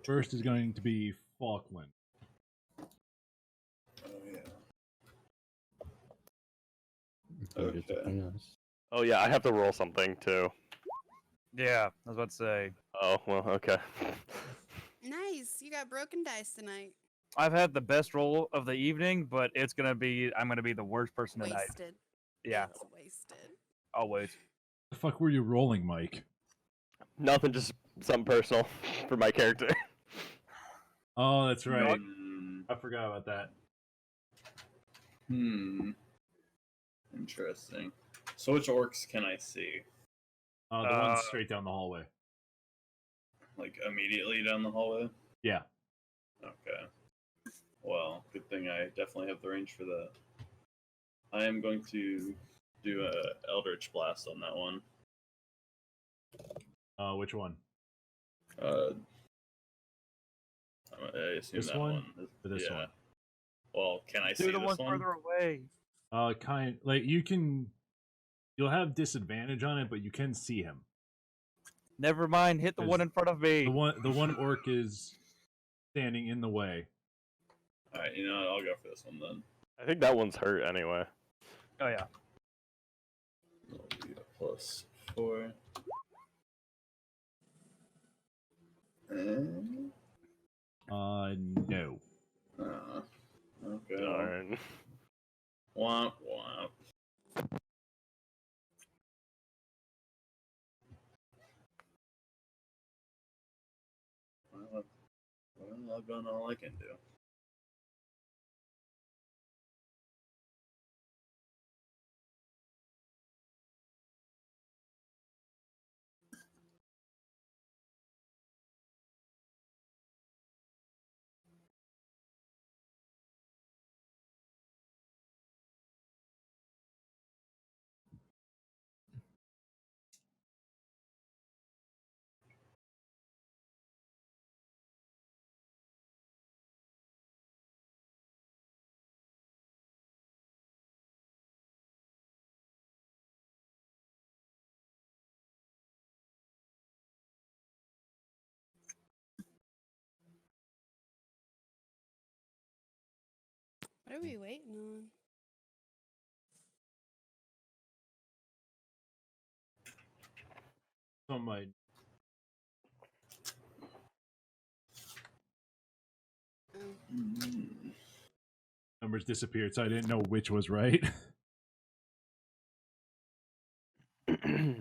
First is going to be Falkland. Oh yeah. Okay. Oh yeah, I have to roll something too. Yeah, I was about to say. Oh well, okay. Nice. You got broken dice tonight. I've had the best roll of the evening, but I'm gonna be the worst person tonight. Wasted. Yeah, It's wasted. always. The fuck were you rolling, Mike? Nothing, just something personal for my character. Oh, that's right. Hmm. I forgot about that. Interesting. So which orcs can I see? The one straight down the hallway. Like immediately down the hallway? Yeah. Okay. Well, good thing I definitely have the range for that. I am going to do a Eldritch Blast on that one. Which one? I assume This that one? one. Or this one? Well, can I see Do the this one one? further away. You'll have disadvantage on it, but you can see him. Never mind. Hit the one in front of me. The one orc is standing in the way. Alright, you know what? I'll go for this one then. I think that one's hurt anyway. Oh yeah. That'll be a +4. And... No. Okay. Darn. Womp womp. Well, I've done all I can do. What are we waiting on? On my numbers disappeared, so I didn't know which was right. Yeah,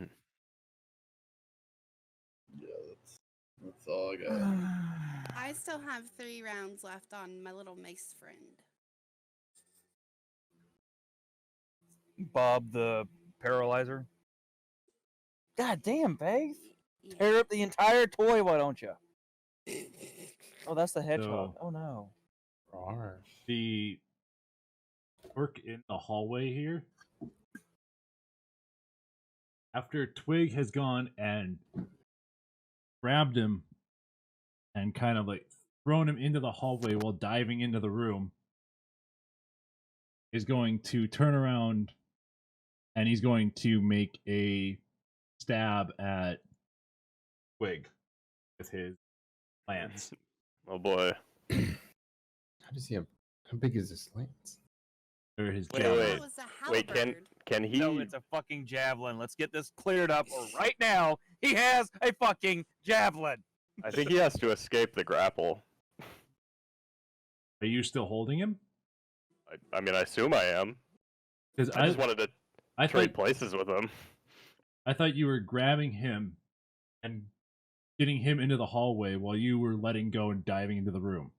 that's all I got. I still have 3 rounds left on my little mace friend. Bob the paralyzer. God damn, Faith. Yeah. Tear up the entire toy, why don't you? Oh, that's the hedgehog. So- Oh no. The orc in the hallway here, after Twig has gone and grabbed him and kind of like thrown him into the hallway while diving into the room, is going to turn around and he's going to make a stab at Twig with his lance. Oh boy. How does he have? How big is this lance? Or his Wait, javelin. wait. That was a Wait, halberd. can he? No, it's a fucking javelin. Let's get this cleared up, or right now he has a fucking javelin. I think he has to escape the grapple. Are you still holding him? I mean, I assume I am. Because I just wanted to I trade thought places with him. I thought you were grabbing him and getting him into the hallway while you were letting go and diving into the room.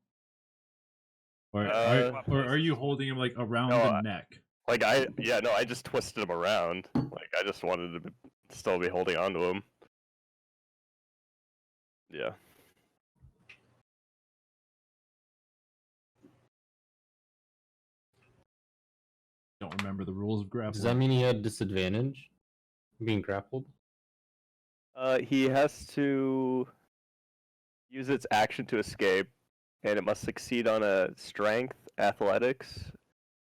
Or are you holding him like around No, the neck? Like I just twisted him around. Like I just wanted to still be holding on to him. Yeah. Don't remember the rules of grappling. Does that mean he had disadvantage being grappled? He has to use its action to escape, and it must succeed on a strength, athletics,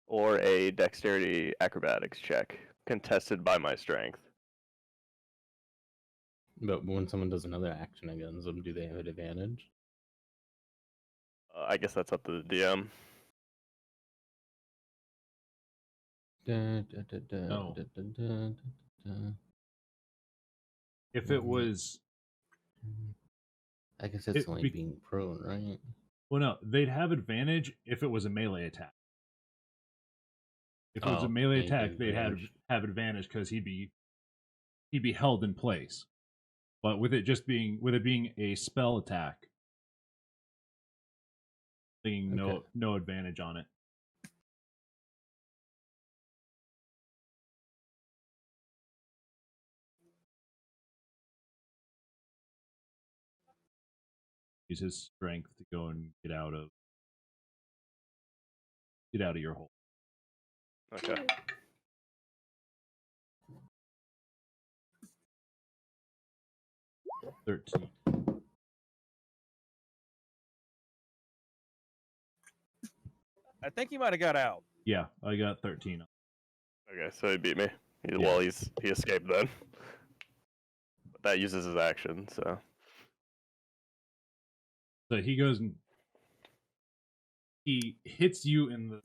or a dexterity acrobatics check, contested by my strength. But when someone does another action against them, do they have an advantage? I guess that's up to the DM. No. No. If it was, I guess it's It only be- being prone, right? well, no, they'd have advantage if it was a melee attack. If it was a melee attack, they'd have advantage because he'd be held in place. But with it being a spell attack, being no advantage on it. Use his strength to go and get out of your hole. Okay. $13. I think he might have got out. Yeah, I got 13. Okay, so he beat me. Yeah. Well, he escaped then. But that uses his action, so. So he goes and he hits you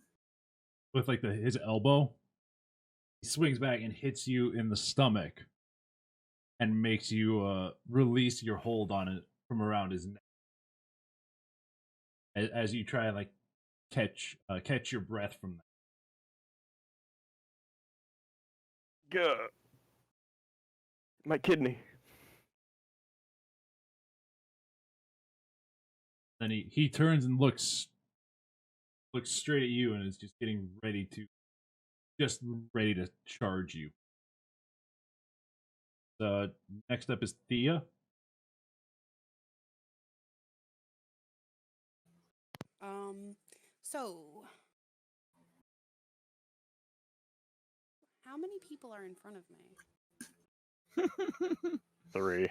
with like his elbow. He swings back and hits you in the stomach, and makes you release your hold on it from around his neck. As you try like catch your breath from that. Gah. My kidney. Then he turns and looks straight at you and is just ready to charge you. Next up is Thea. So how many people are in front of me? 3.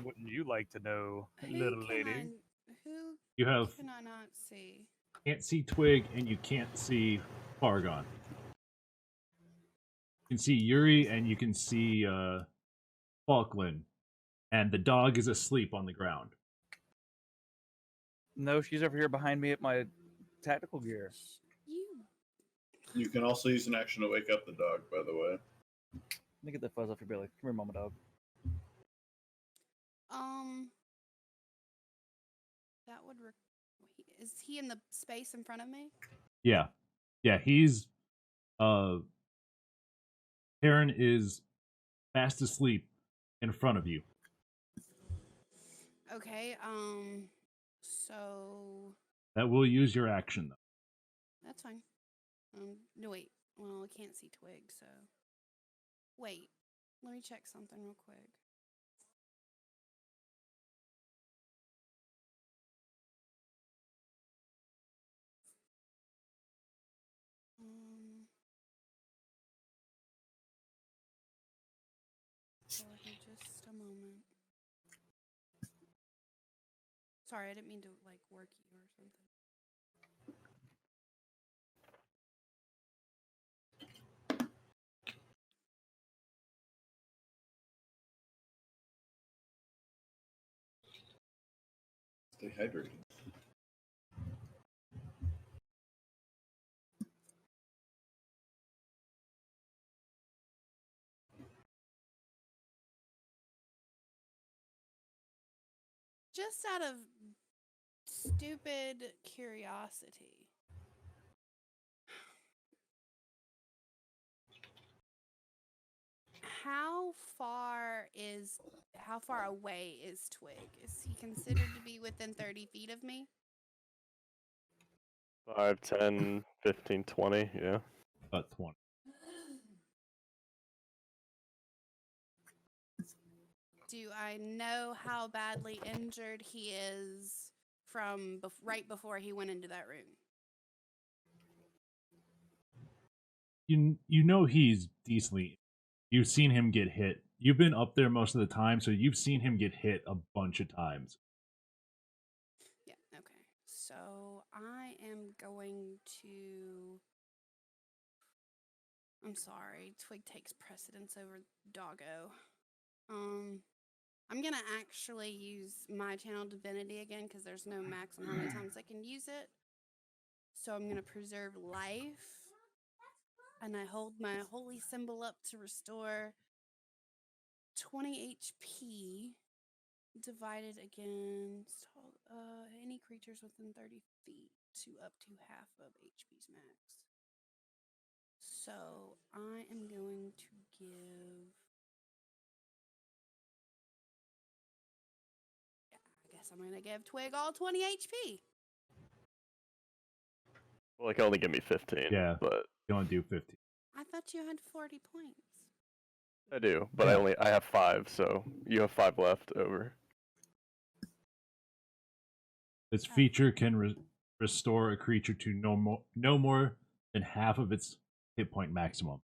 Wouldn't you like to know, Who little can lady? Who You can I not see? can't see Twig and you can't see Fargon. You can see Yuri and you can see Falkland, and the dog is asleep on the ground. No, she's over here behind me at my tactical gear. You can also use an action to wake up the dog, by the way. Let me get that fuzz off your belly. Come here, mama dog. That would. Is he in the space in front of me? Yeah, he's Karen is fast asleep in front of you. Okay. So That will use your action though. that's fine. No wait. Well, I can't see Twig, so wait. Let me check something real quick. Hold on just a moment. Sorry, I didn't mean to like work you or something. Stay hydrated. Just out of stupid curiosity. How far away is Twig? Is he considered to be within 30 feet of me? 5, 10, 15, 20, yeah. About 20. Do I know how badly injured he is from right before he went into that room? You know he's decently. You've seen him get hit. You've been up there most of the time, so you've seen him get hit a bunch of times. Yeah, okay. So I am going to. I'm sorry, Twig takes precedence over Doggo. I'm gonna actually use my channel divinity again because there's no max on how many times I can use it. So I'm gonna preserve life, and I hold my holy symbol up to restore 20 HP divided against any creatures within 30 feet to up to half of HP's max. So I am going to give. I guess I'm going to give Twig all 20 HP. Well, it can only give me 15. Yeah. But You want to do 50. I thought you had 40 points. I do. But Yeah. I have 5, so you have 5 left over. This feature can restore a creature to no more than half of its hit point maximum.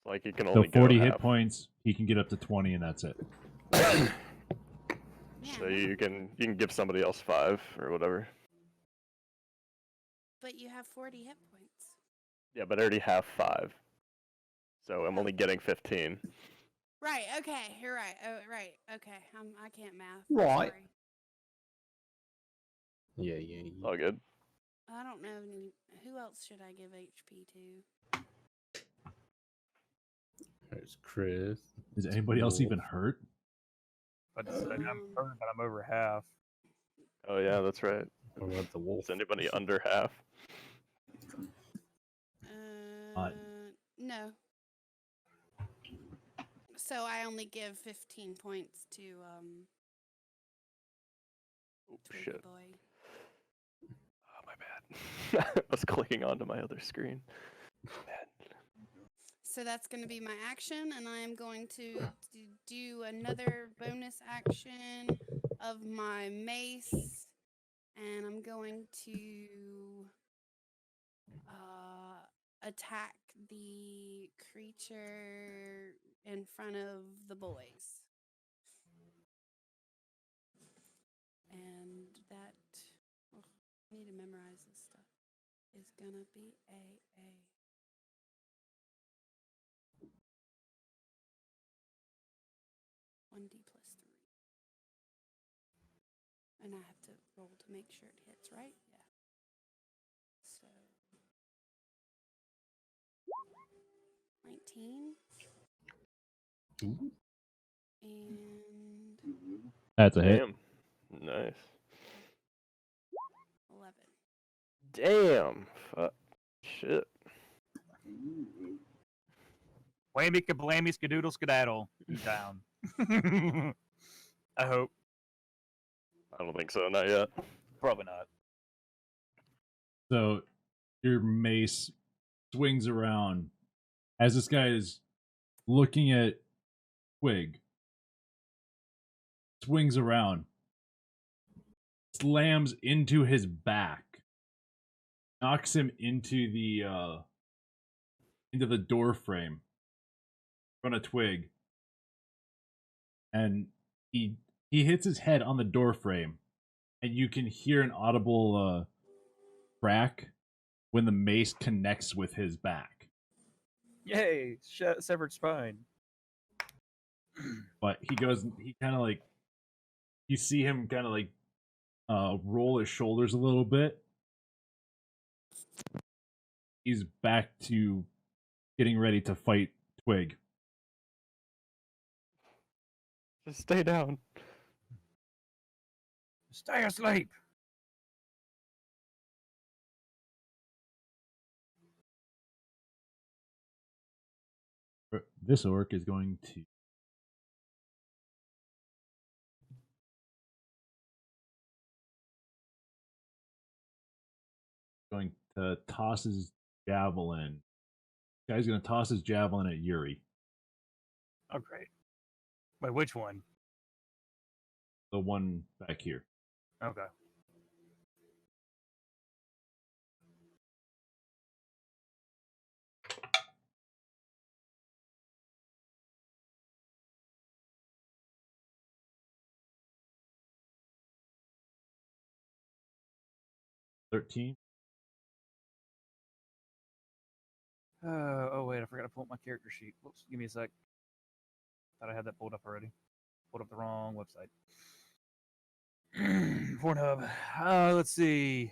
Like it can So only 40 go hit half. points, he can get up to 20, and that's it. Yeah, So no, you can give somebody else 5 or whatever. but you have 40 hit points. Yeah, but I already have 5. So I'm Oh. only getting 15. Right, okay, you're right. Oh, right, okay. I can't math. Right. Sorry. Yeah. All good. I don't know who else should I give HP to. There's Chris. Is anybody else even hurt? But I'm Um, hurt, but I'm over half. Oh yeah, that's right. What about the wolf? Is anybody under half? No. So I only give 15 points to Oh Twig shit. Boy. Oh my bad. I was clicking onto my other screen. Bad. So that's going to be my action, and I am going to do another bonus action of my mace, and I'm going to attack the creature in front of the boys. And that, I need to memorize this stuff, is going to be a 1d plus 3. And I have to roll to make sure it hits, right? Yeah. So 19 Ooh. and That's a hit. Damn. Nice. 11. Damn. Fuck. Shit. Whammy kablammy skadoodle skedaddle. He's down. I hope. I don't think so. Not yet. Probably not. So your mace swings around as this guy is looking at Twig. Swings around, slams into his back, knocks him into the door frame in front of Twig, and he hits his head on the door frame, and you can hear an audible crack when the mace connects with his back. Yay! Severed spine. But he kind of like, you see him kind of like roll his shoulders a little bit. He's back to getting ready to fight Twig. Just stay down. Stay asleep. This orc is going to toss his javelin. This guy's going to toss his javelin at Yuri, Oh, great. Wait, which one? the one back here. Okay. $13. Oh wait, I forgot to pull up my character sheet. Whoops, give me a sec. Thought I had that pulled up already. Put up the wrong website. Pornhub. Let's see.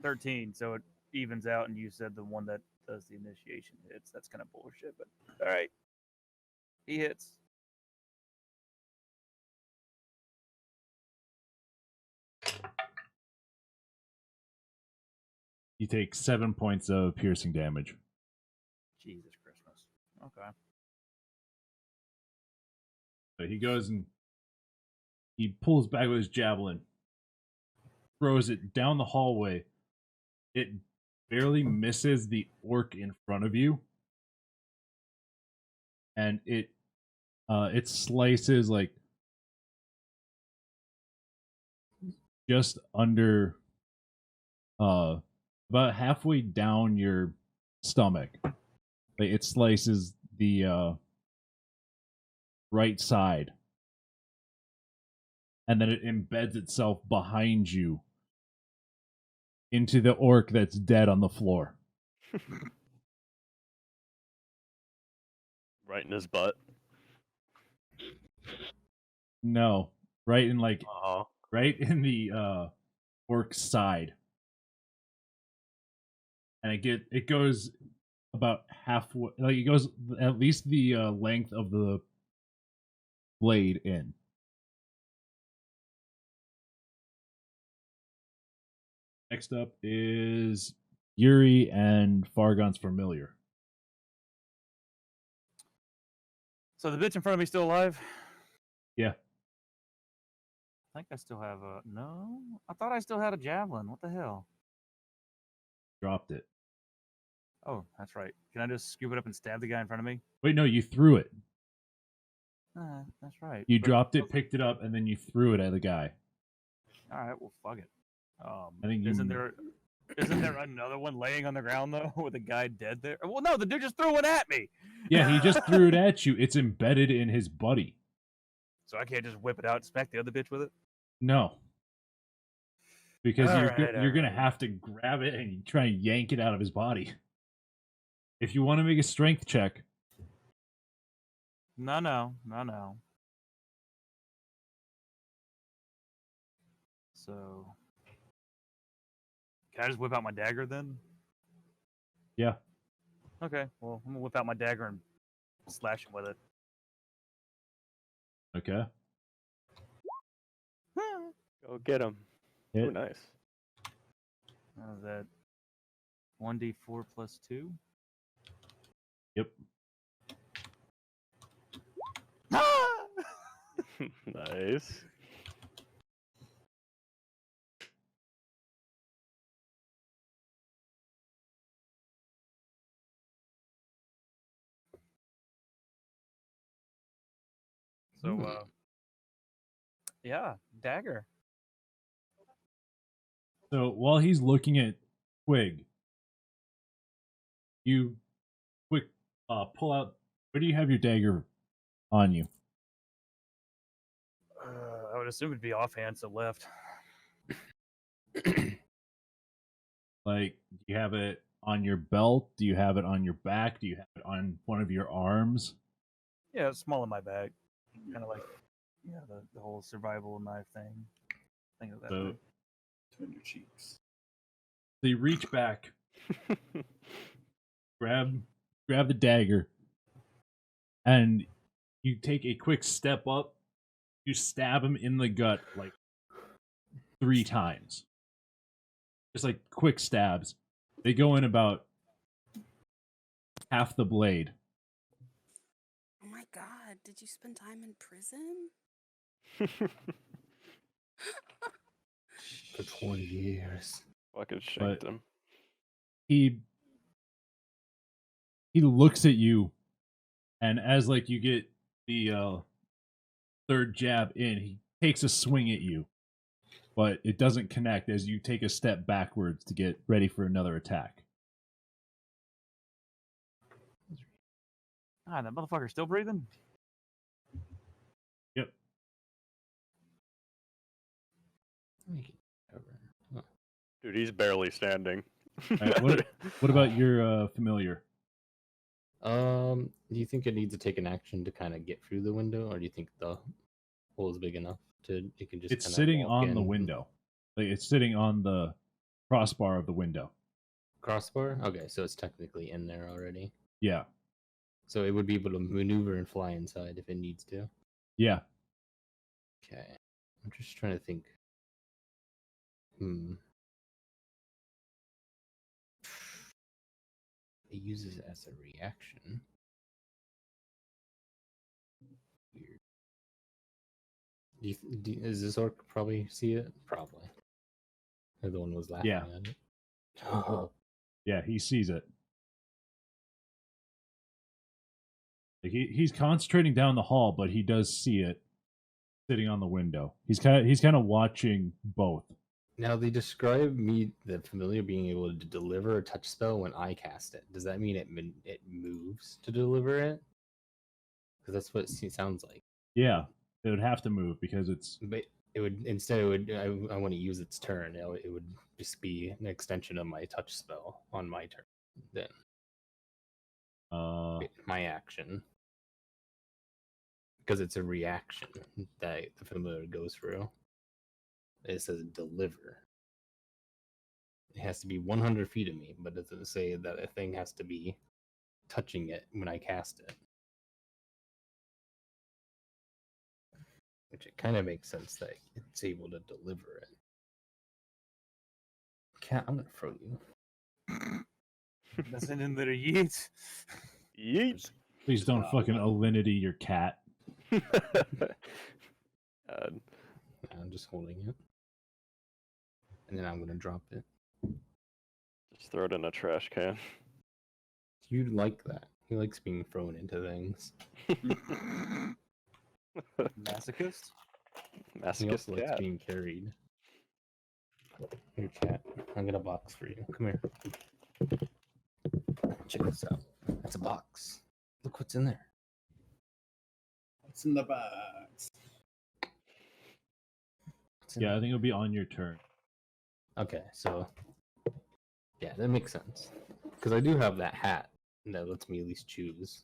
13. So it evens out, and you said the one that does the initiation hits. That's kind of bullshit, but all right. He hits. You take 7 points of piercing damage. Jesus Christmas. Okay. So he goes and he pulls back with his javelin, throws it down the hallway. It barely misses the orc in front of you, and it slices like just under about halfway down your stomach. Like it slices the right side, and then it embeds itself behind you into the orc that's dead on the floor. Right in his butt. No, right in like Oh. right in the orc's side. And it goes about halfway, like it goes at least the length of the blade in. Next up is Yuri and Fargon's familiar. So the bitch in front of me still alive? Yeah. I think I still have a... No? I thought I still had a javelin. What the hell? Dropped it. Oh, that's right. Can I just scoop it up and stab the guy in front of me? Wait, no, you threw it. That's right. You But- dropped it, picked it up, and then you threw it at the guy. All right, well, fuck it. I think isn't there another one laying on the ground though, with a guy dead there? Well, no, the dude just threw one at me. Yeah, he just threw it at you. It's embedded in his buddy. So I can't just whip it out and smack the other bitch with it. No. Because All you're right. gonna have to grab it and try and yank it out of his body. If you want to make a strength check, No. So, can I just whip out my dagger then? yeah. Okay, well, I'm gonna whip out my dagger and slash him with it. Okay. Go get him. Hit. Oh, nice. How's that? 1d4 plus 2? Yep. Nice. So, yeah, dagger. So while he's looking at Twig, you quick pull out. Where do you have your dagger on you? I would assume it'd be offhand, so left. Like, do you have it on your belt? Do you have it on your back? Do you have it on one of your arms? Yeah, it's small in my bag. Kind of like, the whole survival knife thing. Think of that. So, way. Between your cheeks. so you reach back, grab the dagger, and you take a quick step up. You stab him in the gut like 3 times. Just like quick stabs. They go in about half the blade. Oh my god, did you spend time in prison? For 20 years. Fucking shanked But- him. He looks at you, and as like you get the third jab in, he takes a swing at you, but it doesn't connect as you take a step backwards to get ready for another attack. Ah, that motherfucker's still breathing? Yep. Dude, he's barely standing. Alright, what about your familiar? Do you think it needs to take an action to kind of get through the window, or do you think the hole is big enough to it can just. It's kinda sitting walk on the in. window. Like it's sitting on the crossbar of the window. Crossbar. Okay, so it's technically in there already. Yeah. So it would be able to maneuver and fly inside if it needs to. Yeah. Okay, I'm just trying to think. It uses it as a reaction. Weird. Does this orc probably see it? Probably. The one was laughing Yeah. at it. Oh, Yeah, he sees it. Like he's concentrating down the hall, but he does see it sitting on the window. He's kind of watching both. now they describe the familiar being able to deliver a touch spell when I cast it. Does that mean it moves to deliver it? Because that's what it sounds like. Yeah, it would have to move because it's. But it would instead. It would. I want to use its turn. It would just be an extension of my touch spell on my turn. Then my action, because it's a reaction that the familiar goes through. It says deliver. It has to be 100 feet of me, but it doesn't say that a thing has to be touching it when I cast it. Which it kind of makes sense that it's able to deliver it. Cat, I'm gonna throw you. Nothing in there, yeet. Yeet. Please don't fucking alinity your cat. I'm just holding it. And then I'm gonna drop it. Just throw it in a trash can. You'd like that. He likes being thrown into things. Masochist? He Masochist also likes cat. being carried. Here, cat. I'm gonna box for you. Come here. Check this out. That's a box. Look what's in there. What's in the box? What's in Yeah, I there? think it'll be on your turn. Okay, so yeah, that makes sense. Because I do have that hat that lets me at least choose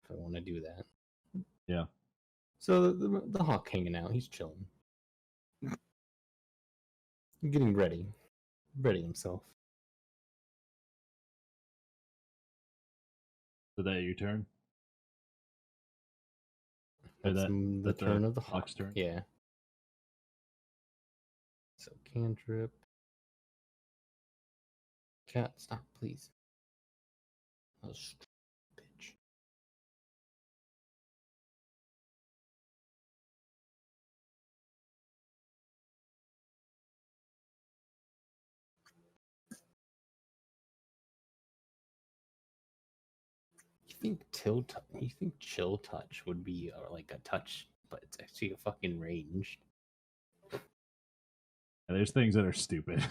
if I want to do that. Yeah. So the hawk hanging out, he's chilling, getting ready himself. Is that your turn? That's that- the that's the turn of the hawk's hawk. turn? Yeah. So cantrip. Cat, stop, please. Oh, bitch. You think chill touch would be like a touch, but it's actually a fucking ranged. Yeah, there's things that are stupid.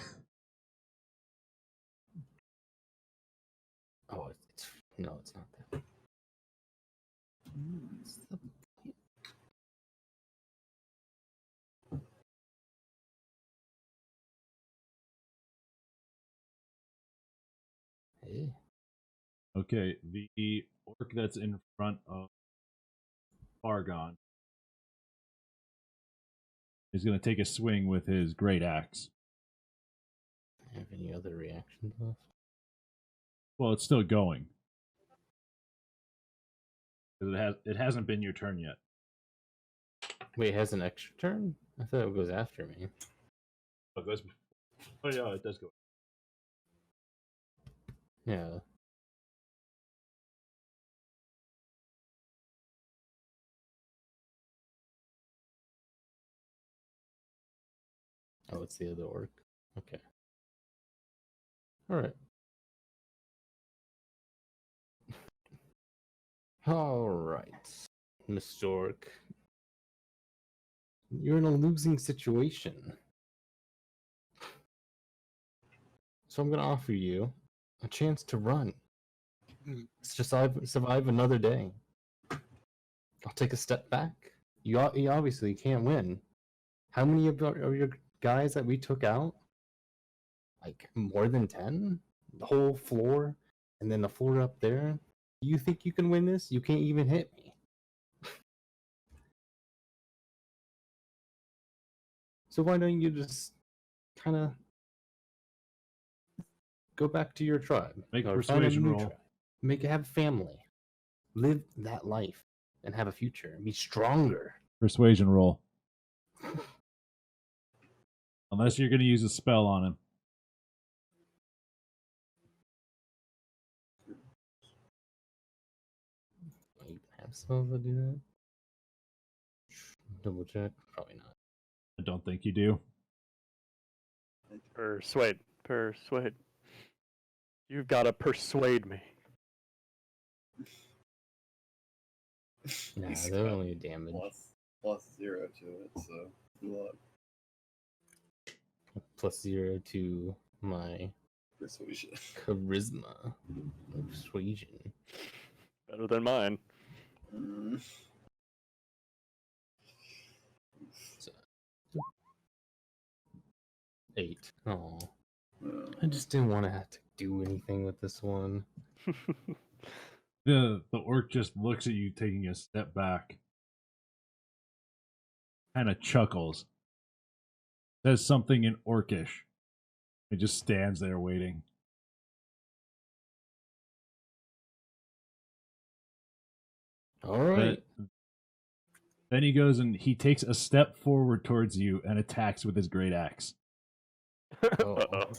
Oh, it's no, it's not that. It's the... Hey. Okay, the orc that's in front of Fargon is going to take a swing with his great axe. Have any other reactions left? Well, it's still going. 'Cause it hasn't been your turn yet. Wait, it has an extra turn? I thought it goes after me. Oh, it goes. Oh yeah, it does go. Yeah. Oh, it's the other orc. Okay. Alright. Alright. Mr. Orc. You're in a losing situation. So I'm gonna offer you a chance to run. Let's just survive another day. I'll take a step back. You obviously can't win. How many of your guys that we took out? Like more than 10? The whole floor? And then the floor up there? You think you can win this? You can't even hit me. So why don't you just kind of go back to your tribe? Make a or find persuasion new roll. Have a family, live that life, and have a future. Be stronger. Persuasion roll. Unless you're going to use a spell on him. You have spells that do that? Double check. Probably not. I don't think you do. Persuade. You've got to persuade me. Nah, He's they're got only damage. plus 0 to it, so good luck. Plus 0 to my Persuasion. charisma. Persuasion. Better than mine. Mm. So, 8. Oh, Uh, I just didn't want to have to do anything with this one. The orc just looks at you taking a step back. Kind of chuckles. Says something in orcish. It just stands there waiting. All right. Then he goes and he takes a step forward towards you and attacks with his great axe. Oh. Uh-oh.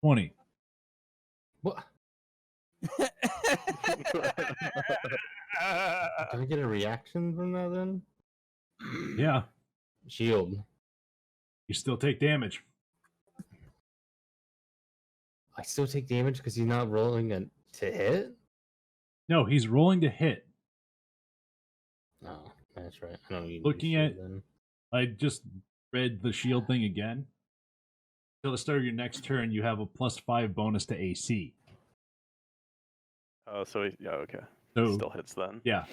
20. What? Do I get a reaction from that then? Yeah, Shield. you still take damage. I still take damage because he's not rolling to hit? No, he's rolling to hit. No, that's right. I don't need Looking shield at- then. I just read the shield thing again. Till the start of your next turn, you have a +5 bonus to AC. Oh, so yeah, okay. So Still hits then. yeah,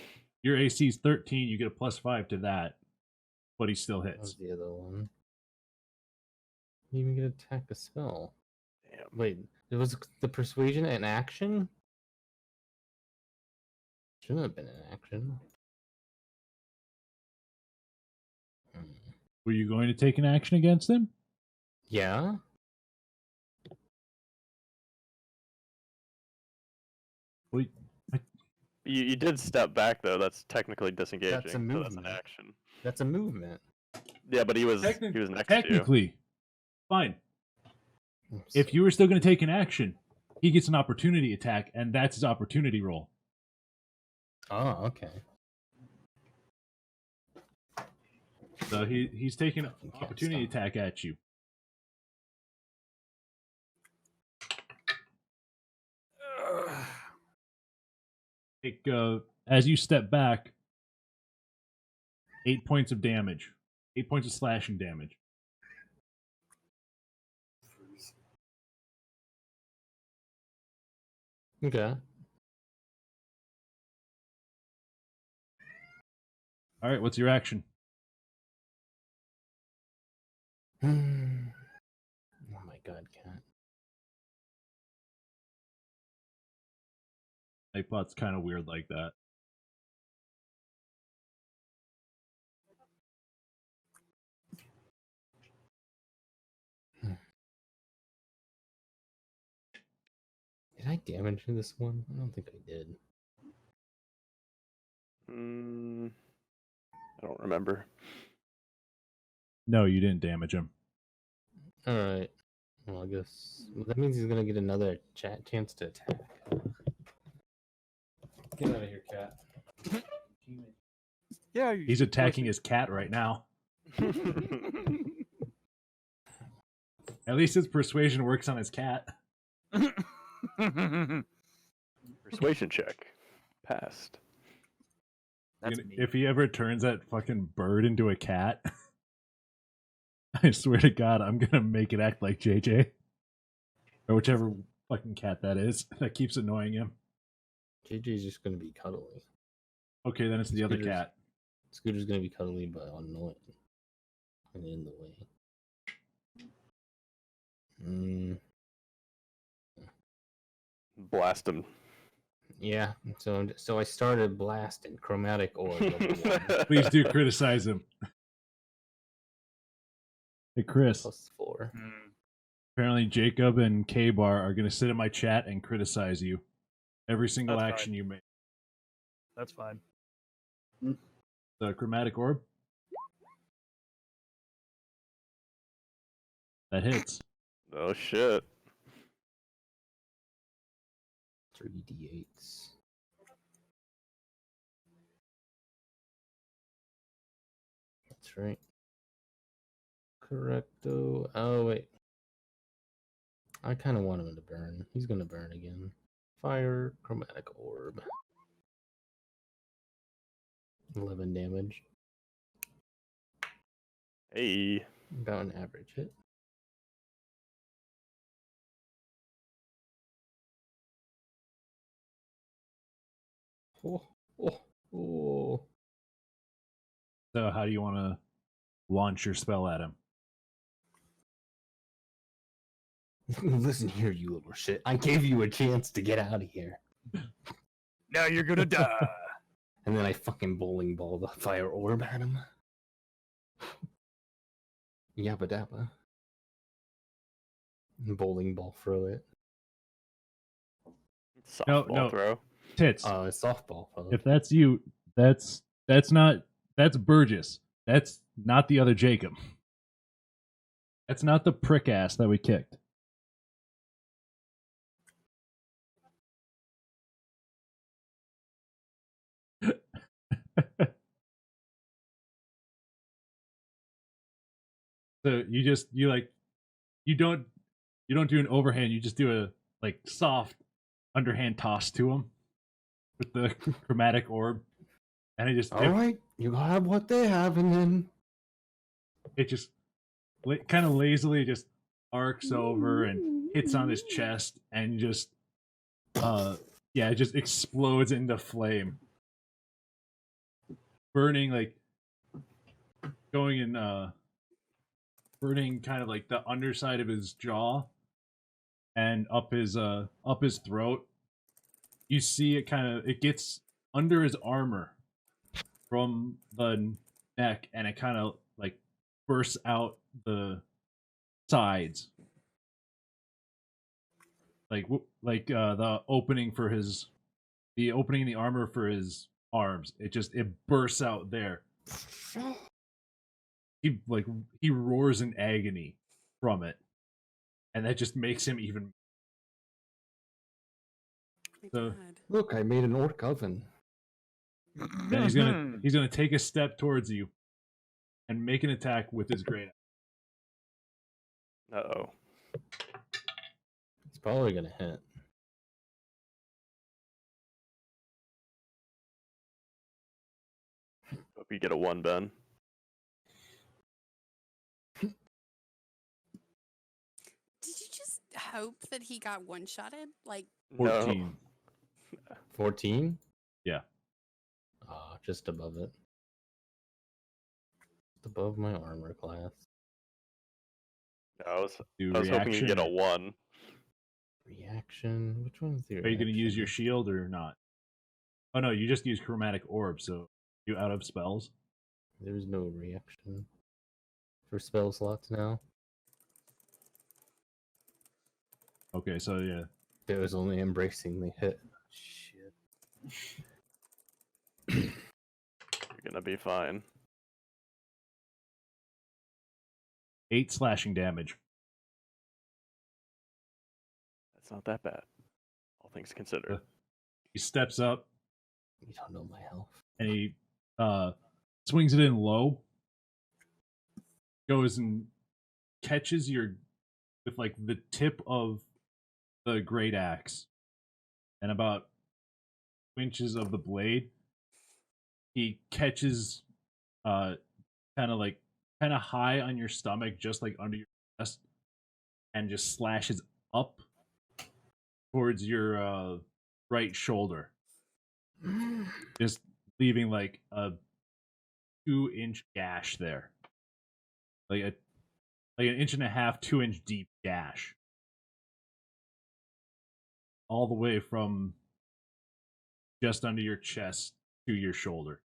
your AC is 13. You get a +5 to that, but he still That hits. was the other one. You even get to attack a spell. Damn. Wait, it was the persuasion an action? Shouldn't have been an action. Hmm. Were you going to take an action against him? Yeah? Wait, You did step back though. That's technically disengaging. That's a So that's movement. an action. That's a movement. Yeah, but he was next to you. technically, fine. I'm If so- you were still going to take an action, he gets an opportunity attack, and that's his opportunity roll. Oh, okay. So he's taking an Fucking can't opportunity stop. attack at you. Take as you step back, 8 points of damage, 8 points of slashing damage. Okay. All right, what's your action? Oh my god, cat. Nightbot's kind of weird like that. Did I damage this one? I don't think I did. I don't remember. No, you didn't damage him. Alright. Well, I guess that means he's gonna get another chance to attack. Get out of here, cat. Yeah, He's attacking his cat right now. At least his persuasion works on his cat. Persuasion check. Passed. That's me. If he ever turns that fucking bird into a cat, I swear to God, I'm gonna make it act like JJ. Or whichever fucking cat that is that keeps annoying him. JJ's just gonna be cuddly. Okay, then it's the other Scooter's- cat. Scooter's gonna be cuddly but annoying. And in the way. Blast him. Yeah. So I started blasting chromatic orb. level 1, Please do criticize him. Hey, Chris. +4. Hmm. Apparently, Jacob and K-Bar are going to sit in my chat and criticize you. Every single That's action fine. you make. That's fine. The chromatic orb? That hits. Oh shit. 3d8s. That's right. Correcto. Oh, wait. I kind of want him to burn. He's going to burn again. Fire, chromatic orb. 11 damage. Hey. About an average hit. Oh, oh, oh. So, how do you want to launch your spell at him? Listen here, you little shit. I gave you a chance to get out of here. Now you're gonna die. And then I fucking bowling ball the fire orb at him. Yabba dabba. Bowling ball throw it. Softball no. throw. Tits. It's softball. Fellas. If that's you, that's Burgess. That's not the other Jacob. That's not the prick ass that we kicked. So you don't do an overhand, you just do a like soft underhand toss to him with the chromatic orb. And Alright, you have what they have, and then it just kind of lazily just arcs over and hits on his chest and just it just explodes into flame, burning like going in burning kind of like the underside of his jaw and up his throat. You see it gets under his armor from the neck, and it kind of like bursts out the sides, like the opening for the opening in the armor for his arms. It bursts out there. He roars in agony from it, and that just makes him even. My So God. look, I made an orc oven. then he's gonna take a step towards you, and make an attack with his great. Uh-oh. It's probably gonna hit. Hope you get a 1, Ben. Did you just hope that he got one-shotted? Like, 14. 14? Yeah. Just above it. Just above my armor class. No, I was Do hoping you get a reaction. 1. Reaction? Which one's the reaction? Are you going to use your shield or not? Oh no, you just use chromatic orb, so you out of spells? There's no reaction for spell slots now. Okay, so yeah. It was only embracing the hit. Shit. You're gonna be fine. 8 slashing damage. That's not that bad, all things considered. He steps up You don't know my health. and he swings it in low. Goes and catches your with like the tip of the great axe and about 2 inches of the blade. He catches kind of high on your stomach, just like under your chest, and just slashes up towards your right shoulder, just leaving like a 2-inch gash there, like an 1.5 to 2-inch deep gash, all the way from just under your chest to your shoulder.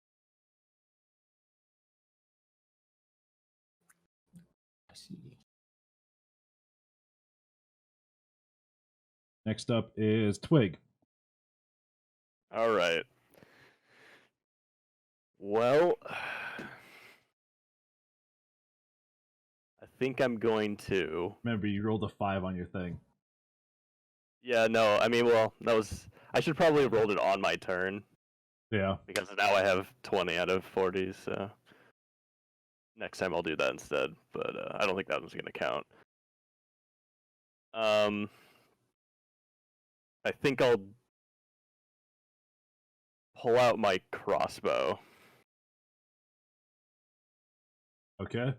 I see. Next up is Twig. All right. Well, I think I'm going to. Remember, you rolled a 5 on your thing. Yeah, no, I mean, well, that was. I should probably have rolled it on my turn Yeah. because now I have 20 out of 40. So next time I'll do that instead. But I don't think that one's gonna count. I think I'll pull out my crossbow. Okay.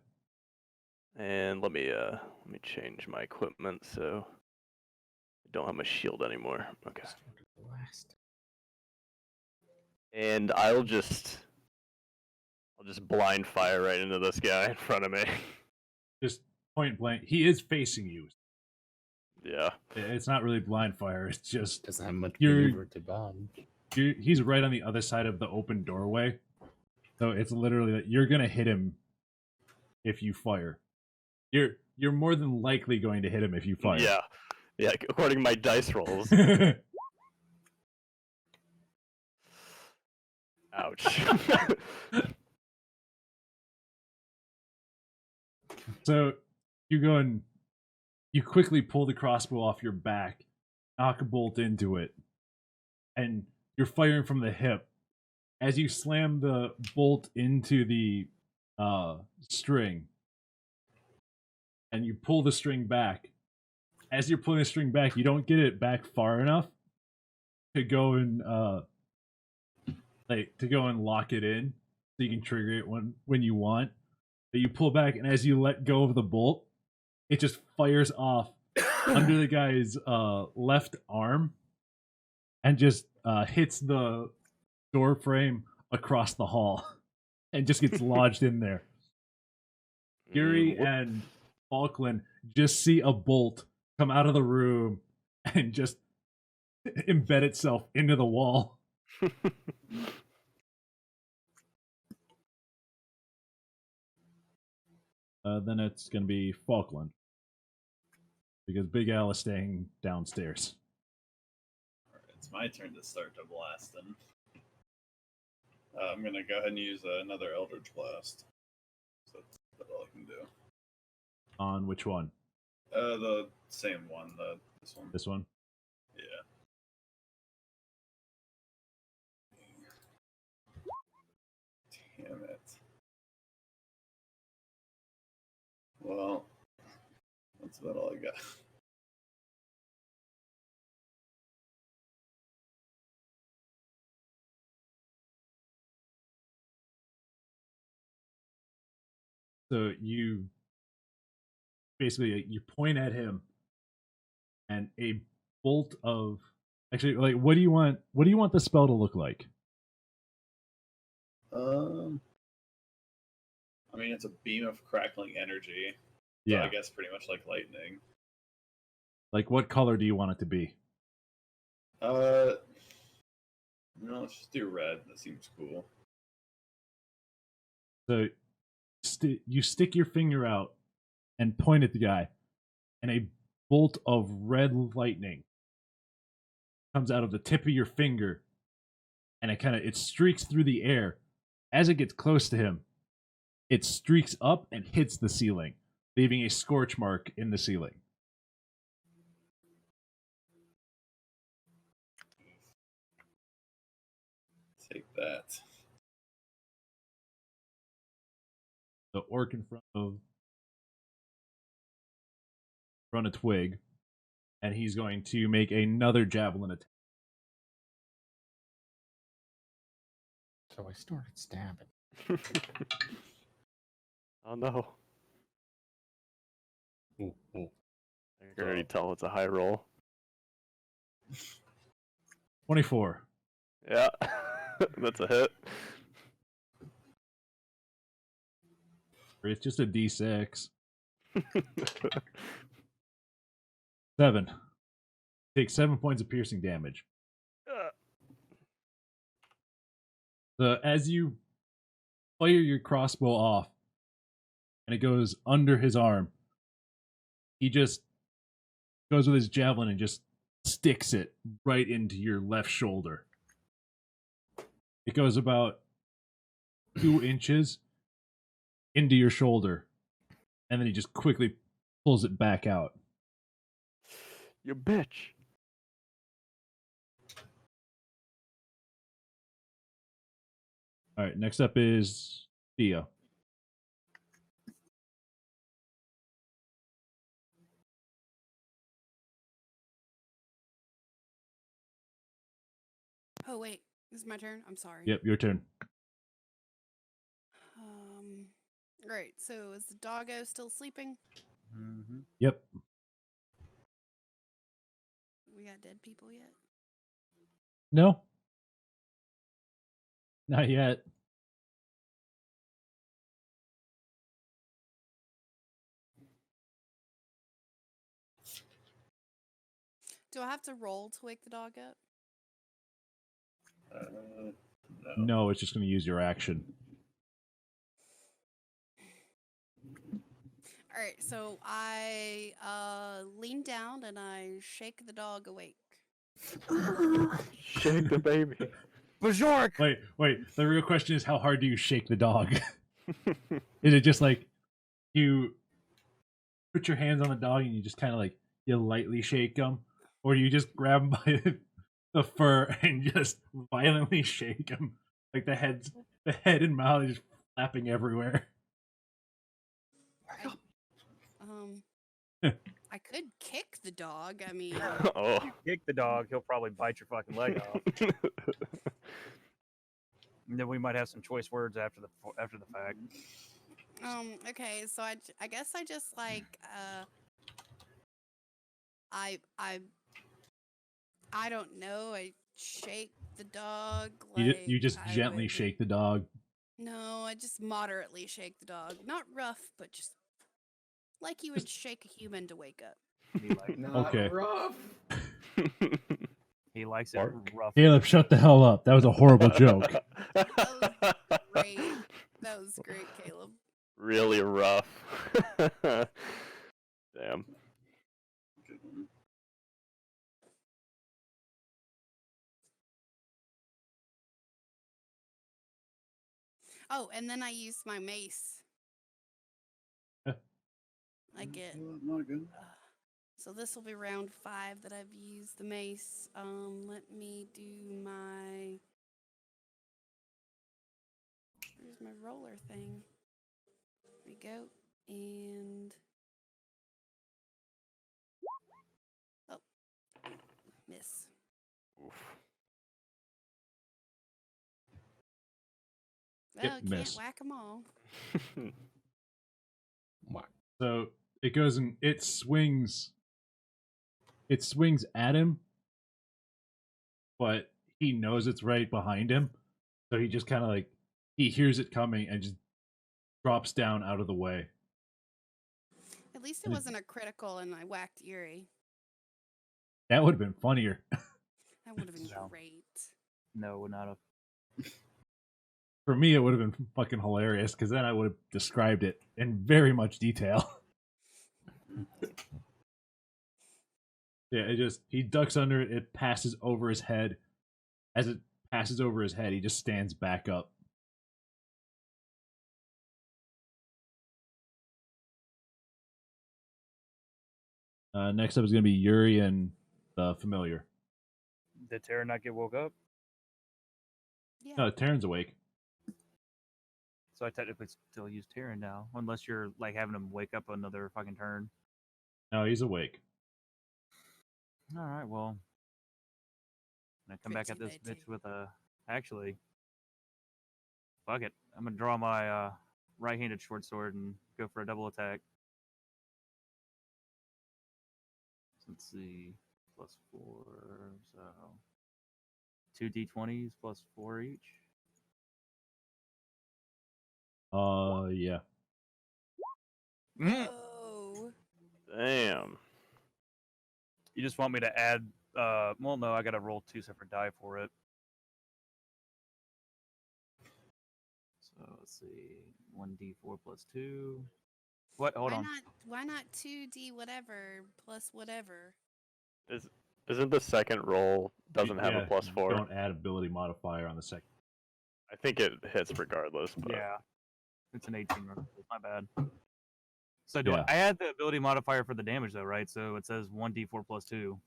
And let me change my equipment so I don't have my shield anymore. Okay. Blast. And I'll just blind fire right into this guy in front of me. Just point blank. He is facing you. Yeah. It's not really blind fire. It's just Doesn't have much You're- maneuver to bomb. he's right on the other side of the open doorway. So it's literally that you're gonna hit him if you fire. You're more than likely going to hit him if you fire. Yeah. Yeah, according to my dice rolls. Ouch. So you go and you quickly pull the crossbow off your back, knock a bolt into it, and you're firing from the hip. As you slam the bolt into the string, and you pull the string back. As you're pulling the string back, you don't get it back far enough to go and lock it in, so you can trigger it when you want. But you pull back, and as you let go of the bolt, it just fires off under the guy's left arm, and just hits the door frame across the hall, and just gets lodged in there. Yuri and Falkland just see a bolt come out of the room and just embed itself into the wall. Then it's going to be Falkland. Because Big Al is staying downstairs. Alright, it's my turn to start to blast then. I'm going to go ahead and use another Eldritch Blast. So that's all I can do. On which one? The same one. This one. This one? Yeah. Damn it. Well, that's about all I got. So you basically you point at him, and a bolt of actually, like, what do you want? What do you want the spell to look like? I mean, it's a beam of crackling energy. Yeah, So I guess pretty much like lightning. like what color do you want it to be? No, let's just do red. That seems cool. So you stick your finger out and point at the guy, and a bolt of red lightning comes out of the tip of your finger, and it streaks through the air. As it gets close to him, it streaks up and hits the ceiling, leaving a scorch mark in the ceiling. Take that. The orc in front of Twig, and he's going to make another javelin attack. So I started stabbing. Oh no. Ooh, ooh. I can already tell it's a high roll. 24. Yeah. That's a hit. It's just a D6. 7. Take 7 points of piercing damage. As you fire your crossbow off, and it goes under his arm, he just goes with his javelin and just sticks it right into your left shoulder. It goes about 2 inches into your shoulder, and then he just quickly pulls it back out. You bitch. All right, next up is Theo. Oh wait, this is my turn. I'm sorry. Yep, your turn. Right. So is the doggo still sleeping? Mm-hmm. Yep. We got dead people yet? No. Not yet. Do I have to roll to wake the dog up? No. No, it's just going to use your action. All right. So I lean down and I shake the dog awake. Shake the baby. Bajork! Wait. The real question is, how hard do you shake the dog? Is it just like you put your hands on the dog and you just kind of like you lightly shake him, or do you just grab him by the fur and just violently shake him, like the head and mouth is just flapping everywhere? I could kick the dog. I mean, Oh. Kick the dog, he'll probably bite your fucking leg off. And then we might have some choice words after the fact. okay. So I guess I just like I don't know. I shake the dog. Like You just I gently would- shake the dog. No, I just moderately shake the dog. Not rough, but just like you would shake a human to wake up. He, like, Not Okay. rough. he likes it Mark. rough. Caleb, shut the hell up. That was a horrible joke. Great. That was great, Caleb. Really rough. Damn. Good one. Oh, and then I use my mace. I get. Not good. So this will be round 5 that I've used the mace. Let me do my. Where's my roller thing? There we go. And. Oh. Miss. Oof. Well, Yep, can't miss. whack them all. So it goes and it swings. It swings at him, but he knows it's right behind him. So he just kind of like, he hears it coming and just drops down out of the way. At least it wasn't a critical and I whacked Yuri. That would have been funnier. That would have been No. great. No, would not have. For me, it would have been fucking hilarious because then I would have described it in very much detail. Yeah, he ducks under it, it passes over his head. As it passes over his head, he just stands back up. Next up is going to be Yuri and the familiar. Did Tara not get woke up? Yeah. No, Terran's awake. So I technically still use Tara now, unless you're like having him wake up another fucking turn. No, he's awake. All right, well, I come back at this Pretty bitch with a. Actually, fuck it. I'm gonna draw my right-handed short sword and go for a double attack. Let's see, +4, so 2 d20s +4 each. Yeah. Oh. Damn. You just want me to add? Well, no, I gotta roll 2 separate die for it. let's see. 1d4 plus 2. What? Hold on. Why not 2d whatever plus whatever? Isn't the second roll doesn't have a plus 4? Don't add ability modifier on the second. I think it hits regardless. But... Yeah. It's an 18 roll. My bad. So do Yeah. I add the ability modifier for the damage though, right? So it says 1d4 plus 2.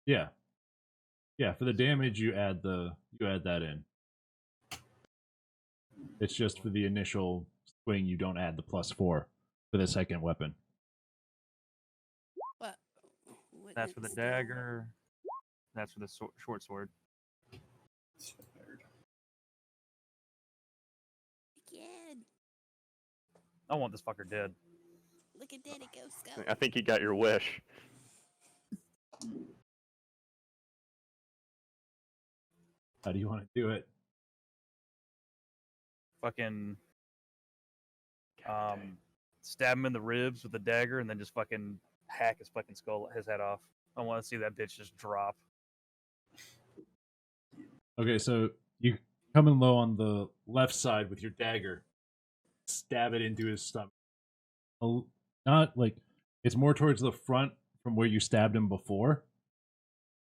Yeah. Yeah, for the damage you add that in. It's just for the initial swing you don't add the plus 4 for the second weapon. What? That's for the dagger. That's for the short sword. Again. I want this fucker dead. Look at Daddy go scout. I think you got your wish. How do you want to do it? Fucking stab him in the ribs with the dagger and then just fucking hack his fucking skull, his head off. I want to see that bitch just drop. Okay, so you come in low on the left side with your dagger, stab it into his stomach. Not like it's more towards the front from where you stabbed him before,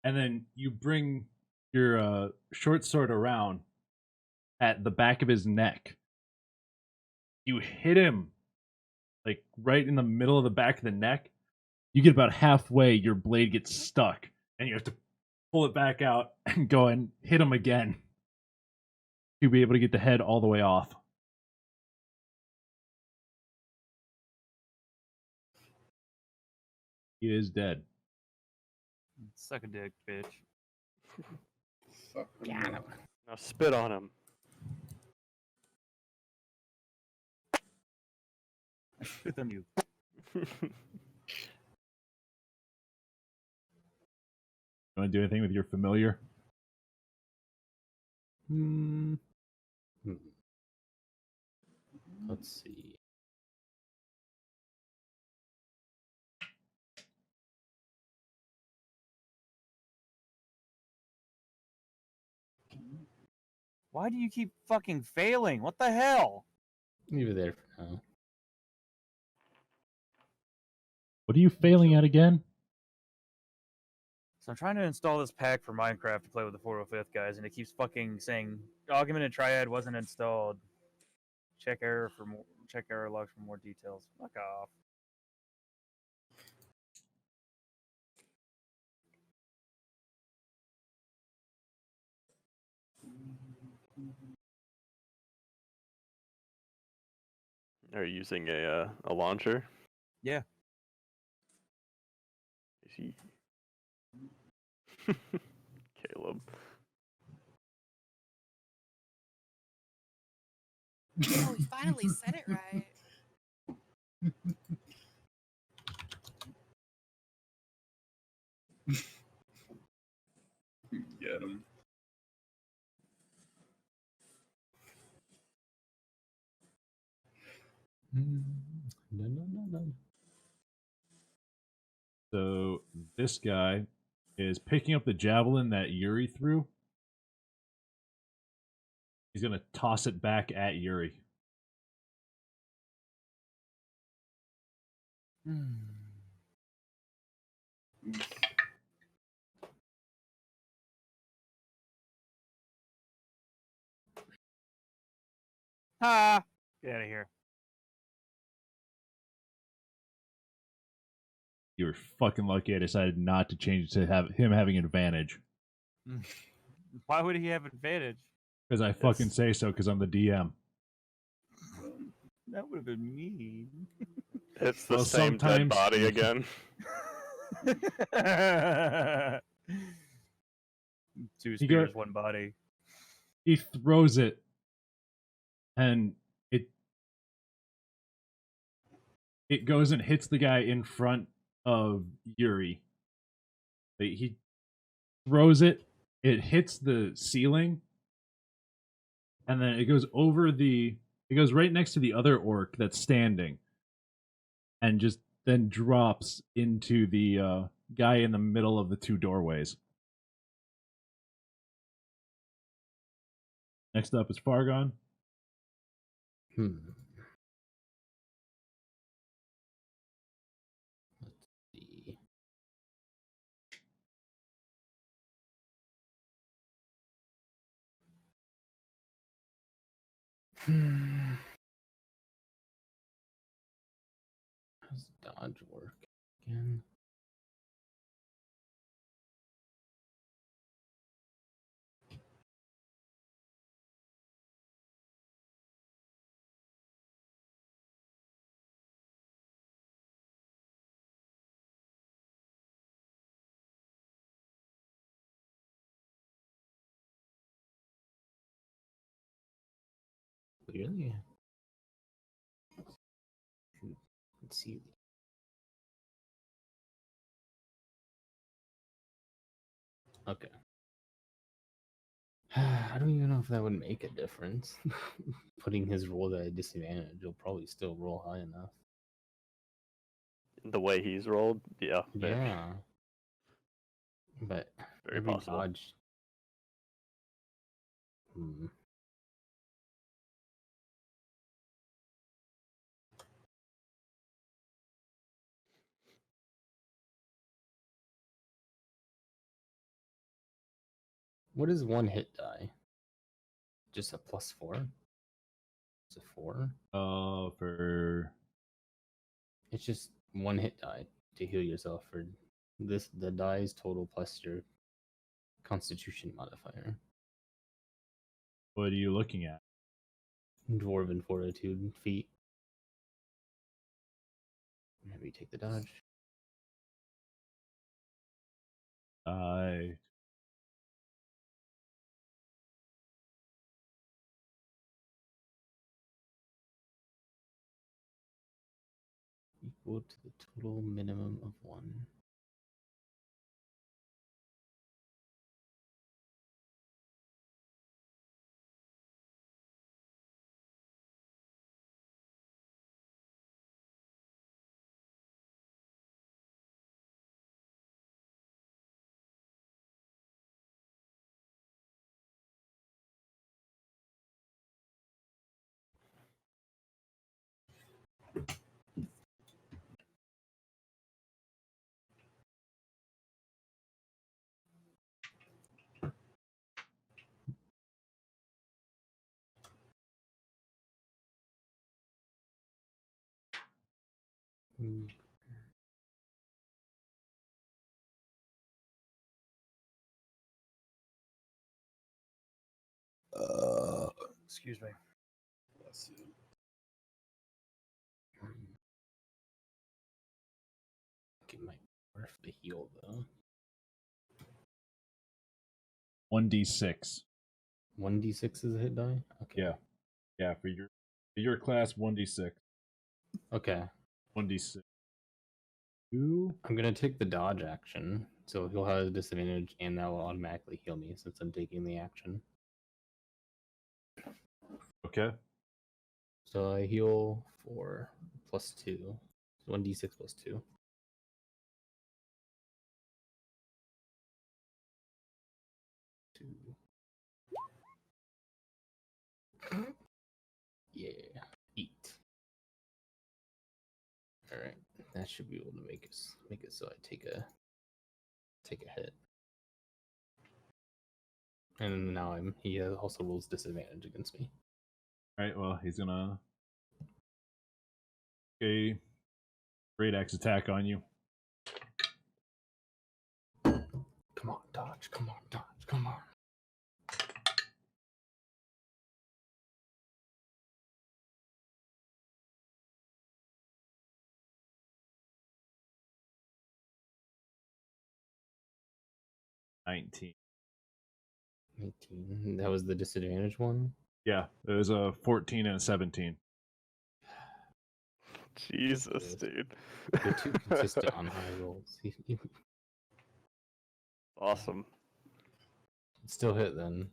and then you bring your short sword around at the back of his neck. You hit him like right in the middle of the back of the neck. You get about halfway, your blade gets stuck, and you have to pull it back out and go and hit him again to be able to get the head all the way off. He is dead. Suck a dick, bitch. Got him. Now spit on him. Spit on you. You want to do anything with your familiar? Let's see. Why do you keep fucking failing? What the hell? Leave it there for now. What are you failing at again? So I'm trying to install this pack for Minecraft to play with the 405th guys, and it keeps fucking saying augmented triad wasn't installed. Check error logs for more details. Fuck off. Are you using a launcher? Yeah. Is he? Caleb. Oh, he finally said it right. Get him. No. So this guy is picking up the javelin that Yuri threw. He's going to toss it back at Yuri. Ha! Get out of here. You're fucking lucky I decided not to change it to have him having an advantage. Why would he have advantage? Because I fucking say so, because I'm the DM. That would have been mean. It's the Well, same dead sometimes- body again. Two spears, one body. He throws it, and it goes and hits the guy in front of Yuri. He throws it, it hits the ceiling, and then it goes it goes right next to the other orc that's standing, and just then drops into the guy in the middle of the two doorways. Next up is Fargon. Hmm. Let's see. Hmm. How's dodge work again? Really? Let's see. Okay. I don't even know if that would make a difference. Putting his roll at a disadvantage, he'll probably still roll high enough. The way he's rolled, yeah. Yeah. But Very every possible. dodge. Hmm. What is one hit die? Just a +4? It's a 4? For It's just one hit die to heal yourself for this. The die's total plus your Constitution modifier. what are you looking at? Dwarven Fortitude feat. Maybe take the dodge. I Equal to the total minimum of 1. Hmm. Excuse me. Bless you. It might worth the heal though. 1d6. 1d6 is a hit die? Okay. Yeah, for your class 1d6. Okay. 1d6. 2. I'm gonna take the dodge action, so he'll have a disadvantage, and that will automatically heal me since I'm taking the action. Okay. So I heal for +2. So 1d6 +2. Yeah, 8. All right, that should be able to make it so I take a hit. And now he also rolls disadvantage against me. Alright, well, he's gonna a great axe attack on you. Come on, dodge! Come on, dodge! Come on! $19. 18. That was the disadvantage one. Yeah, it was a 14 and a 17. Jesus, dude. You're too consistent on high rolls. Awesome. Still hit then.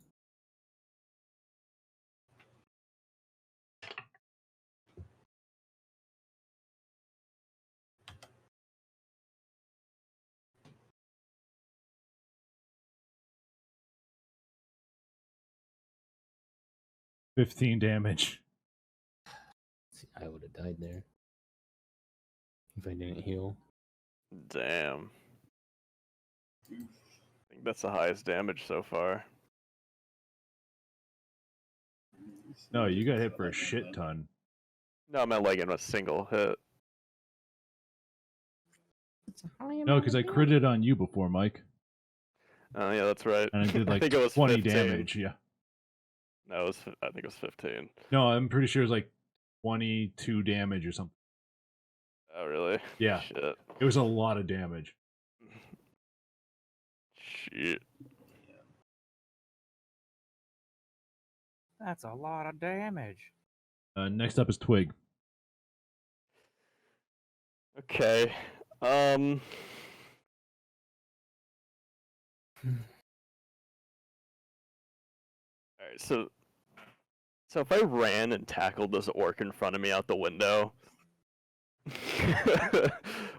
$15 damage. I would have died there if I didn't heal. Damn. I think that's the highest damage so far. No, you got hit for a shit ton. No, I meant like in a single hit. No, because I critted on you before, Mike, Oh yeah, that's right. and I did like think it was 20 15. damage. Yeah. No, I think it was 15. No, I'm pretty sure it was like 22 damage or something. Oh really? Yeah. Shit. It was a lot of damage. Shit. That's a lot of damage. Next up is Twig. Okay. Alright, so if I ran and tackled this orc in front of me out the window,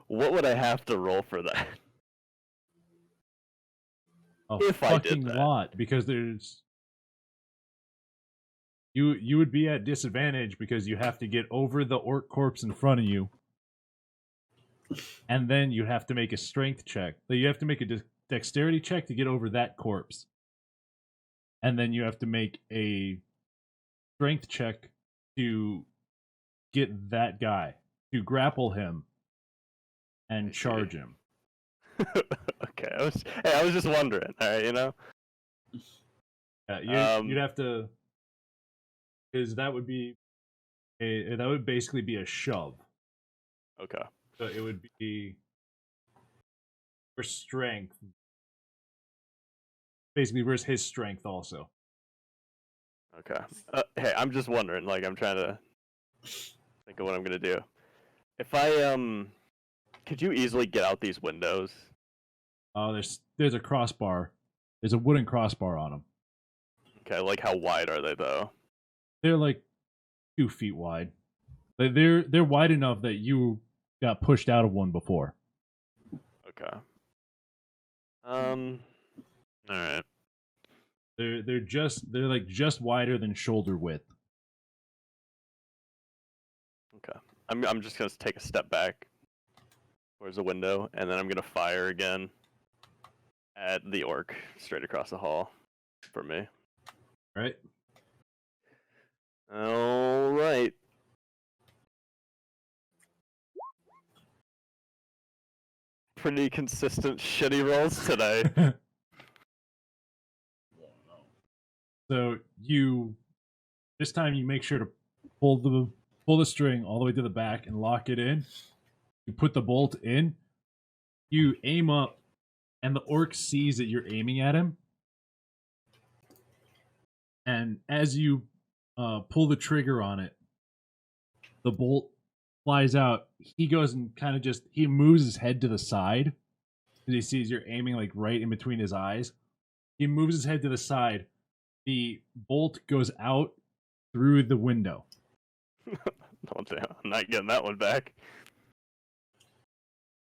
what would I have to roll for that? A If I did fucking that. lot, because there's you would be at disadvantage because you have to get over the orc corpse in front of you, and then you have to make a strength check. So you have to make a dexterity check to get over that corpse, and then you have to make a strength check to get that guy, to grapple him and I see. charge him. Okay, I was just wondering. All right, you know. You'd have to, because that would be that would basically be a shove. Okay. So it would be for strength, basically versus his strength also. Okay. Hey, I'm just wondering. Like, I'm trying to think of what I'm gonna do. If I could you easily get out these windows? There's a crossbar. There's a wooden crossbar on them. Okay. Like, how wide are they though? They're like 2 feet wide. They're wide enough that you got pushed out of one before. Okay. All right. They're like just wider than shoulder width. Okay. I'm just gonna take a step back towards the window, and then I'm gonna fire again at the orc straight across the hall for me. Right? All right. Pretty consistent shitty rolls today. So this time you make sure to pull the string all the way to the back and lock it in. You put the bolt in. You aim up, and the orc sees that you're aiming at him. And as you pull the trigger on it, the bolt flies out. He goes and kind of he moves his head to the side because he sees you're aiming like right in between his eyes. He moves his head to the side. The bolt goes out through the window. Oh, damn. I'm not getting that one back.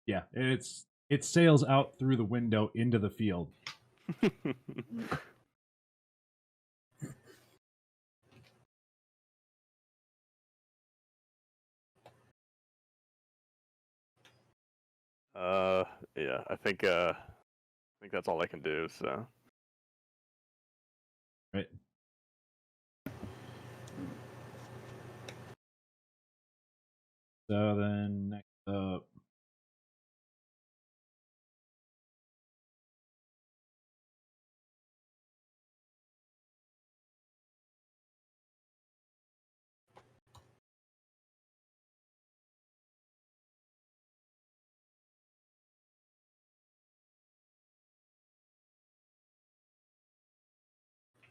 Yeah, it sails out through the window into the field. Yeah, I think that's all I can do, so. Right. So then next up,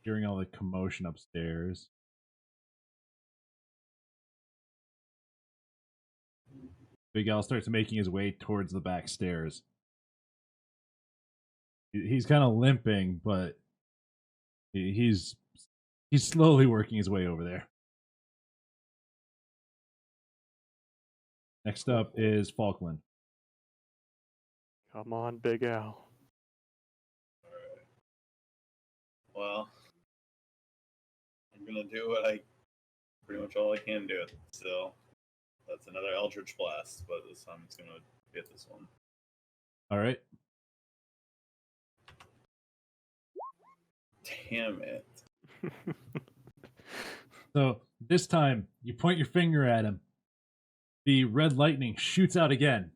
hearing all the commotion upstairs. Big Al starts making his way towards the back stairs. He's kind of limping, but he's slowly working his way over there. Next up is Falkland. Come on, Big Al. Alright. Well, I'm gonna do what I pretty much all I can do. So That's another Eldritch Blast, but this time it's gonna hit this one. All right. Damn it. So this time you point your finger at him. The red lightning shoots out again.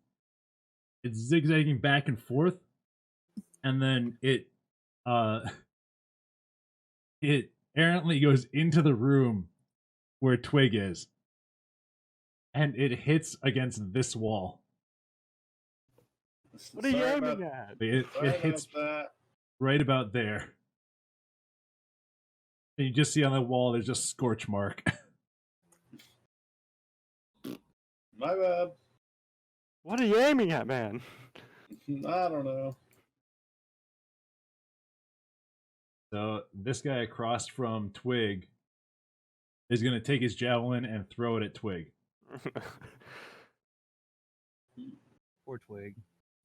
It's zigzagging back and forth, and then it errantly goes into the room where Twig is, and it hits against this wall. What are you aiming at? It hits that. right about there. And you just see on the wall there's a scorch mark. My bad. What are you aiming at, man? I don't know. So this guy across from Twig is going to take his javelin and throw it at Twig. Poor Twig.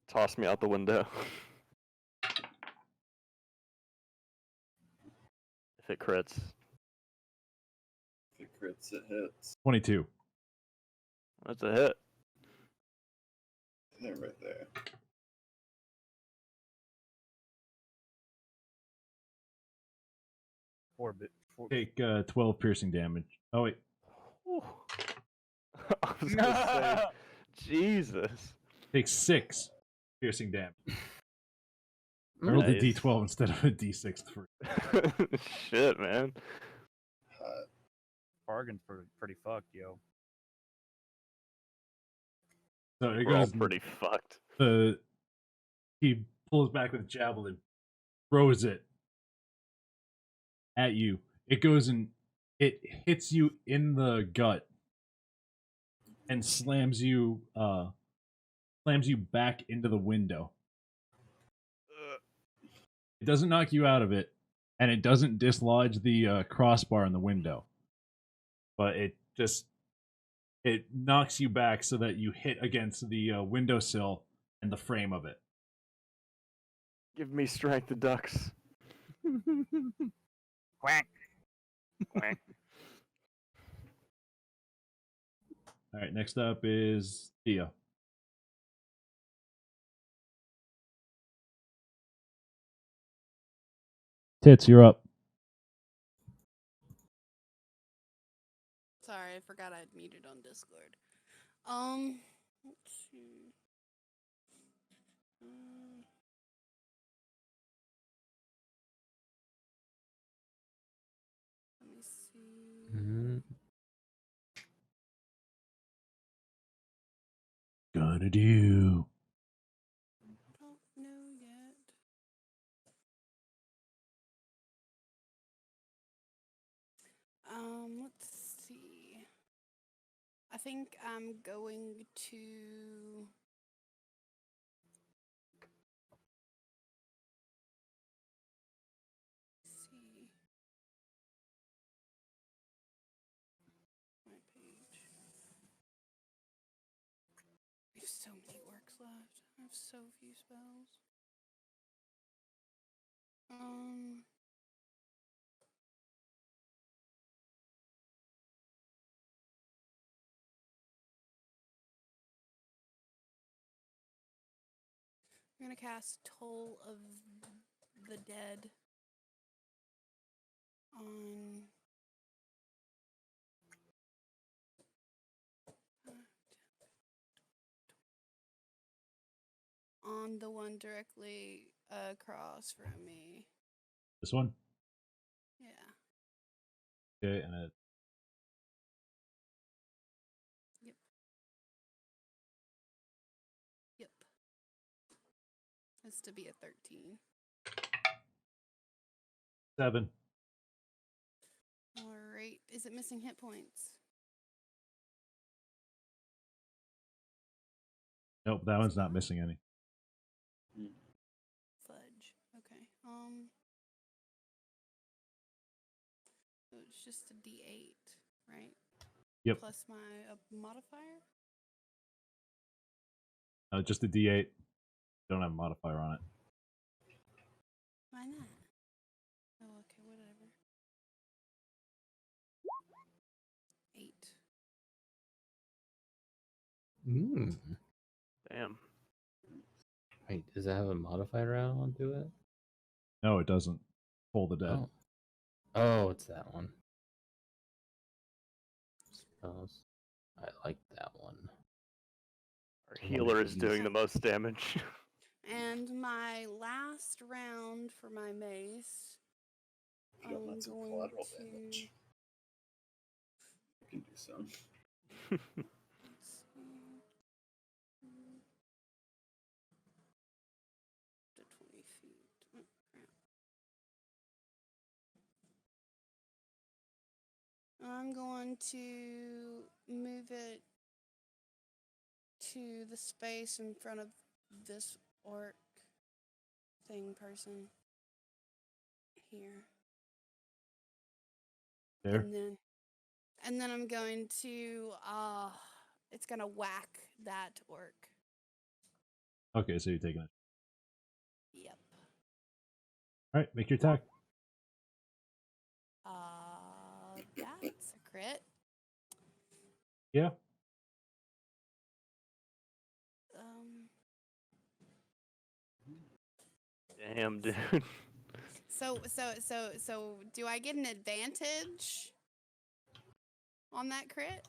Toss me out the window. If it crits. If it crits, it hits. 22. That's a hit. They're right there. Poor bit. Take 12 piercing damage. Oh, wait. Ooh. I was gonna say, Jesus. Take 6 piercing damage. I rolled a Nice. d12 instead of a d6 for Shit, man. Bargain's pretty fucked, yo. So it We're all goes pretty fucked. he pulls back with javelin, throws it at you. It goes and it hits you in the gut and slams you back into the window. It doesn't knock you out of it, and it doesn't dislodge the crossbar in the window, but it knocks you back so that you hit against the windowsill and the frame of it. Give me strength, the ducks. Quack. Quack. All right, next up is Thea. Tits, you're up. Sorry, I forgot I'd muted on Discord. Let's see. Let me see. Gonna do. Don't know yet. Let's see. I think I'm going to see my page. I have so many works left. I have so few spells. I'm gonna cast Toll of the Dead on the one directly across from me. This one? Yeah. Okay, and it. Yep. Has to be a 13. 7. All right. Is it missing hit points? Nope, that one's not missing any. Fudge. Okay. So it's just a D8, right? Yep. Plus my modifier? Just a D8. Don't have a modifier on it. Why not? Oh, okay, whatever. 8. Mm. Damn. Wait, does it have a modifier add onto it? No, it doesn't. Pull the dead. Oh. Oh, it's that one. Spells. I like that one. Our I wonder healer if is it doing the most damage. And my last round for my mace, If you don't I'm want some going collateral to. damage, you can do some. Let's see, to 20 feet. Oh, crap. I'm going to move it to the space in front of this orc thing person here. There. And then I'm going to it's gonna whack that orc. Okay, so you're taking it. Yep. All right, make your attack. That's a crit. Yeah. Um Damn, dude. so do I get an advantage on that crit?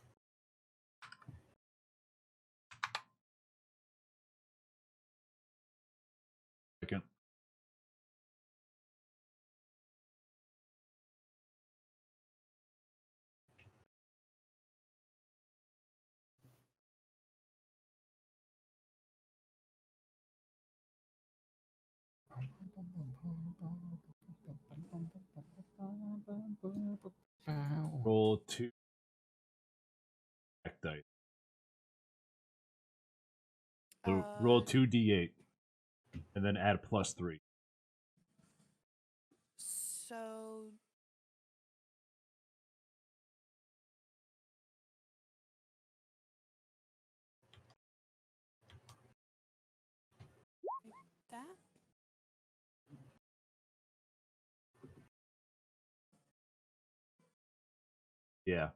Second. Roll 2 attack dice. So roll 2d8 and then add +3. So that Yeah.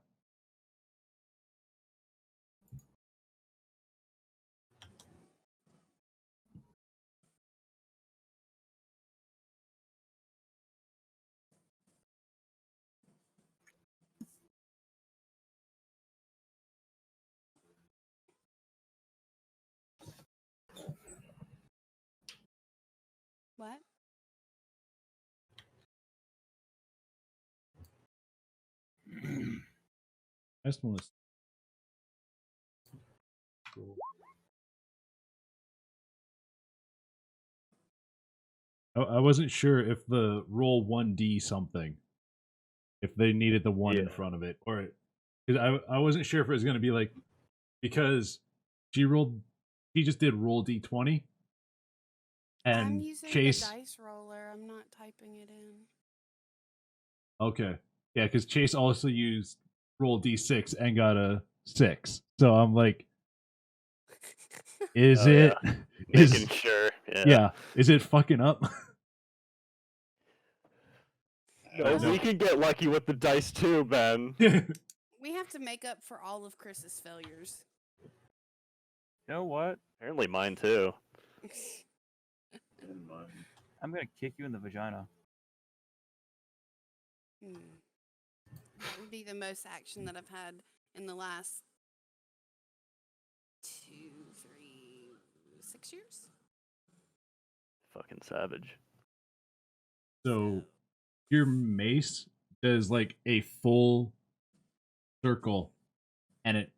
what? I just want to. I wasn't sure if the roll 1d something, if they needed the 1 in Yeah. front of it, or because I wasn't sure if it was going to be like, because she just did roll d20, I'm and using Chase. the dice roller. I'm not typing it in. Okay, yeah, because Chase also used roll d6 and got a 6, so I'm like, is Oh, it yeah. is Making sure. yeah, is it fucking up? No, No. we can get lucky with the dice too, Ben. We have to make up for all of Chris's failures. You know what? Apparently mine too. In mine. I'm gonna kick you in the vagina. That would be the most action that I've had in the last 2, 3, 6 years. Fucking savage. So your mace does like a full circle, and it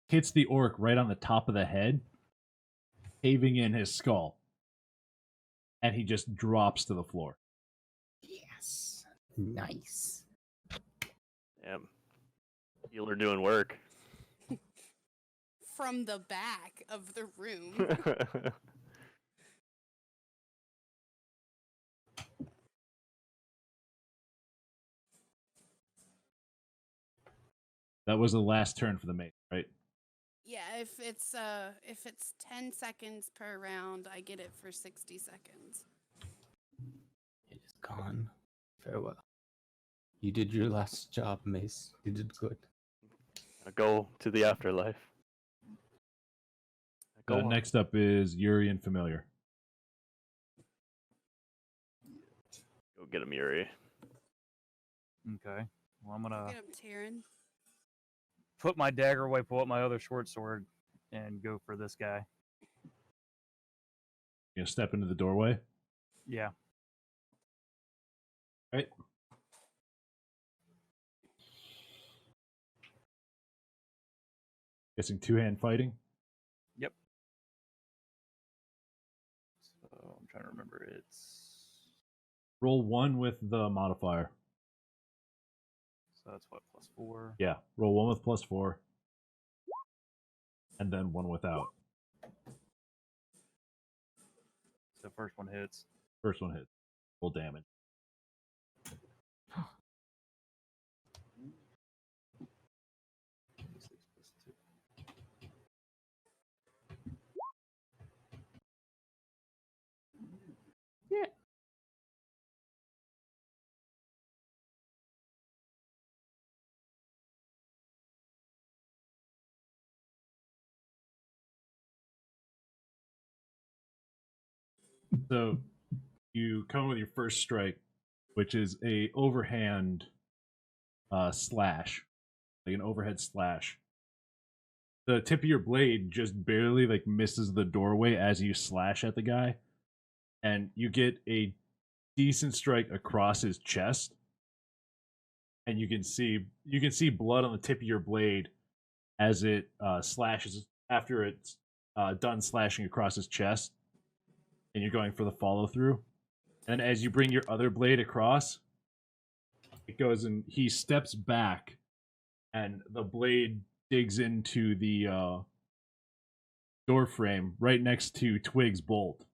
hits the orc right on the top of the head, caving in his skull, and he just drops to the floor. Yes. Nice. Damn. Healer doing work. From the back of the room. That was the last turn for the mace, right? Yeah, if it's 10 seconds per round, I get it for 60 seconds. It is gone. Farewell. You did your last job, Mace. You did good. Go to the afterlife. Go on. Next up is Yuri and Familiar. Go get him, Yuri. Okay. Well, I'm gonna Get him, Taryn. put my dagger away, pull up my other short sword, and go for this guy. You gonna step into the doorway? Yeah. Right. Guessing two-hand fighting. So I'm trying to remember. It's Roll 1 with the modifier. so that's what, +4. Yeah, roll 1 with +4. And then 1 without. So first one hits. First one hits. Roll damage. So you come with your first strike, which is a overhand slash, like an overhead slash. The tip of your blade just barely like misses the doorway as you slash at the guy, and you get a decent strike across his chest. And you can see blood on the tip of your blade as it slashes after it's done slashing across his chest. And you're going for the follow through. And as you bring your other blade across, it goes and he steps back, and the blade digs into the door frame right next to Twig's bolt.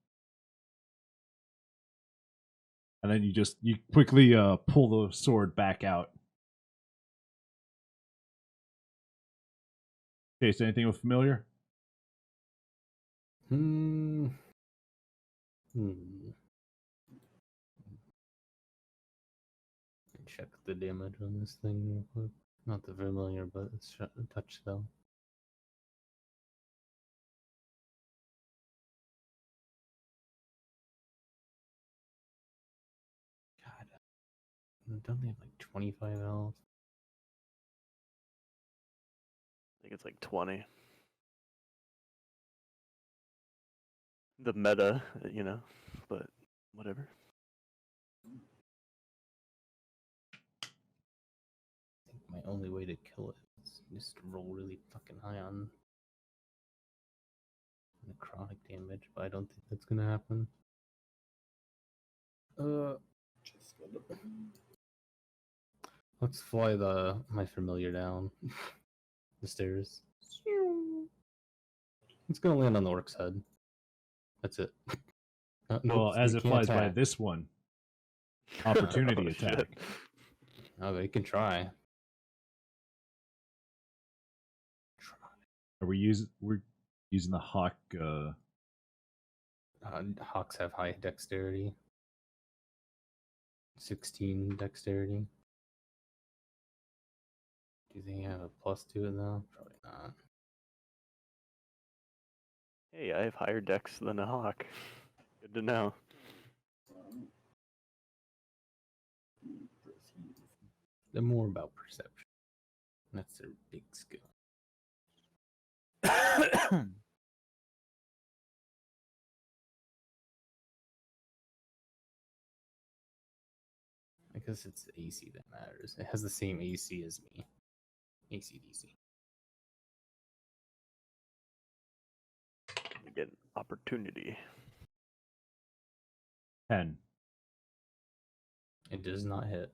And then you quickly pull the sword back out. Chase, anything with Familiar? Check the damage on this thing real quick. Not the Familiar, but it's a touch spell. God, don't they have like 25 health? I think it's like 20. The meta, but whatever. I think my only way to kill it is just to roll really fucking high on necrotic damage, but I don't think that's gonna happen. Let's fly my Familiar down the stairs. It's gonna land on the orc's head. That's it. Well, as it flies by attack. this one, opportunity Oh, attack. shit. Oh, they can try. We're using the hawk. Hawks have high dexterity. 16 dexterity. Do you think you have a +2 to it though? Probably not. Hey, I have higher dex than a hawk. Good to know. They're more about perception. That's their big skill. I guess it's the AC that matters. It has the same AC as me. AC/DC. We get an opportunity. 10. It does not hit.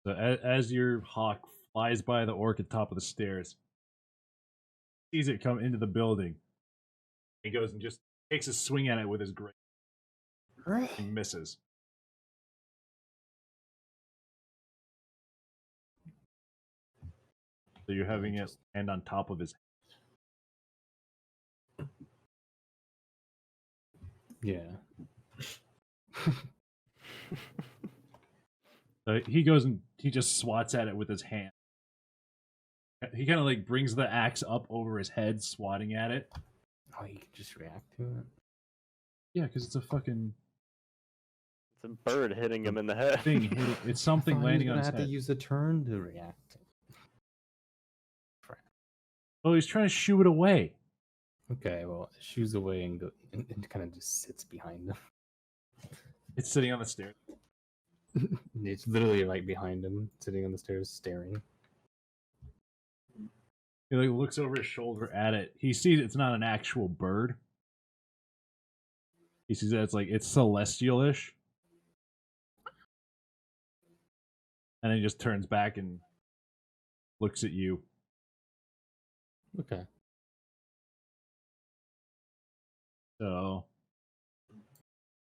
So as your hawk flies by the orc at the top of the stairs, sees it come into the building, he goes and just takes a swing at it with his great and misses. So you're having it land on top of his head. Yeah. So he goes and he just swats at it with his hand. He kind of like brings the axe up over his head, swatting at it. Oh, you can just react to it. Yeah, because it's a fucking It's a bird hitting him in the head. thing hitting. It's I something thought he was landing on gonna his have head. to use a turn to react. Crap. Oh, he's trying to shoo it away. Okay, well, it shoos away and and kind of just sits behind him. It's sitting on the stairs. It's literally right behind him, sitting on the stairs, staring. He like looks over his shoulder at it. He sees it's not an actual bird. He sees that it's celestial-ish. And then he just turns back and looks at you. Okay. So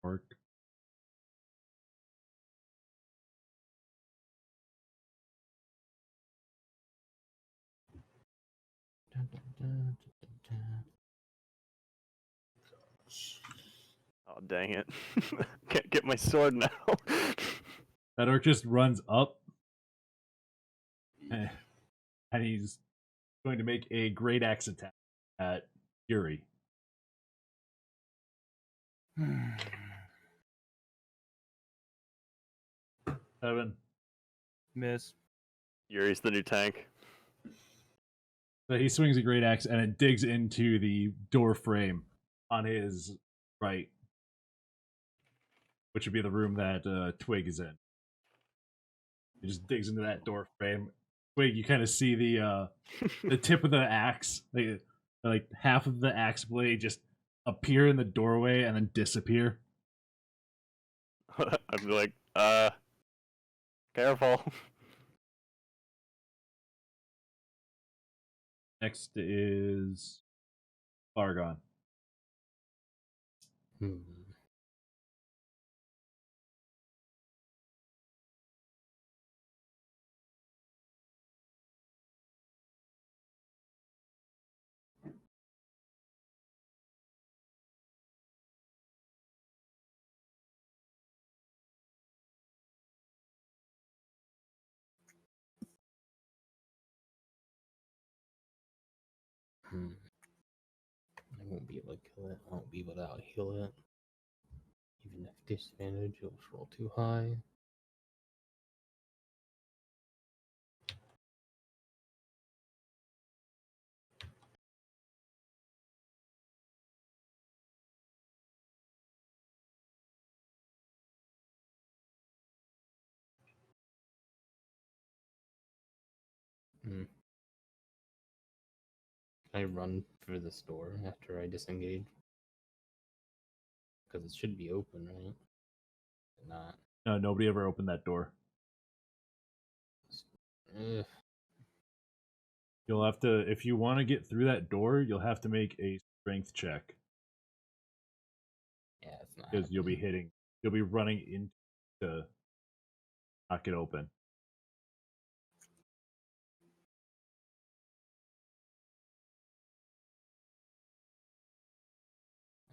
orc. Dun, dun, dun, dun, dun, Oh dang it! Can't get my sword now. That orc just runs up. And he's going to make a great axe attack at Yuri. Seven. Miss. Yuri's the new tank. So he swings a great axe and it digs into the door frame on his right, which would be the room that Twig is in. It just digs into that door frame. Twig, you kind of see the tip of the axe, like half of the axe blade, just appear in the doorway and then disappear. I'm like, careful. Next is Fargon. Hmm. Hmm. I won't be able to kill it. I won't be able to out heal it. Even if disadvantage, it'll roll too high. Hmm. Can I run through this door after I disengage? Because it should be open, right? Not. No, nobody ever opened that door. Ugh. You'll have to, if you want to get through that door, you'll have to make a strength check Yeah, it's not. because you'll be happening. you'll be running into to knock it open.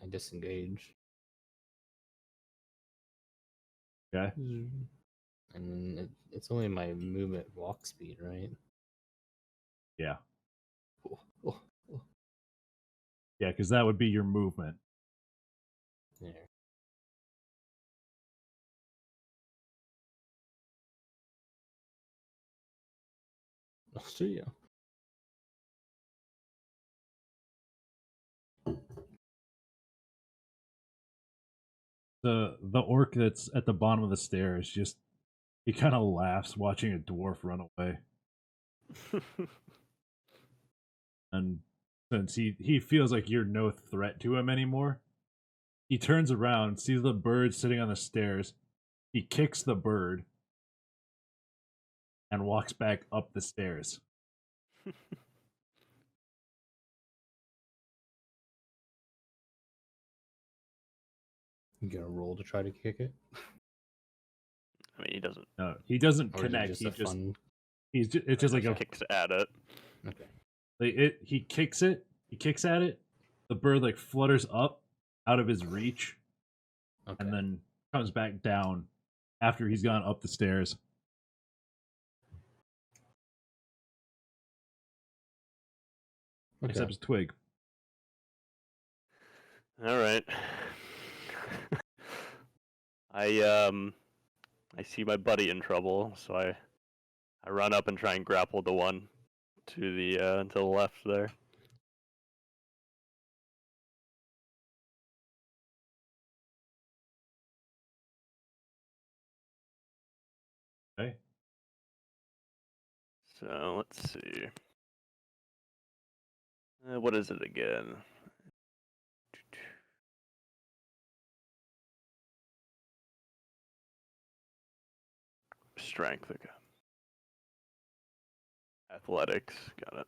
I disengage. Okay. And it's only my movement walk speed, right? Yeah. Oh, oh, oh. Yeah, because that would be your movement. There. I'll see ya. The orc that's at the bottom of the stairs just he kind of laughs watching a dwarf run away. And since he feels like you're no threat to him anymore, he turns around, sees the bird sitting on the stairs. He kicks the bird and walks back up the stairs. You gonna roll to try to kick it? I mean, he doesn't. No, he doesn't Or is it connect. just He a just fun? he's just, it's just like a kicks at it. Okay. he kicks it. He kicks at it. The bird like flutters up out of his reach Okay. and then comes back down after he's gone up the stairs. Okay. Except it's Twig. All right. I see my buddy in trouble, so I run up and try and grapple the one to the left there. Okay. So let's see. What is it again? Strength, okay. Athletics, got it.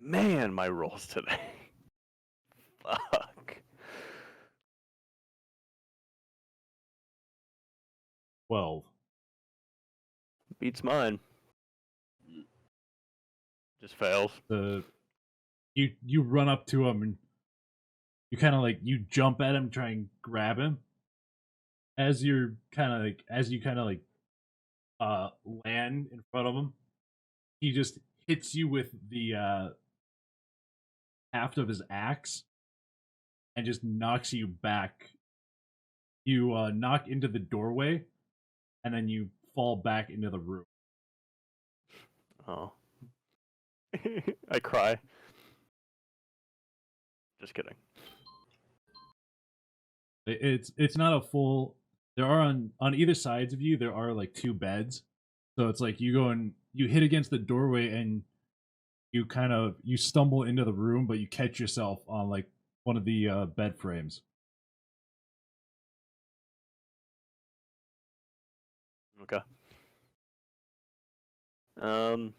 Man, my rolls today. Fuck. 12. Beats mine. Just fails. You run up to him and you kind of like you jump at him, try and grab him. As you kind of like land in front of him, he just hits you with the haft of his axe and just knocks you back. You knock into the doorway, and then you fall back into the room. Oh. I cry. Just kidding. It's not a full. There are on either sides of you. There are like 2 beds, so it's like you go and you hit against the doorway and you stumble into the room, but you catch yourself on like one of the bed frames. Okay. I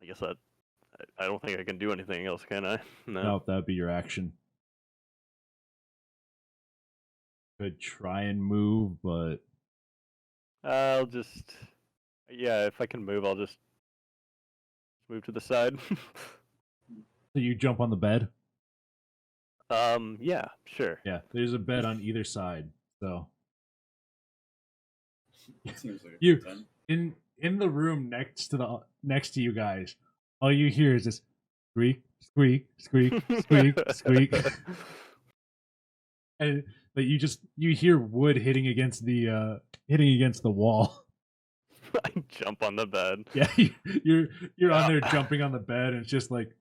guess I don't think I can do anything else, can I? No, that'd be your action. Could try and move, but I'll just, yeah, if I can move, I'll just move to the side. so you jump on the bed. Yeah, sure. Yeah, there's a bed on either side. So Seems like a you good time. in the room next to you guys, all you hear is this squeak, squeak, squeak, squeak, squeak, and but you hear wood hitting against the wall. I jump on the bed. Yeah, you're on there jumping on the bed, and it's just like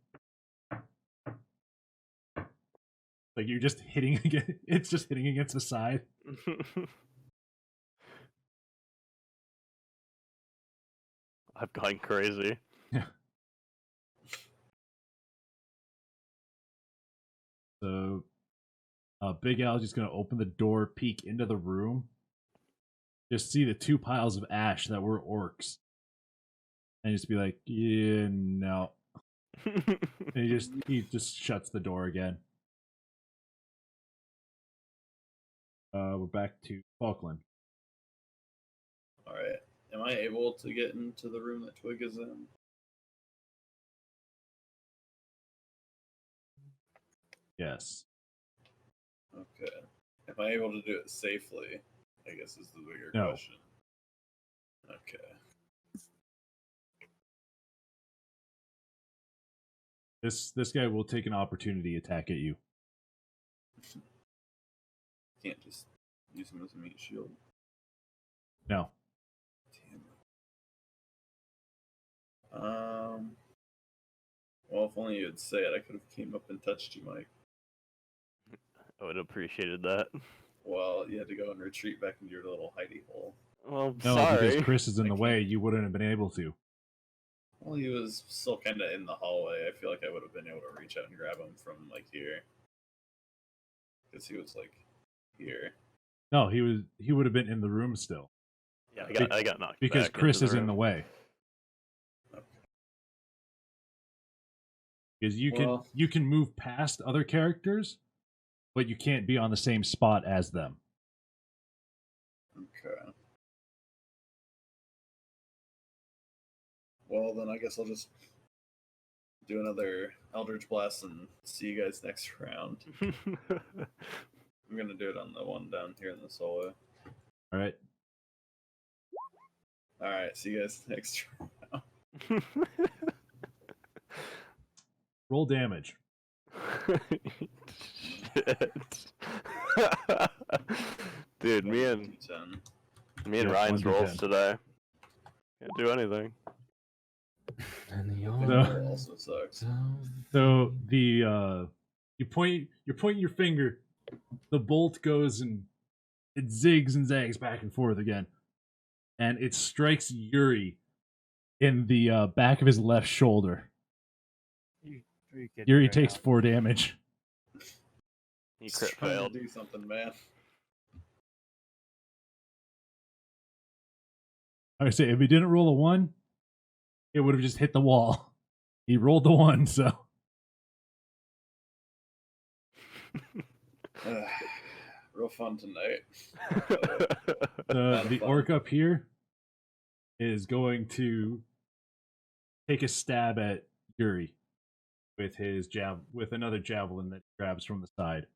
you're just hitting again. It's just hitting against the side. I've gone crazy. Yeah. So, Big Al's just gonna open the door, peek into the room, just see the 2 piles of ash that were orcs, and just be like, "Yeah, no." And he just shuts the door again. We're back to Falkland. All right. Am I able to get into the room that Twig is in? Yes. Okay. Am I able to do it safely? I guess is the bigger No. question. Okay. This guy will take an opportunity attack at you. Can't just use him as a meat shield. No. Damn it. Well, if only you had said it, I could have came up and touched you, Mike. I would have appreciated that. Well, you had to go and retreat back into your little hidey hole. Well, No, sorry. because Chris is in I the can't. way. You wouldn't have been able to. Well, he was still kind of in the hallway. I feel like I would have been able to reach out and grab him from like here, because he was like here. No, he would have been in the room still. Yeah, I got knocked Because back Chris into is in the room. way. Okay. Because you Well- can move past other characters, but you can't be on the same spot as them. Okay. Well, then I guess I'll just do another Eldritch Blast and see you guys next round. I'm gonna do it on the one down here in the solo. All right. All right, see you guys next round. Roll damage. Shit. Dude, me and D10. Yeah, Ryan's 1d10. rolls today. Can't do anything. And the That No. roll also sucks. So the you point your finger, the bolt goes and it zigs and zags back and forth again, and it strikes Yuri in the back of his left shoulder. You kidding Yuri right takes now. 4 damage. He He's crit trying failed. to do something, man. I would say if he didn't roll a 1, it would have just hit the wall. He rolled the 1, so Real fun tonight. the fun. orc up here is going to take a stab at Yuri with his with another javelin that he grabs from the side.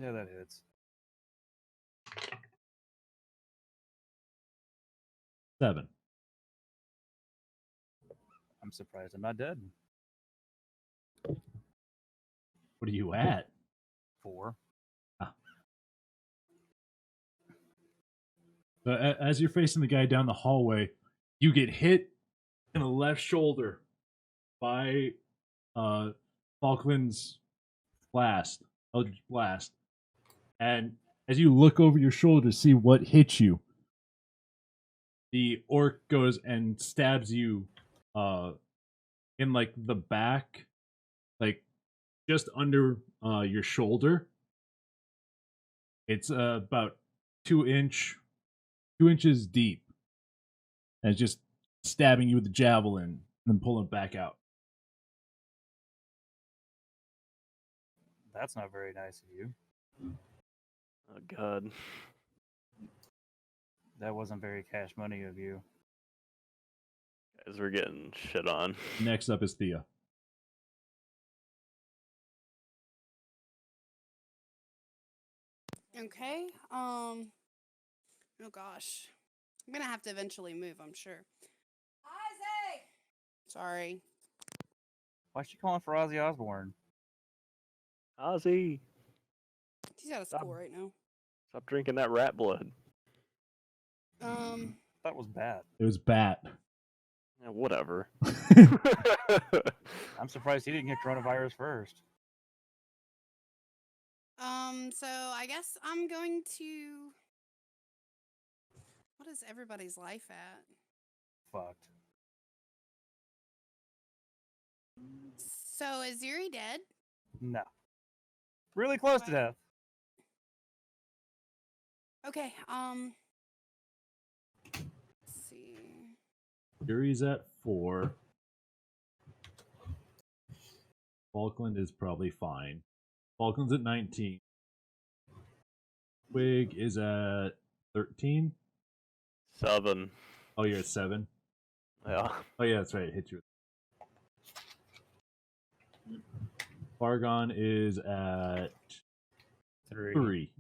Yeah, that hits. 7. I'm surprised I'm not dead. What are you at? 4. So as you're facing the guy down the hallway, you get hit in the left shoulder by Falkland's Eldritch Blast. And as you look over your shoulder to see what hit you, the orc goes and stabs you in like the back, like just under your shoulder. It's about 2 inches deep, and it's just stabbing you with the javelin and then pulling it back out. That's not very nice of you. Oh god. That wasn't very cash money of you. Guys, we're getting shit on. Next up is Thea. Okay. Oh gosh. I'm gonna have to eventually move, I'm sure. Isaac! Sorry. Why is she calling for Ozzy Osbourne? Ozzy, He's out of Stop. school right now. stop drinking that rat blood. That was bad. It was Bat. Yeah, whatever. I'm surprised he didn't get coronavirus first. So I guess I'm going to. What is everybody's life at? Fucked. So is Yuri dead? No. Really close to death. Okay, let's see. Yuri's at 4. Falkland is probably fine. Falkland's at 19. Twig is at 13. 7. Oh, you're at 7. Yeah. Oh yeah, that's right. It hit you. Fargon is at 3.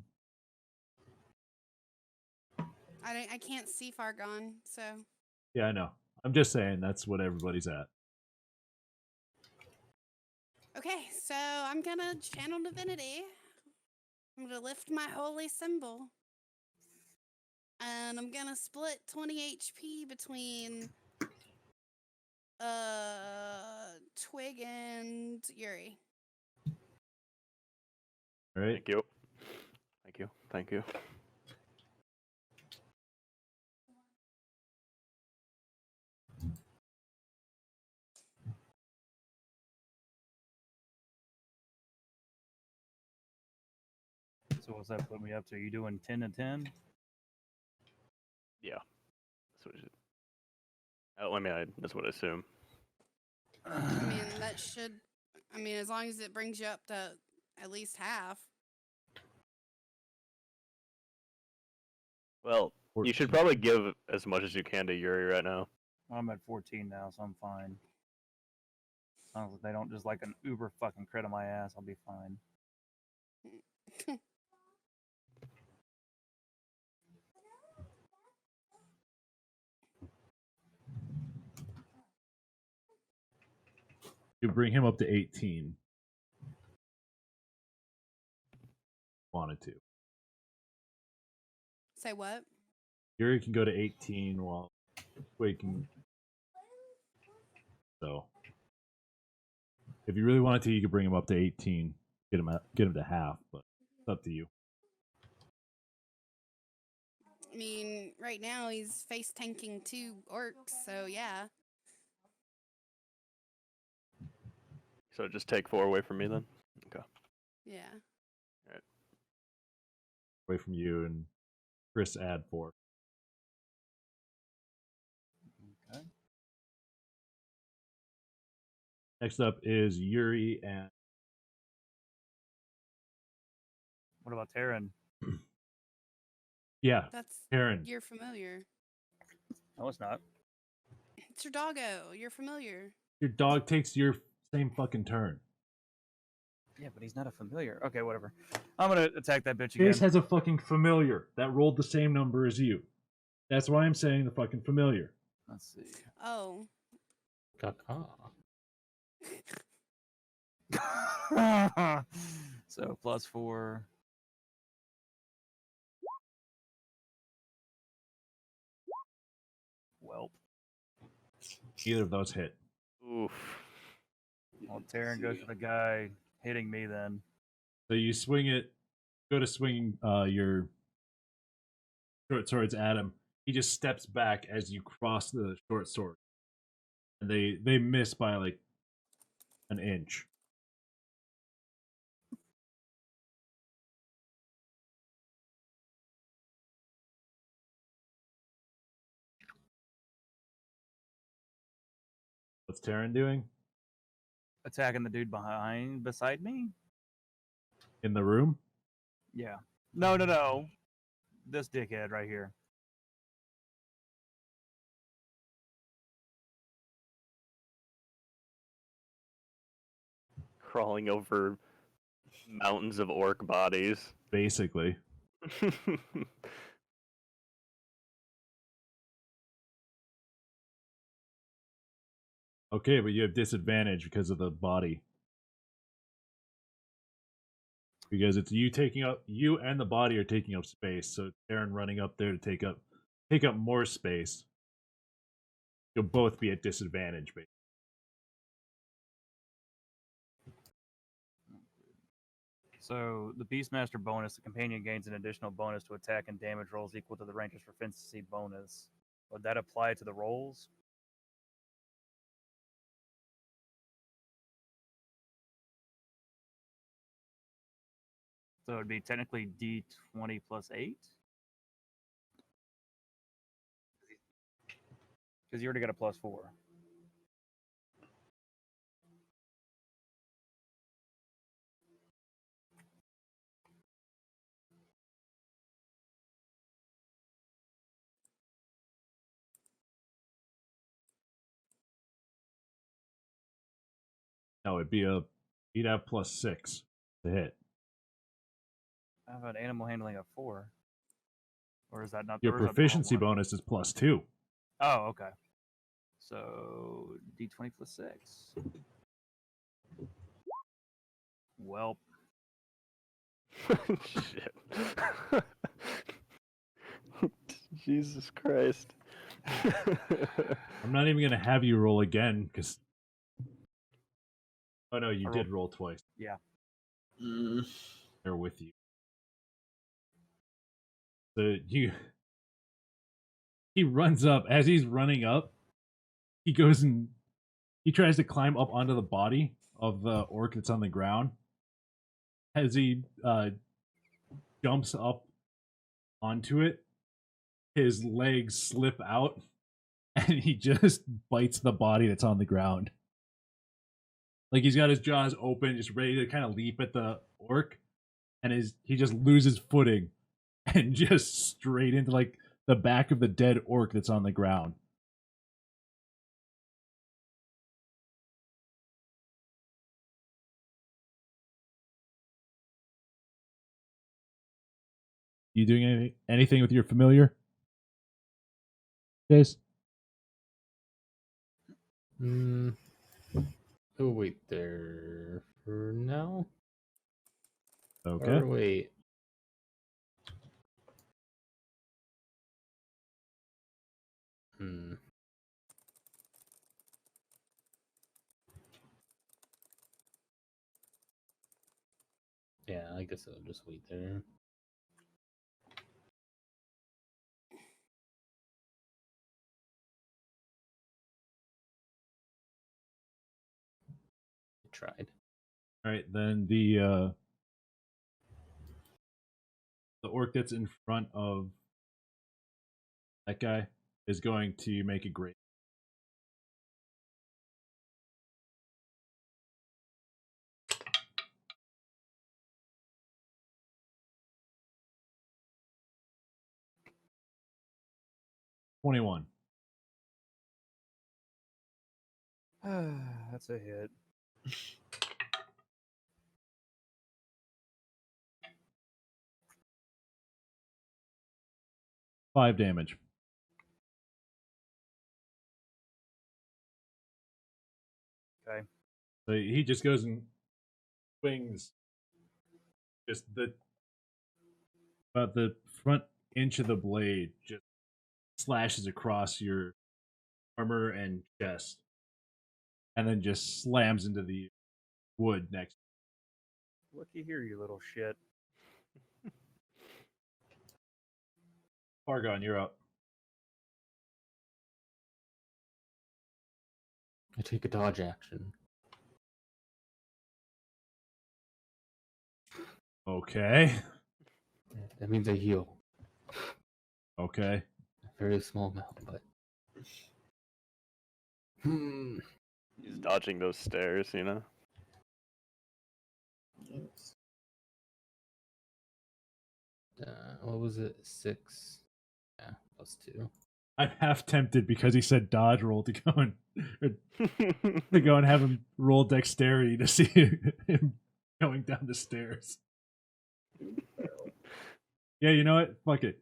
I can't see far gone, so. Yeah, I know. I'm just saying that's what everybody's at. Okay, so I'm gonna channel divinity. I'm gonna lift my holy symbol. And I'm gonna split 20 HP between Twig and Yuri. All right. Thank you. Thank you. Thank you. So what's that put me up to? You doing 10 and 10? Yeah. That's what it, that's what I assume. I mean, that should. I mean, as long as it brings you up to at least half. Well, You should 14. probably give as much as you can to Yuri right now. I'm at 14 now, so I'm fine. As long as they don't just like an uber fucking crit on my ass, I'll be fine. You bring him up to 18. Wanted to. Say what? Yuri can go to 18 while Twig can. So, if you really wanted to, you could bring him up to 18. Get him to half, but it's up to you. I mean, right now he's face tanking 2 orcs, so yeah. So just take 4 away from me then. Okay. Yeah. Away from you and Chris add 4. Okay. Next up is Yuri and What about Terran? yeah, That's Karen. you're familiar. No, it's not. It's your doggo. You're familiar. Your dog takes your same fucking turn. Yeah, but he's not a familiar. Okay, whatever. I'm gonna attack that bitch Chase again. has a fucking familiar that rolled the same number as you. That's why I'm saying the fucking familiar. Let's see. Oh. So +4. Welp. Either of those hit. Oof. Well, Terran goes for the guy hitting me then. So you swing it, go to swing your short swords at him. He just steps back as you cross the short sword. And they miss by like an inch. What's Terran doing? Attacking the dude beside me? In the room? Yeah. No. This dickhead right here. Crawling over mountains of orc bodies. Basically. Okay, but you have disadvantage because of the body. Because it's you taking up, you and the body are taking up space, so Aaron running up there to take up more space. You'll both be at disadvantage, basically. So the Beastmaster bonus, the companion gains an additional bonus to attack and damage rolls equal to the ranger's proficiency bonus. Would that apply to the rolls? So it would be technically D20 plus 8? Because you already got a +4. No, you'd have +6 to hit. How about animal handling at 4? Or is that not Your or is that the wrong proficiency one? bonus is +2. Oh, okay. So D20 plus 6. Well, Shit. Jesus Christ. I'm not even gonna have you roll again because. Oh no, you I did roll twice. yeah. They're with you. So he runs up. As he's running up, he goes and he tries to climb up onto the body of the orc that's on the ground. As he jumps up onto it, his legs slip out, and he just bites the body that's on the ground. Like he's got his jaws open, just ready to kind of leap at the orc, and he just loses footing and just straight into like the back of the dead orc that's on the ground. You doing anything with your familiar, Chase? Oh, wait there for now. Okay. Or wait. Yeah, I guess I'll just wait there. I tried. All right, then the orc that's in front of that guy is going to make a great. $21. That's a hit. $5 damage. Okay. So he just goes and swings just about the front inch of the blade, just slashes across your armor and chest, and then just slams into the wood next. Looky here, you little shit. Fargon, you're up. I take a dodge action. Okay. That means I heal. Okay. A very small amount, but. He's dodging those stairs, you know? Yes. What was it? 6? Yeah, +2. I'm half tempted because he said dodge roll to go and have him roll dexterity to see him going down the stairs. Yeah, you know what? Fuck it.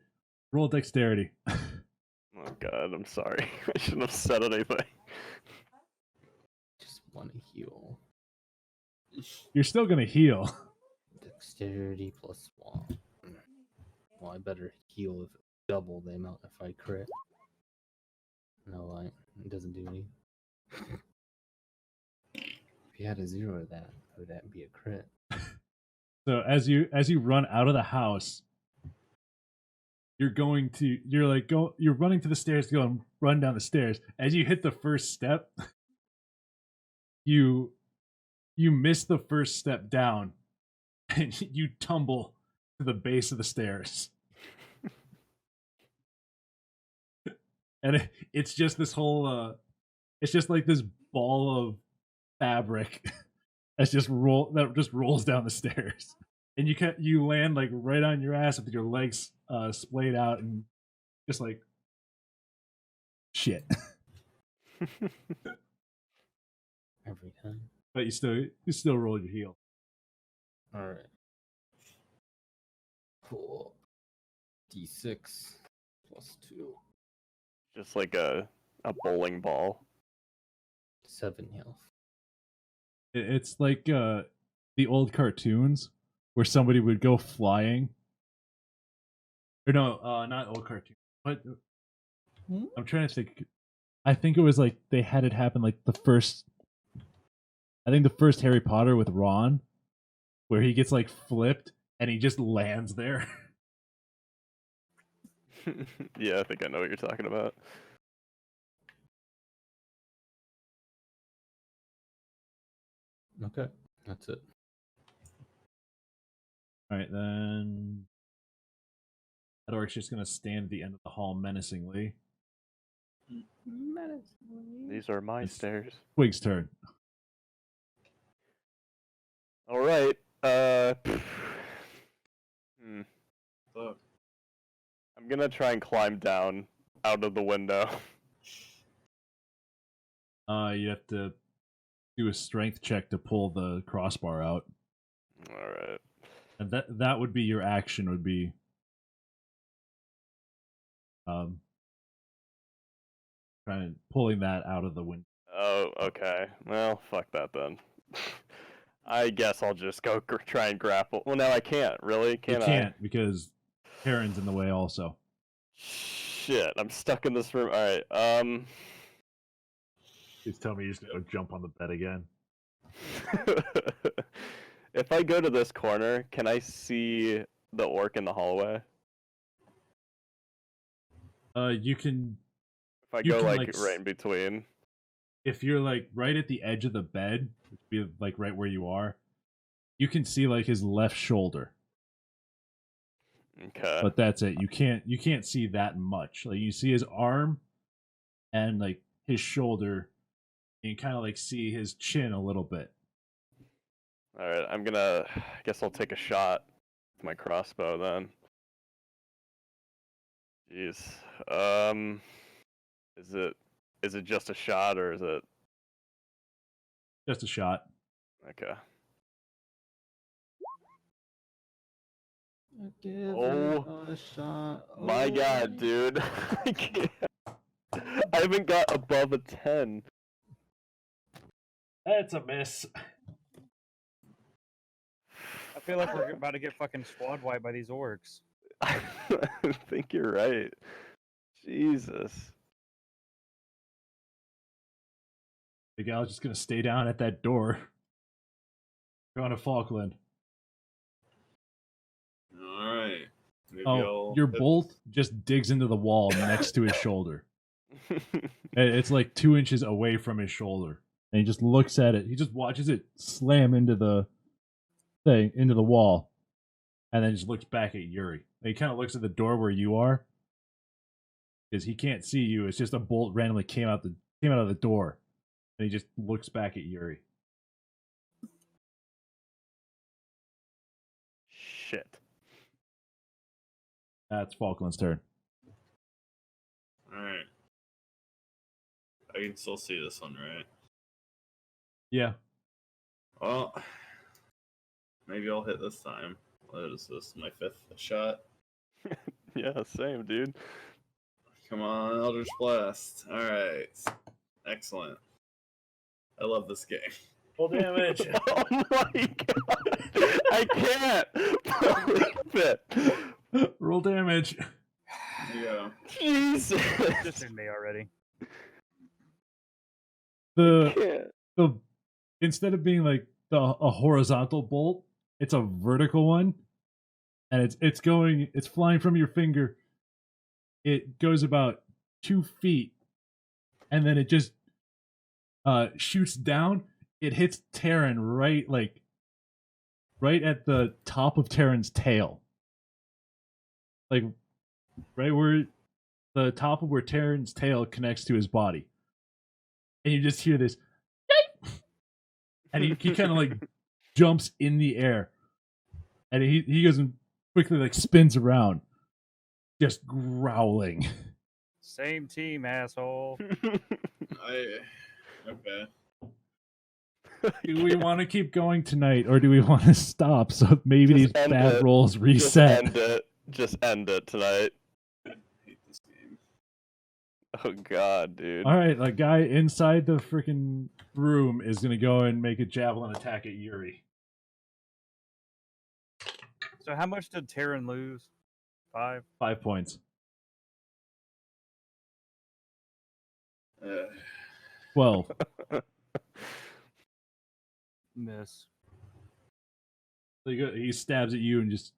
Roll dexterity. Oh god, I'm sorry. I shouldn't have said anything. Just want to heal. You're still gonna heal. Dexterity +1. Well, I better heal if double the amount if I crit. No, it doesn't do anything. If you had a 0 of that, would that be a crit? So as you run out of the house, you're running to the stairs to go and run down the stairs. As you hit the first step, you miss the first step down and you tumble to the base of the stairs. And it's just this whole it's just like this ball of fabric that just rolls down the stairs. And you land like right on your ass with your legs splayed out and just like shit. Every time. But you still roll your heal. Alright. Cool. D6 +2. Just like a bowling ball. 7 health. It's like the old cartoons where somebody would go flying. Or no, not old cartoon. But I'm trying to think. I think it was like they had it happen like the first Harry Potter with Ron, where he gets like flipped and he just lands there. Yeah, I think I know what you're talking about. Okay, that's it. Alright, then that orc's just gonna stand at the end of the hall menacingly. These are my It's stairs. Twig's turn. Alright, Fuck. I'm gonna try and climb down out of the window. You have to do a strength check to pull the crossbar out, All right. and that would be your action. Would be trying pulling that out of the window. Oh, okay. Well, fuck that then. I guess I'll just go try and grapple. Well, no, I can't. Really? You Can I? can't because Karen's in the way. Also, Shit, I'm stuck in this room. All right. please tell me you're just gonna go jump on the bed again. If I go to this corner, can I see the orc in the hallway? You can If I You go can, like like, right in between. if you're like right at the edge of the bed, which would be like right where you are, you can see like his left shoulder. Okay. But that's it. You can't see that much. Like you see his arm and like his shoulder, and you kind of like see his chin a little bit. All right. I guess I'll take a shot with my crossbow then. Jeez. Is it just a shot or is it Just a shot. okay? Give Oh, it a shot. My God, dude! I can't. I haven't got above a 10. That's a miss. I feel like we're about to get fucking squad wiped by these orcs. I think you're right. Jesus. The gal's just gonna stay down at that door. Going to Falkland. All right. Maybe Oh, I'll your hit- bolt just digs into the wall next to his shoulder. It's like 2 inches away from his shoulder, and he just looks at it. He just watches it slam into the thing, into the wall, and then just looks back at Yuri. He kind of looks at the door where you are, because he can't see you. It's just a bolt randomly came out of the door, and he just looks back at Yuri. Shit. That's Falkland's turn. All right. I can still see this one, right? Yeah. Well, maybe I'll hit this time. What is this? My 5th shot? Yeah, same, dude. Come on, Eldritch Blast. All right. Excellent. I love this game. Full damage. Oh my God! I can't believe it. Roll damage. There you go. Jesus. Just in me already. The instead of being like a horizontal bolt, it's a vertical one, and it's flying from your finger. It goes about 2 feet, and then it just shoots down. It hits Terran right at the top of Terran's tail, like right where the top of where Terran's tail connects to his body, and you just hear this. And he kind of like jumps in the air, and he goes and quickly like spins around, just growling. Same team, asshole. Okay. Do we want to keep going tonight, or do we want to stop so maybe Just these end bad it. rolls reset? Just end it tonight. I hate this game. Oh God, dude. All right, the guy inside the freaking room is gonna go and make a javelin attack at Yuri. So how much did Terran lose? 5? 5 points. 12. Miss. So he stabs at you and just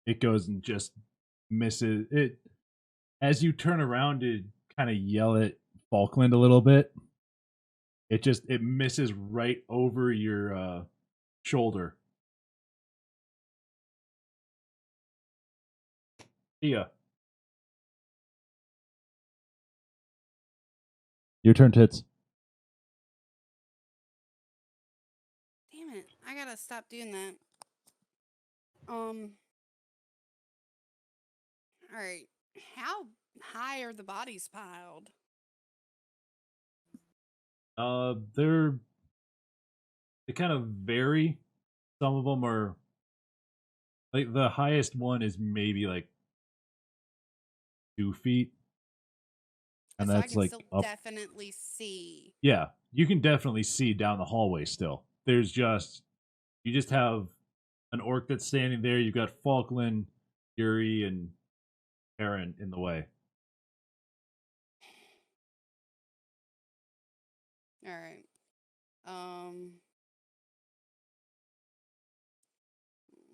it goes and just misses it. As you turn around to kind of yell at Falkland a little bit, it misses right over your shoulder. Yeah. Your turn, Tits. Damn it. I gotta stop doing that. Alright. How high are the bodies piled? They kind of vary. Some of them are like the highest one is maybe like 2 feet, and So I that's can like still up. definitely see. Yeah, you can definitely see down the hallway still. There's just you just have an orc that's standing there. You've got Falkland, Yuri, and Aaron in the way. All right.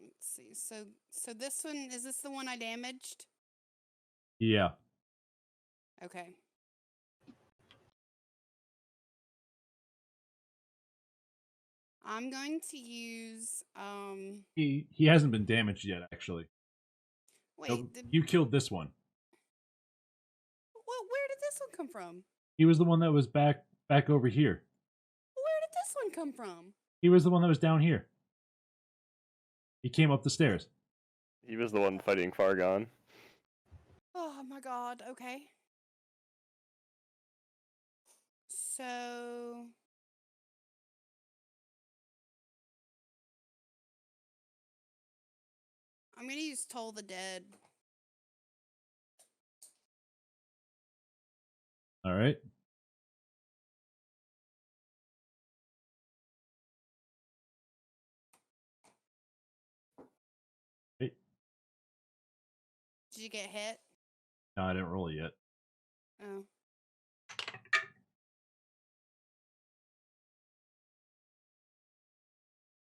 Let's see. So this one, is this the one I damaged? Yeah. Okay. I'm going to use He hasn't been damaged yet, actually. wait, No, you killed this one. well, where did this one come from? He was the one that was back over here. Where did this one come from? He was the one that was down here. He came up the stairs. He was the one fighting Fargon. Oh my god, okay. So I'm gonna use Toll the Dead. All right. Hey. Did you get hit? No, I didn't roll it yet. Oh.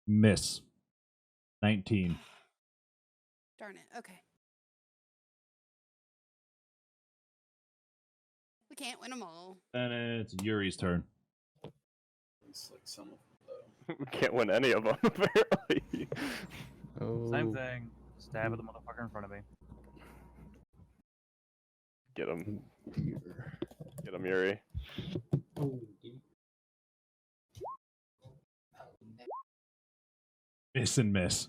Miss. 19. Darn it. Okay. We can't win them all. Then it's Yuri's turn. It's like some of them, We can't win any of them, apparently. Oh, Same thing. Stab at the motherfucker in front of me. Get him. dear. Get him, Yuri. Oh, dear. Miss and miss.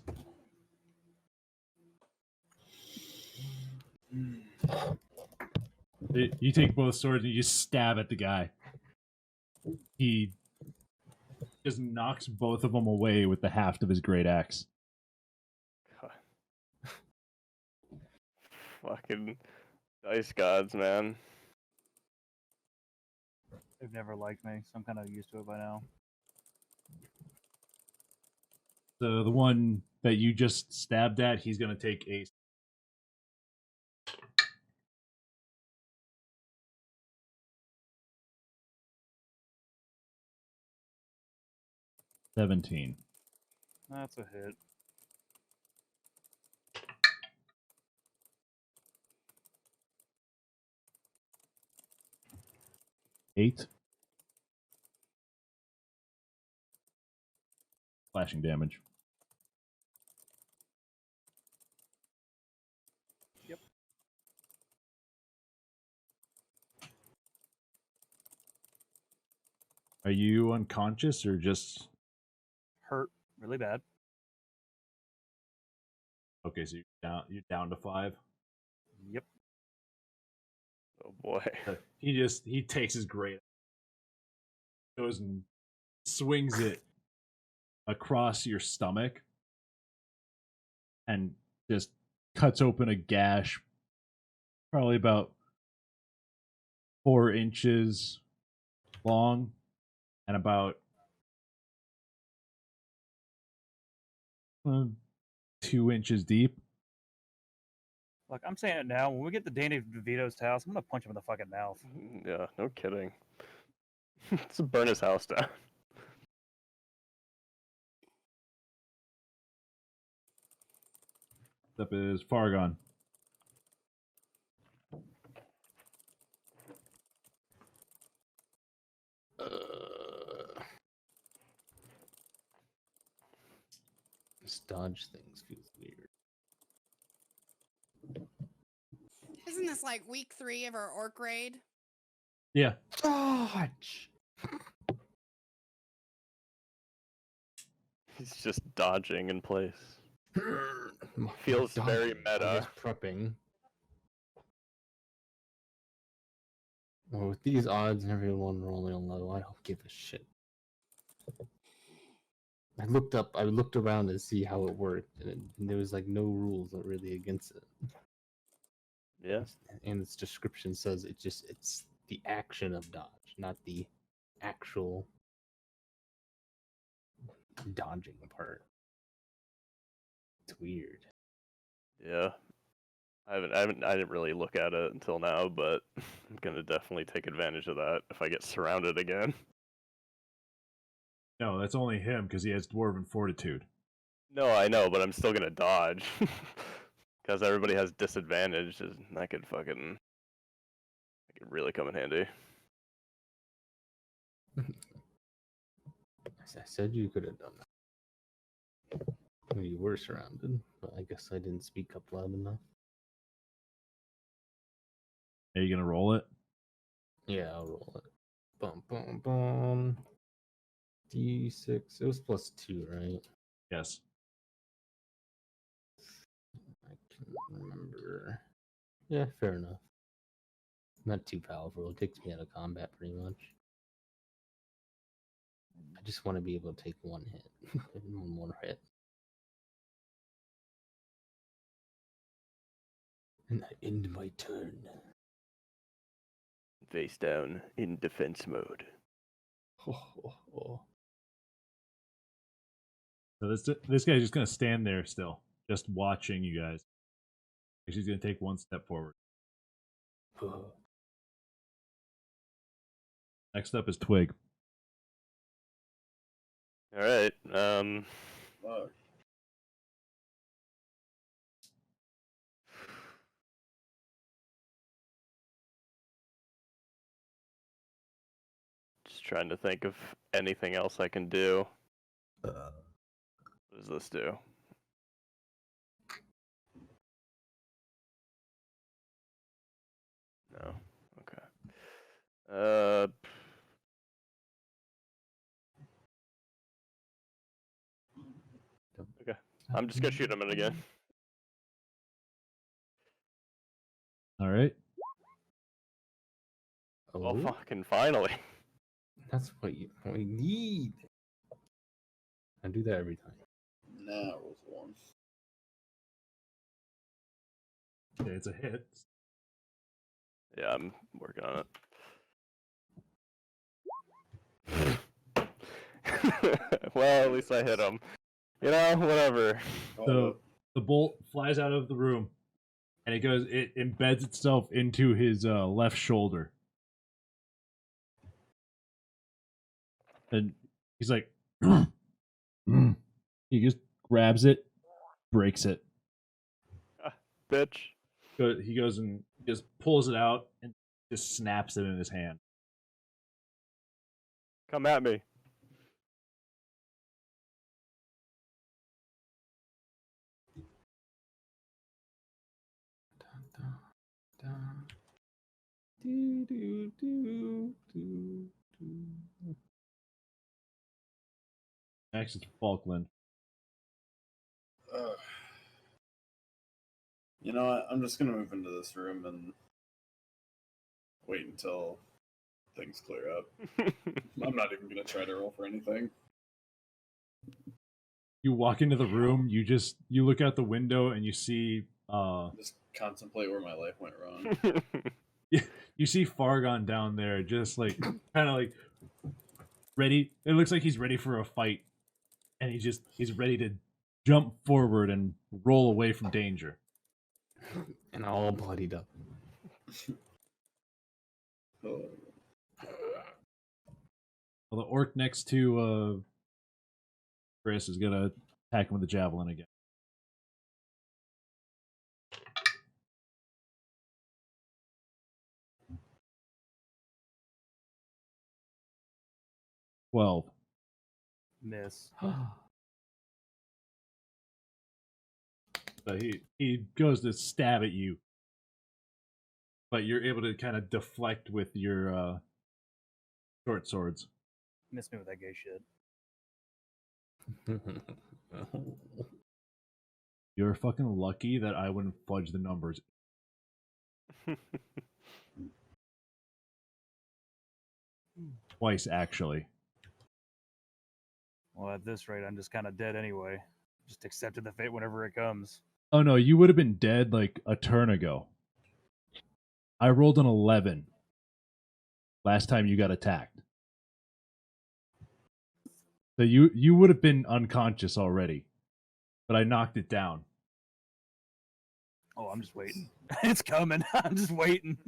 You take both swords and you just stab at the guy. He just knocks both of them away with the haft of his great axe. God. Fucking dice gods, man. They've never liked me, so I'm kind of used to it by now. So the one that you just stabbed at, he's going to take a 17. That's a hit. Eight. Slashing damage. Yep. Are you unconscious or just Hurt really bad. okay? So you're down to 5. Yep. Oh boy. He takes his great, goes and swings it across your stomach, and just cuts open a gash, probably about 4 inches long, and about 2 inches deep. Look, I'm saying it now. When we get to Danny DeVito's house, I'm gonna punch him in the fucking mouth. Yeah, no kidding. Let's burn his house down. Up is Fargon. This dodge things feels weird. Isn't this like week 3 of our orc raid? Yeah. Dodge. He's just dodging in place. My Feels very dodging, I meta. guess prepping. Well, with these odds and everyone rolling on low, I don't give a shit. I looked around to see how it worked, and there was like no rules really against it. Yeah. And its description says it's the action of dodge, not the actual dodging part. It's weird. Yeah. I didn't really look at it until now, but I'm gonna definitely take advantage of that if I get surrounded again. No, that's only him because he has dwarven fortitude. No, I know, but I'm still gonna dodge. Because everybody has disadvantage, and that could really come in handy. I said you could have done that. When you were surrounded, but I guess I didn't speak up loud enough. Are you gonna roll it? Yeah, I'll roll it. Bum bum bum. D6. It was +2, right? Yes. I can't remember. Yeah, fair enough. Not too powerful. It takes me out of combat pretty much. I just want to be able to take one hit. one more hit. And I end my turn. Face down in defense mode. So this guy's just gonna stand there still, just watching you guys. He's gonna take one step forward. Next up is Twig. All right. Fuck. Just trying to think of anything else I can do. What does this do? No. Okay. Okay. I'm just gonna shoot him again. All right. Oh, Oh, fucking finally. that's what we need. I do that every time. Nah, rolls one. Okay, it's a hit. Yeah, I'm working on it. Well, at least I hit him. You know, whatever. So the bolt flies out of the room, and it embeds itself into his left shoulder. And he's like, he just grabs it, breaks it. Bitch. He goes and just pulls it out and just snaps it in his hand. Come at me. Next, it's Falkland. You know what? I'm just gonna move into this room and wait until things clear up. I'm not even gonna try to roll for anything. You walk into the room. You look out the window and you see Just contemplate where my life went wrong. you see Fargon down there, just like kind of like ready. It looks like he's ready for a fight, and he's ready to jump forward and roll away from danger. And all bloodied up. Oh, Well, the orc next to Chris is gonna attack him with a javelin again. Well, Miss. so he goes to stab at you, but you're able to kind of deflect with your short swords. Miss me with that gay shit. You're fucking lucky that I wouldn't fudge the numbers. twice actually. Well, at this rate, I'm just kind of dead anyway. Just accepted the fate whenever it comes. Oh no, you would have been dead like a turn ago. I rolled an 11 last time you got attacked. So you would have been unconscious already, but I knocked it down. Oh, I'm just waiting. It's coming. I'm just waiting.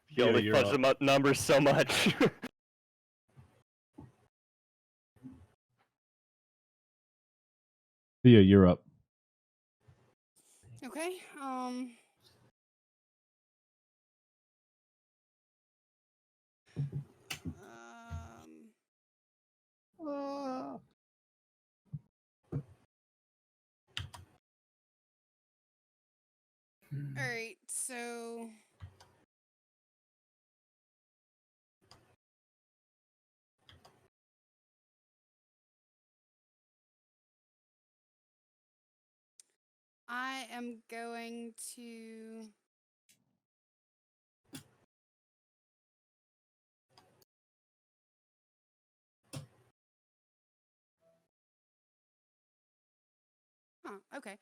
You only you're fudge up. the numbers so much. Thea, you're up. Okay. All right. So. I am going to. Huh, okay.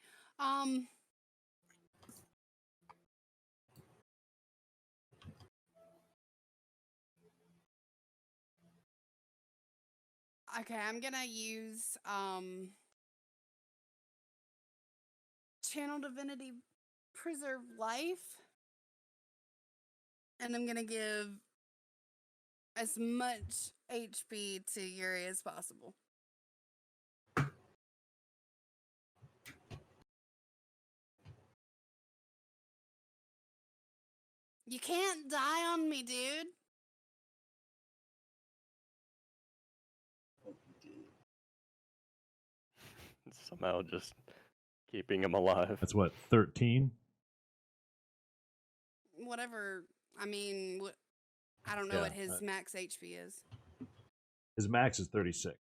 Okay, I'm gonna use Channel Divinity Preserve Life. And I'm gonna give as much HP to Yuri as possible. You can't die on me, dude. Somehow just keeping him alive. That's what, 13? Whatever. I mean, I don't know Yeah, what his max HP is. His max is 36.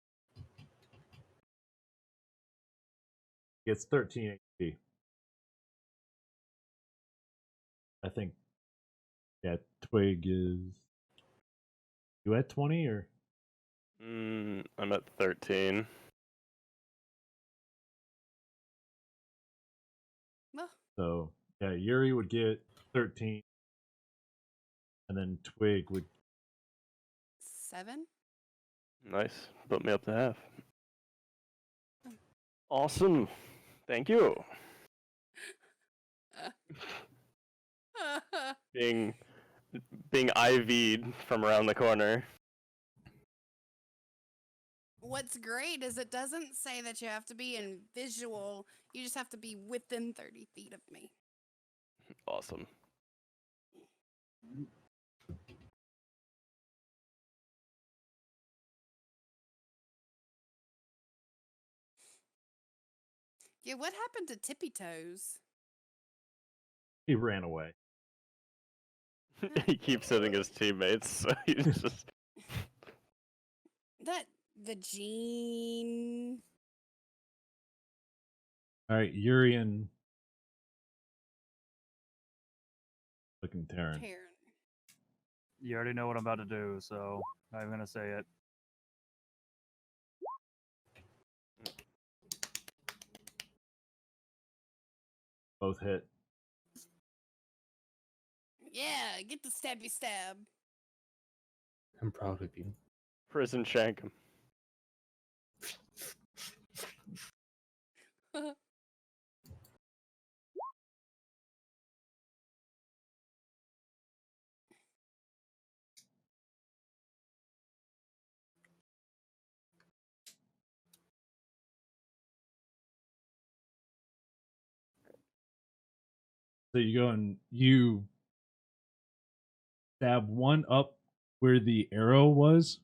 He gets 13 HP. I think. Yeah, Twig is. You at 20 or? I'm at 13. Well, So, yeah, Yuri would get 13. And then Twig would. 7? Nice. Put me up to half. Awesome. Thank you. Being IV'd from around the corner. What's great is it doesn't say that you have to be in visual. You just have to be within 30 feet of me. Awesome. Yeah, what happened to Tippy Toes? He ran away. He keeps hitting his teammates, so he's just. The gene. All right, Yuri and. Looking Terran. You already know what I'm about to do, so I'm gonna say it. Both hit. Yeah, get the stabby stab. I'm proud of you. Prison shank him. So you go and you stab one up where the arrow was,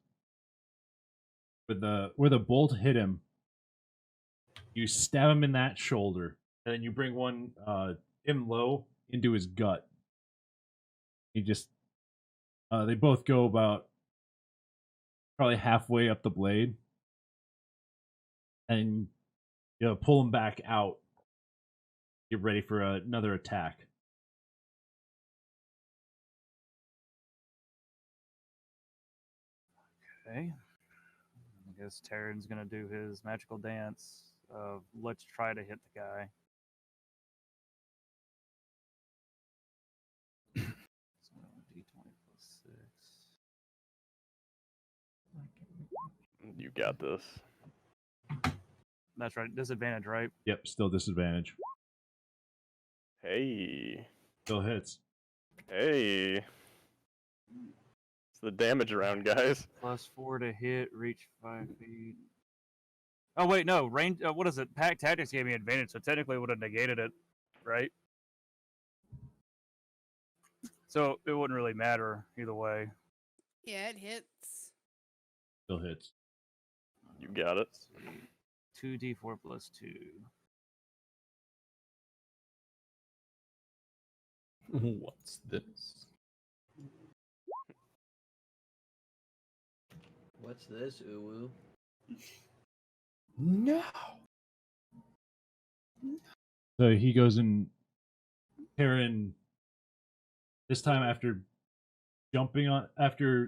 where the bolt hit him. You stab him in that shoulder, and then you bring one him low into his gut. He just they both go about probably halfway up the blade, and pull him back out. Get ready for another attack. Okay. I guess Terran's gonna do his magical dance of let's try to hit the guy. So D20 plus 6. You got this. That's right. Disadvantage, right? Yep, still disadvantage. Hey. Still hits. Hey. It's the damage round, guys. +4 to hit, reach 5 feet. Oh wait, no range. What is it? Pack tactics gave me advantage, so technically would have negated it, right? So it wouldn't really matter either way. Yeah, it hits. Still hits. You got it. 2d4 plus 2. What's this? What's this, Uwu? No. So he goes and Terran, this time after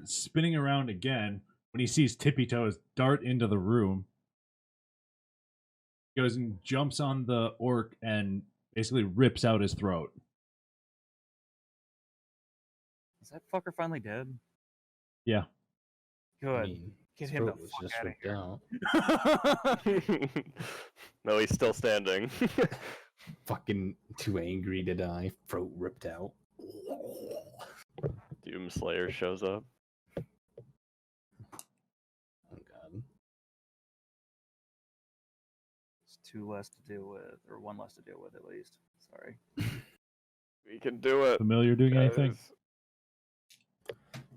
spinning around again, when he sees Tippy Toes dart into the room, he goes and jumps on the orc and basically rips out his throat. Is that fucker finally dead? Yeah. Good. I mean, Get his him the throat was fuck just outta ripped here. out. No, he's still standing. Fucking too angry to die. Throat ripped out. Doom Slayer shows up. Oh god. It's 2 less to deal with, or 1 less to deal with at least. Sorry. We can do it. Familiar doing anything? guys.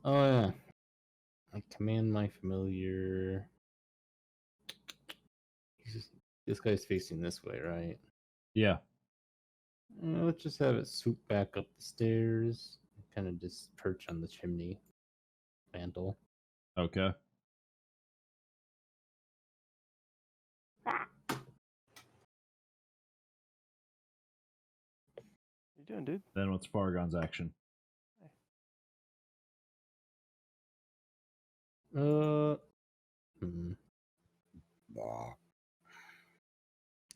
Oh yeah. I command my familiar. This guy's facing this way, right? Yeah. Let's just have it swoop back up the stairs. Kind of just perch on the chimney mantle. Okay. You doing, dude? Then what's Fargon's action?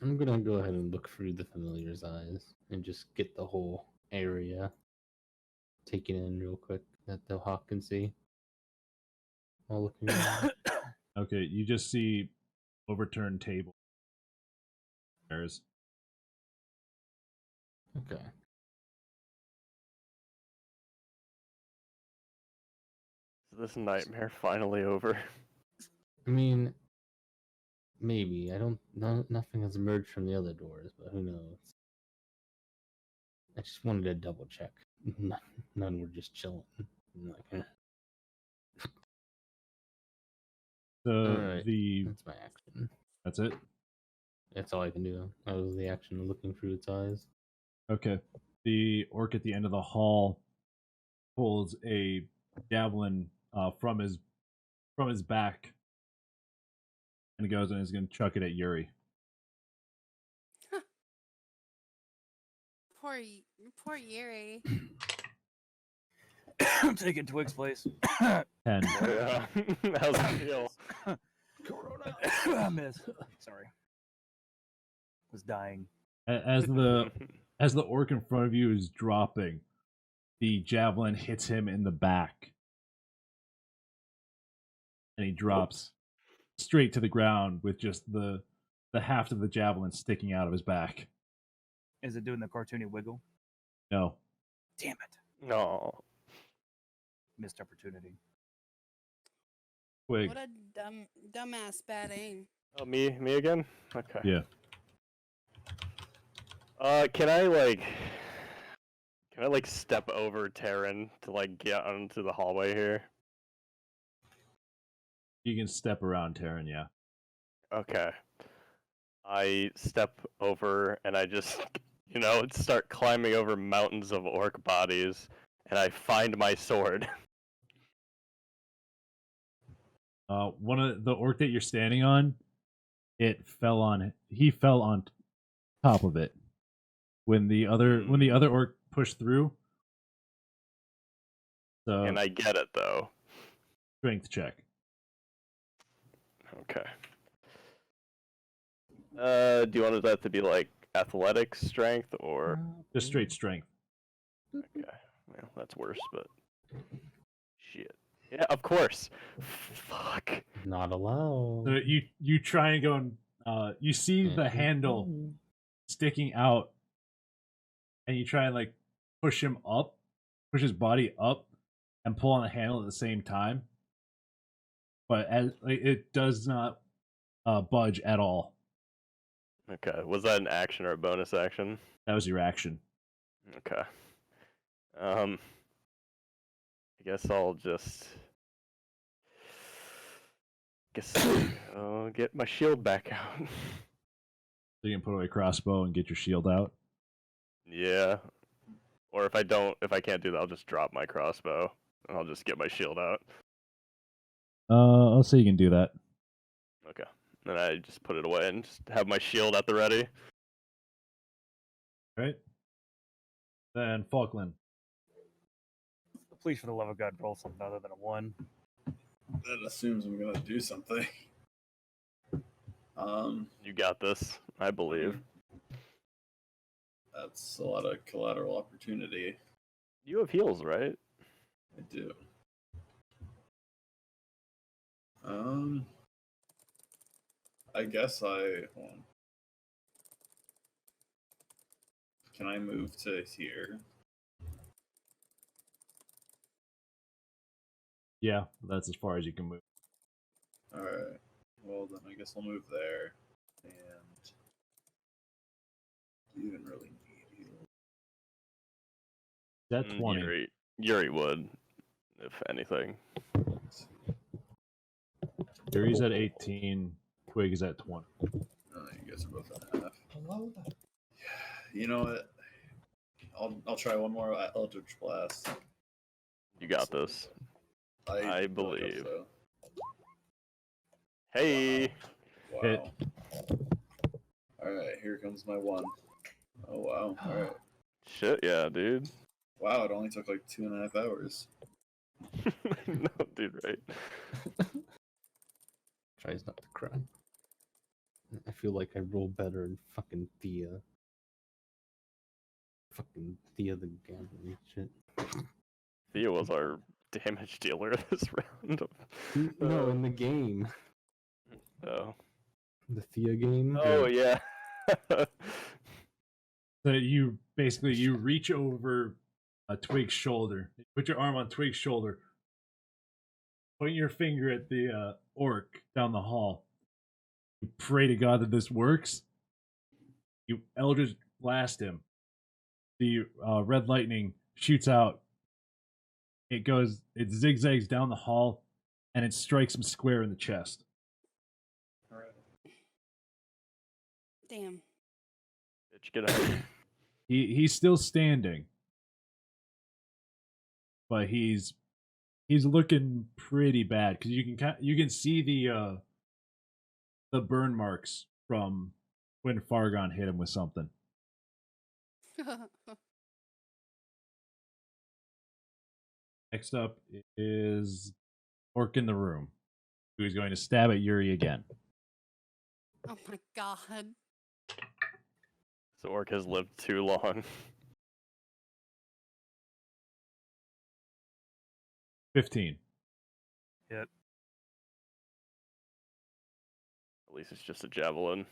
I'm gonna go ahead and look through the familiar's eyes and just get the whole area taken in real quick that the hawk can see. While looking around. Okay, you just see overturned table. There's Okay. Is this nightmare finally over? I mean, maybe. I don't. Nothing has emerged from the other doors, but who knows? I just wanted to double check. None were just chilling. I'm like, eh. so Alright. the That's my action. that's it. That's all I can do. That was the action of looking through its eyes. Okay. The orc at the end of the hall pulls a javelin from his back and goes and is going to chuck it at Yuri. Poor Yuri. I'm taking Twig's place. 10. Yeah. How's it feel? Corona. I miss. Sorry. Was dying. As the orc in front of you is dropping, the javelin hits him in the back. And he drops straight to the ground with just the haft of the javelin sticking out of his back. Is it doing the cartoony wiggle? No. Damn it. No. Missed opportunity. Twig. What a dumbass bad aim. Oh, me again? Okay. Yeah. Can I step over Terran to get onto the hallway here? You can step around Terran, yeah. Okay. I step over and I just, start climbing over mountains of orc bodies, and I find my sword. One of the orc that you're standing on, he fell on top of it. When the other orc pushed through. So And I get it, though. strength check. Okay. Do you want that to be like athletics, strength, or Just straight strength. okay? Well, that's worse, but shit. Yeah, of course. Fuck. Not allowed. So you try and go and you see the handle sticking out, and you try and like push him up, push his body up, and pull on the handle at the same time. But as like, it does not budge at all. Okay. Was that an action or a bonus action? That was your action. Okay. I guess I'll just I'll get my shield back out. So you can put away crossbow and get your shield out. Yeah. Or if I can't do that, I'll just drop my crossbow and I'll just get my shield out. I'll say you can do that. Okay. Then I just put it away and just have my shield at the ready. Right. Then Falkland. Please, for the love of God, roll something other than a 1. That assumes I'm gonna do something. You got this, I believe. That's a lot of collateral opportunity. You have heals, right? I do. I guess hold on. Can I move to here? Yeah, that's as far as you can move. Alright. Well, then I guess I'll move there. And do you even really need heal? That 20. Yuri would, if anything. Yuri's at 18. Twig is at 20. Oh, you guys are both at half. You know what? I'll try one more Eldritch Blast. You got this. I believe. So. Hey! Wow. Hit. Alright, here comes my 1. Oh, wow. Alright. Shit, yeah, dude. Wow, it only took like 2.5 hours. No, dude, right? Tries not to cry. I feel like I roll better in fucking Thea. Fucking Thea the gambling shit. Thea was our damage dealer this round. No, in the game. Oh. The Thea game. Oh, yeah. So you basically you reach over a Twig's shoulder, put your arm on Twig's shoulder, point your finger at the orc down the hall. You pray to God that this works. You Eldritch blast him. The red lightning shoots out. It zigzags down the hall, and it strikes him square in the chest. Alright. Damn. Bitch, get out. He's still standing, but he's looking pretty bad because you can see the burn marks from when Fargon hit him with something. Next up is Orc in the Room, who is going to stab at Yuri again. Oh my god. This orc has lived too long. 15. Hit. At least it's just a javelin.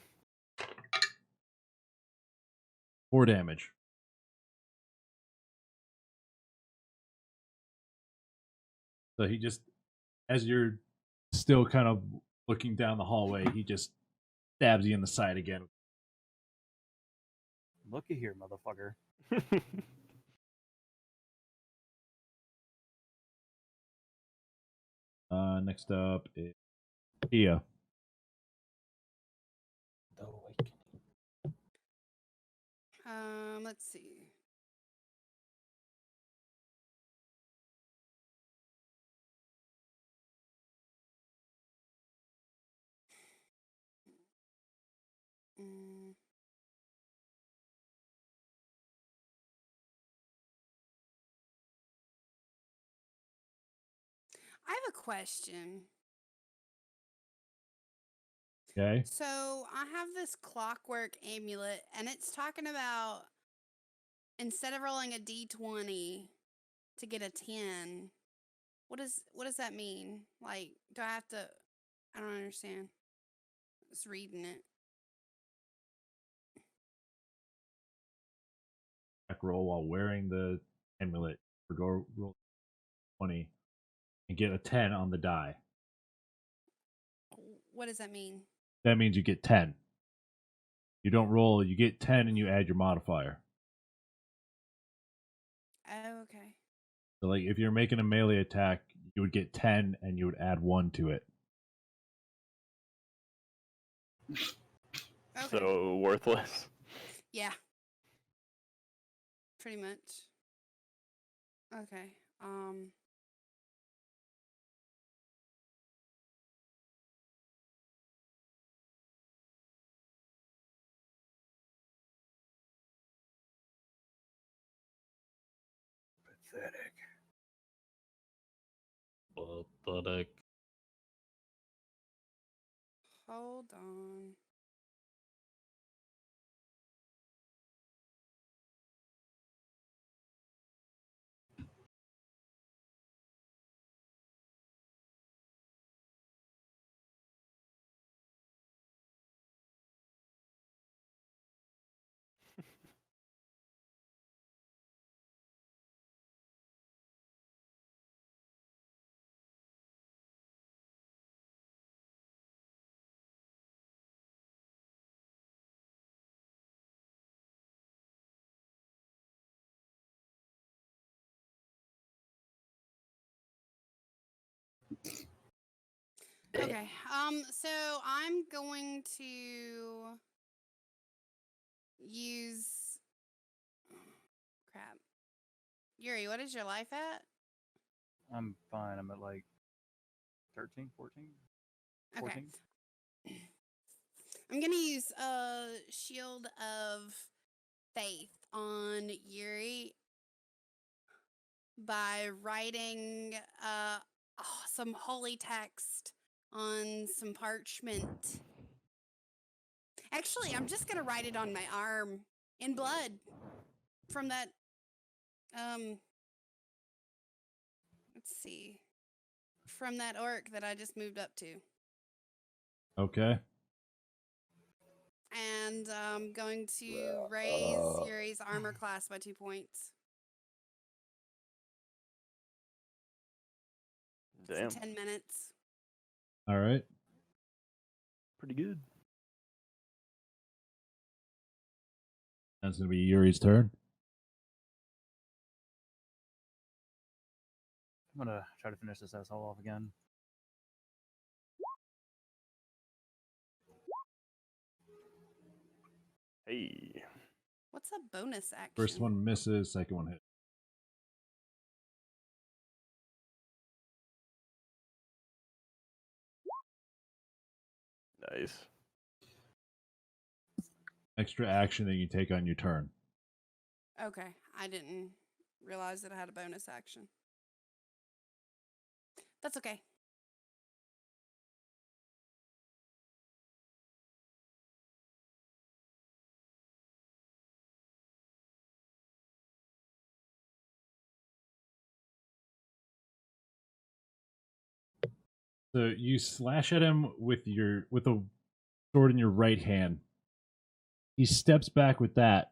4 damage. So he just, as you're still kind of looking down the hallway, he just stabs you in the side again. Looky here, motherfucker. Next up is Tia. The Awakening. Let's see. Mm. I have a question. Okay. So I have this clockwork amulet, and it's talking about instead of rolling a d20 to get a 10, what does that mean? Like, do I have to? I don't understand. Just reading it. Roll while wearing the amulet or go roll 20 and get a 10 on the die. What does that mean? That means you get 10. You don't roll, you get 10 and you add your modifier. Oh, okay. So like if you're making a melee attack, you would get 10 and you would add 1 to it. Okay. So worthless. Yeah. Pretty much. Okay. Pathetic. Pathetic. Hold on. Okay. So I'm going to use crap. Yuri, what is your life at? I'm fine. I'm at like 13, 14? 14? Okay. I'm gonna use Shield of Faith on Yuri by writing some holy text on some parchment. Actually, I'm just gonna write it on my arm in blood from that. Let's see, from that orc that I just moved up to, Okay. and I'm going to raise Yuri's armor class by 2 points. Damn. For 10 minutes. All right. Pretty good. That's going to be Yuri's turn. I'm gonna try to finish this asshole off again. Hey. What's a bonus action? First one misses, second one hits. Nice. Extra action that you take on your turn. Okay, I didn't realize that I had a bonus action. That's okay. So you slash at him with a sword in your right hand. He steps back with that.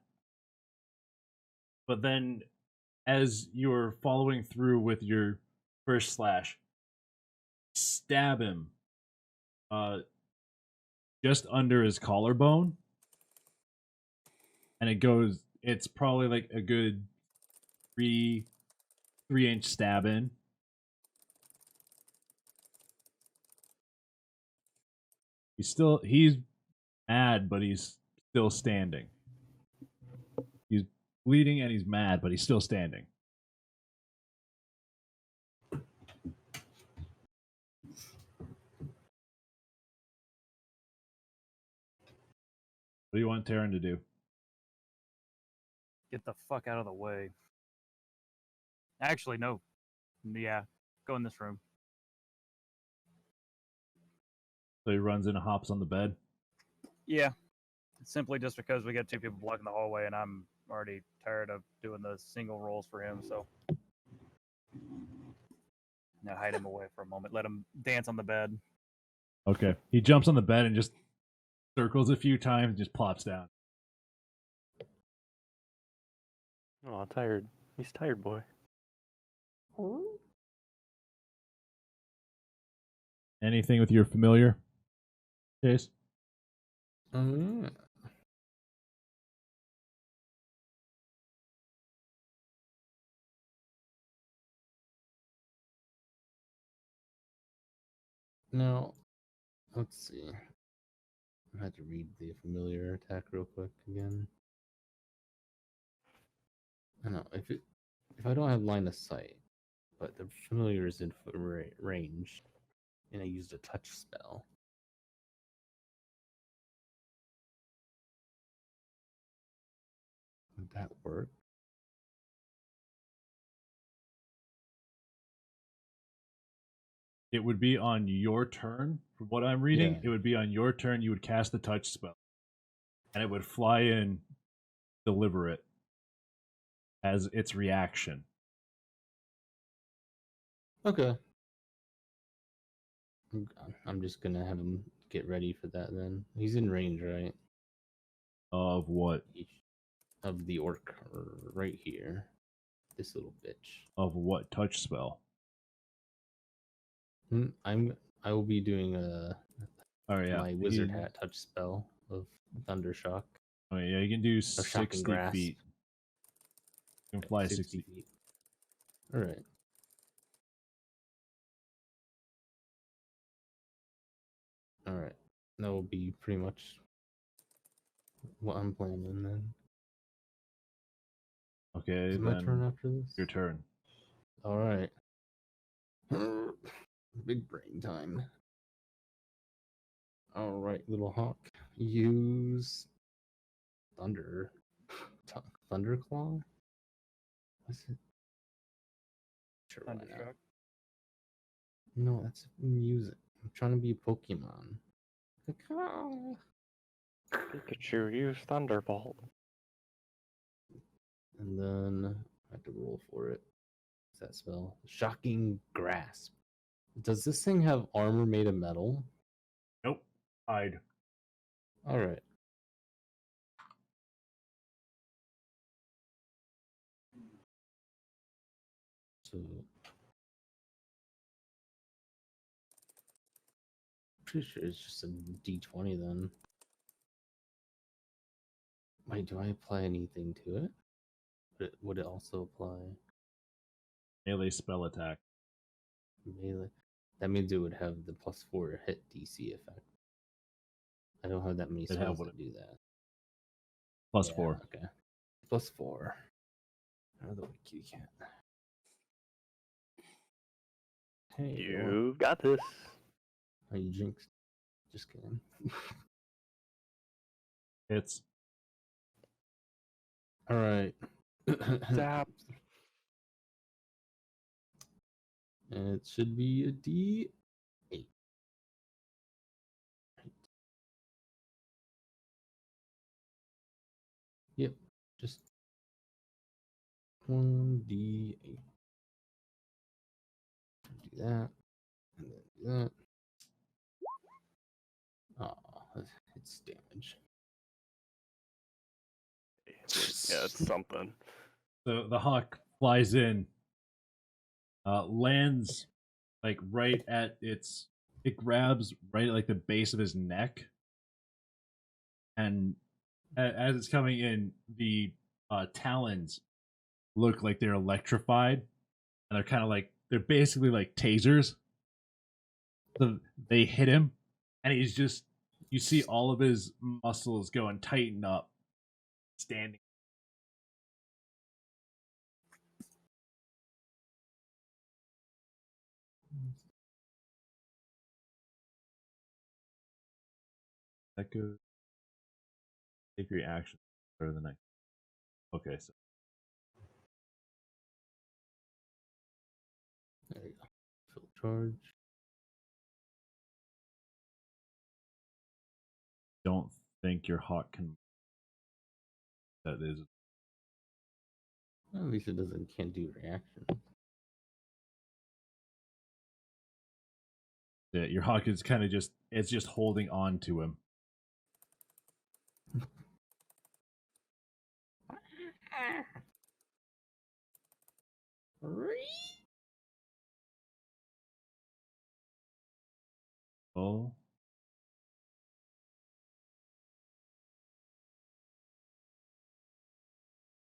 But then as you're following through with your first slash, stab him just under his collarbone. And it's probably like a good 3-inch stab in. He's mad, but he's still standing. He's bleeding and he's mad, but he's still standing. What do you want Taryn to do? Get the fuck out of the way. Actually, no. Yeah, go in this room. So he runs in and hops on the bed. Yeah. Simply just because we got two people blocking the hallway, and I'm already tired of doing the single rolls for him. So now hide him away for a moment. Let him dance on the bed. Okay. He jumps on the bed and just circles a few times and just plops down. Oh, tired. He's tired, boy. Anything with your familiar, Chase? Yeah. Now, let's see. I had to read the familiar attack real quick again. I know if I don't have line of sight, but the familiar is in range, and I used a touch spell. Would that work? It would be on your turn. From what I'm reading, Yeah. it would be on your turn. You would cast the touch spell, and it would fly in, deliver it as its reaction. Okay. I'm just gonna have him get ready for that then. He's in range, right? Of what? Of the orc right here. This little bitch. Of what touch spell? I will be doing Oh yeah, my wizard hat touch spell of thunder shock. Oh yeah, you can do shocking 60 grasp. feet. You can fly 60 feet. All right. All right. That will be pretty much what I'm planning then. Okay, Is my then turn after this? your turn. All right. Big brain time. All right, little hawk. Use thunder. Thunderclaw? What's it? Sure, why not? Thundershock. No, that's music. I'm trying to be a Pokemon. Caw. Pikachu, use Thunderbolt. And then I have to roll for it. What's that spell? Shocking Grasp. Does this thing have armor made of metal? Nope. Hide. All right. So, pretty sure it's just a D20 then. Wait, do I apply anything to it? Would it also apply Melee spell attack. melee? That means it would have the +4 hit DC effect. I don't have that many It'd have spells what that do that. Plus Yeah, 4. Okay. +4. Oh, the kitty cat. Hey, You got this. Are you jinxed? Just kidding. It's All right. Zap. And it should be a D8. Yep. Just 1D8. Do that. And then do that. Oh, it's damage. Yeah, it's something. so the hawk flies in, lands like right at its. It grabs right at like the base of his neck, and as it's coming in, the talons look like they're electrified, and they're kind of like they're basically like tasers. So they hit him, and he's just you see all of his muscles go and tighten up, standing. That goes. Take your action for the next. Okay, so There you go. Full charge. don't think your hawk can. That is. At least it can't do reaction. Yeah, your hawk is kind of it's just holding on to him. Oh.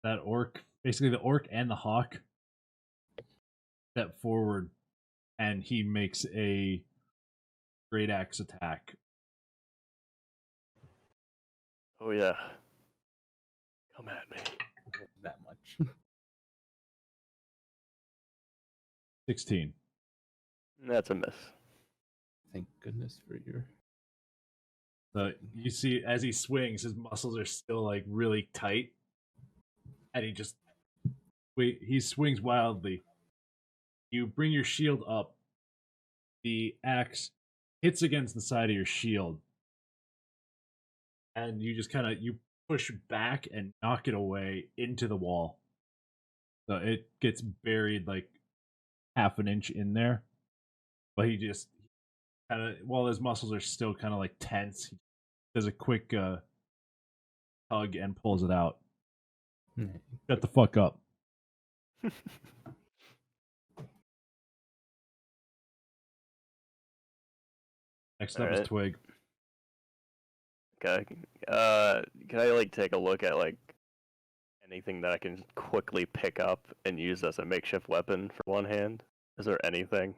That orc, basically the orc and the hawk, step forward, and he makes a great axe attack. Oh yeah. Come at me. That much. 16. That's a miss. Thank goodness for your. So you see, as he swings, his muscles are still like really tight, and he swings wildly. You bring your shield up. The axe hits against the side of your shield, and you just you push back and knock it away into the wall. So it gets buried like half an inch in there, but he just while his muscles are still kind of like tense, he does a quick tug and pulls it out. Shut the fuck up. Next up is Alright. Twig. Okay. Can I like take a look at like anything that I can quickly pick up and use as a makeshift weapon for one hand? Is there anything?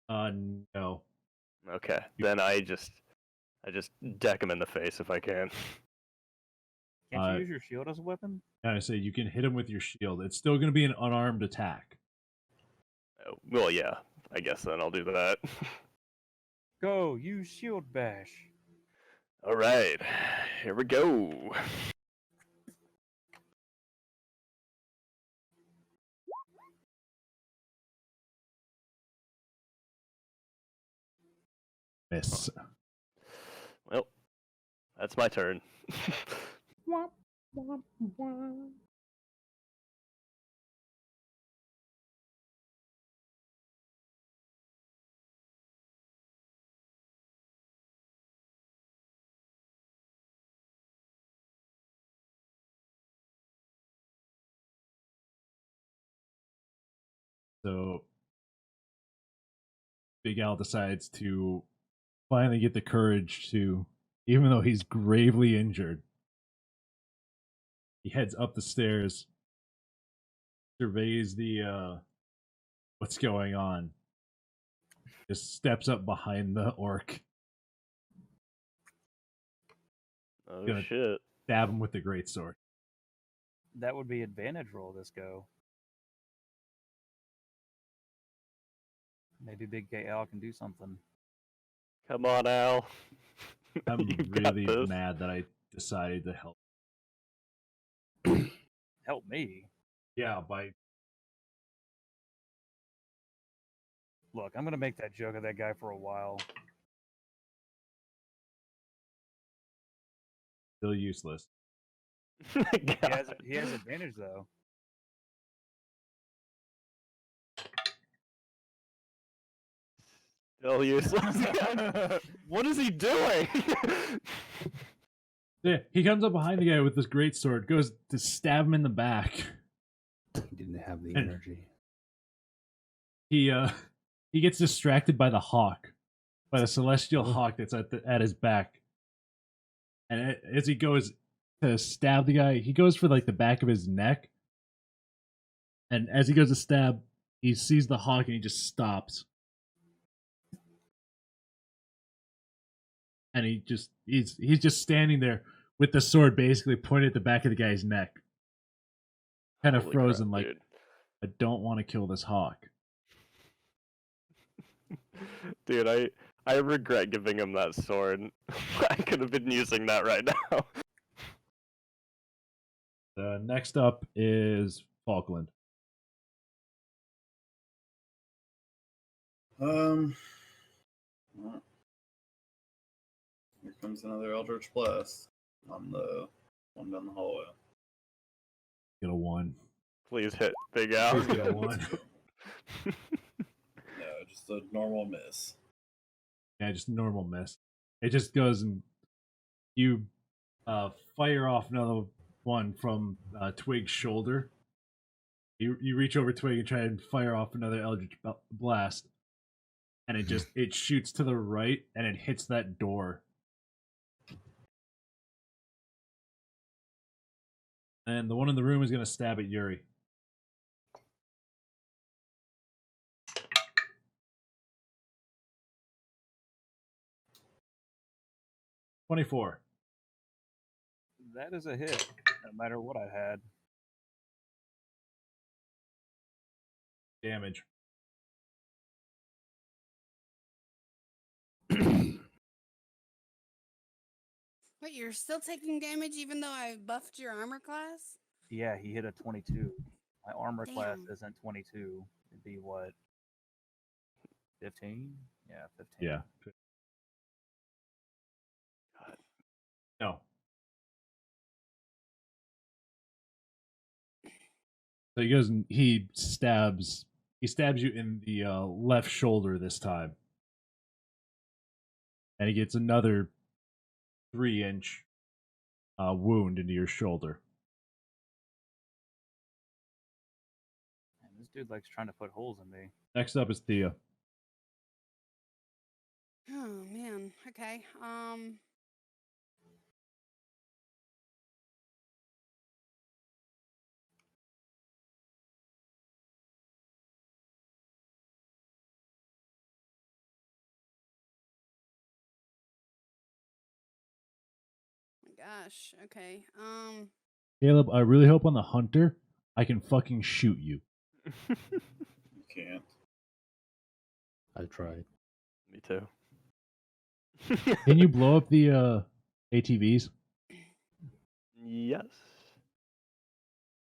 No. Okay. Then I just deck him in the face if I can. Can't you use your shield as a weapon? I say you can hit him with your shield. It's still going to be an unarmed attack. Oh, well, yeah. I guess then I'll do that. Go, use shield bash. All right. Here we go. Miss. Well, that's my turn. So Big Al decides to finally get the courage to, even though he's gravely injured, he heads up the stairs, surveys the what's going on, just steps up behind the orc, Oh Gonna- shit. stab him with the greatsword. That would be advantage roll this go. Maybe Big KL can do something. Come on, Al. I'm You got really this. mad that I decided to help. Help me. Yeah, by Look, I'm gonna make that joke of that guy for a while. still useless. He has advantage though. Still useless. What is he doing? Yeah, he comes up behind the guy with this greatsword, goes to stab him in the back. He didn't have the And- energy. He gets distracted by the hawk, by the celestial hawk that's at his back. And as he goes to stab the guy, he goes for like the back of his neck. And as he goes to stab, he sees the hawk and he just stops. And he's just standing there with the sword basically pointed at the back of the guy's neck. Kind of Holy frozen, crap, like, dude. I don't want to kill this hawk. Dude, I regret giving him that sword. I could have been using that right now. Next up is Falkland. Well, comes another Eldritch Blast on the one down the hallway. Get a 1. Please hit Big Al. Please get a 1. No, just a normal miss. Yeah, just a normal miss. It just goes and you fire off another one from Twig's shoulder. You reach over Twig and try and fire off another Eldritch Blast. And it shoots to the right and it hits that door. And the one in the room is going to stab at Yuri. $24. That is a hit, no matter what I had. Damage. Wait, you're still taking damage even though I buffed your armor class? Yeah, he hit a 22. My armor class Damn. isn't 22. It'd be what? 15? Yeah, 15. Yeah. No. So he goes and he stabs you in the left shoulder this time. And he gets another 3-inch wound into your shoulder. Man, this dude likes trying to put holes in me. Next up is Thea. Oh man. Okay. My gosh. Okay. Caleb, I really hope on the hunter I can fucking shoot you. You can't. I tried. Me too. Can you blow up the ATVs? Yes.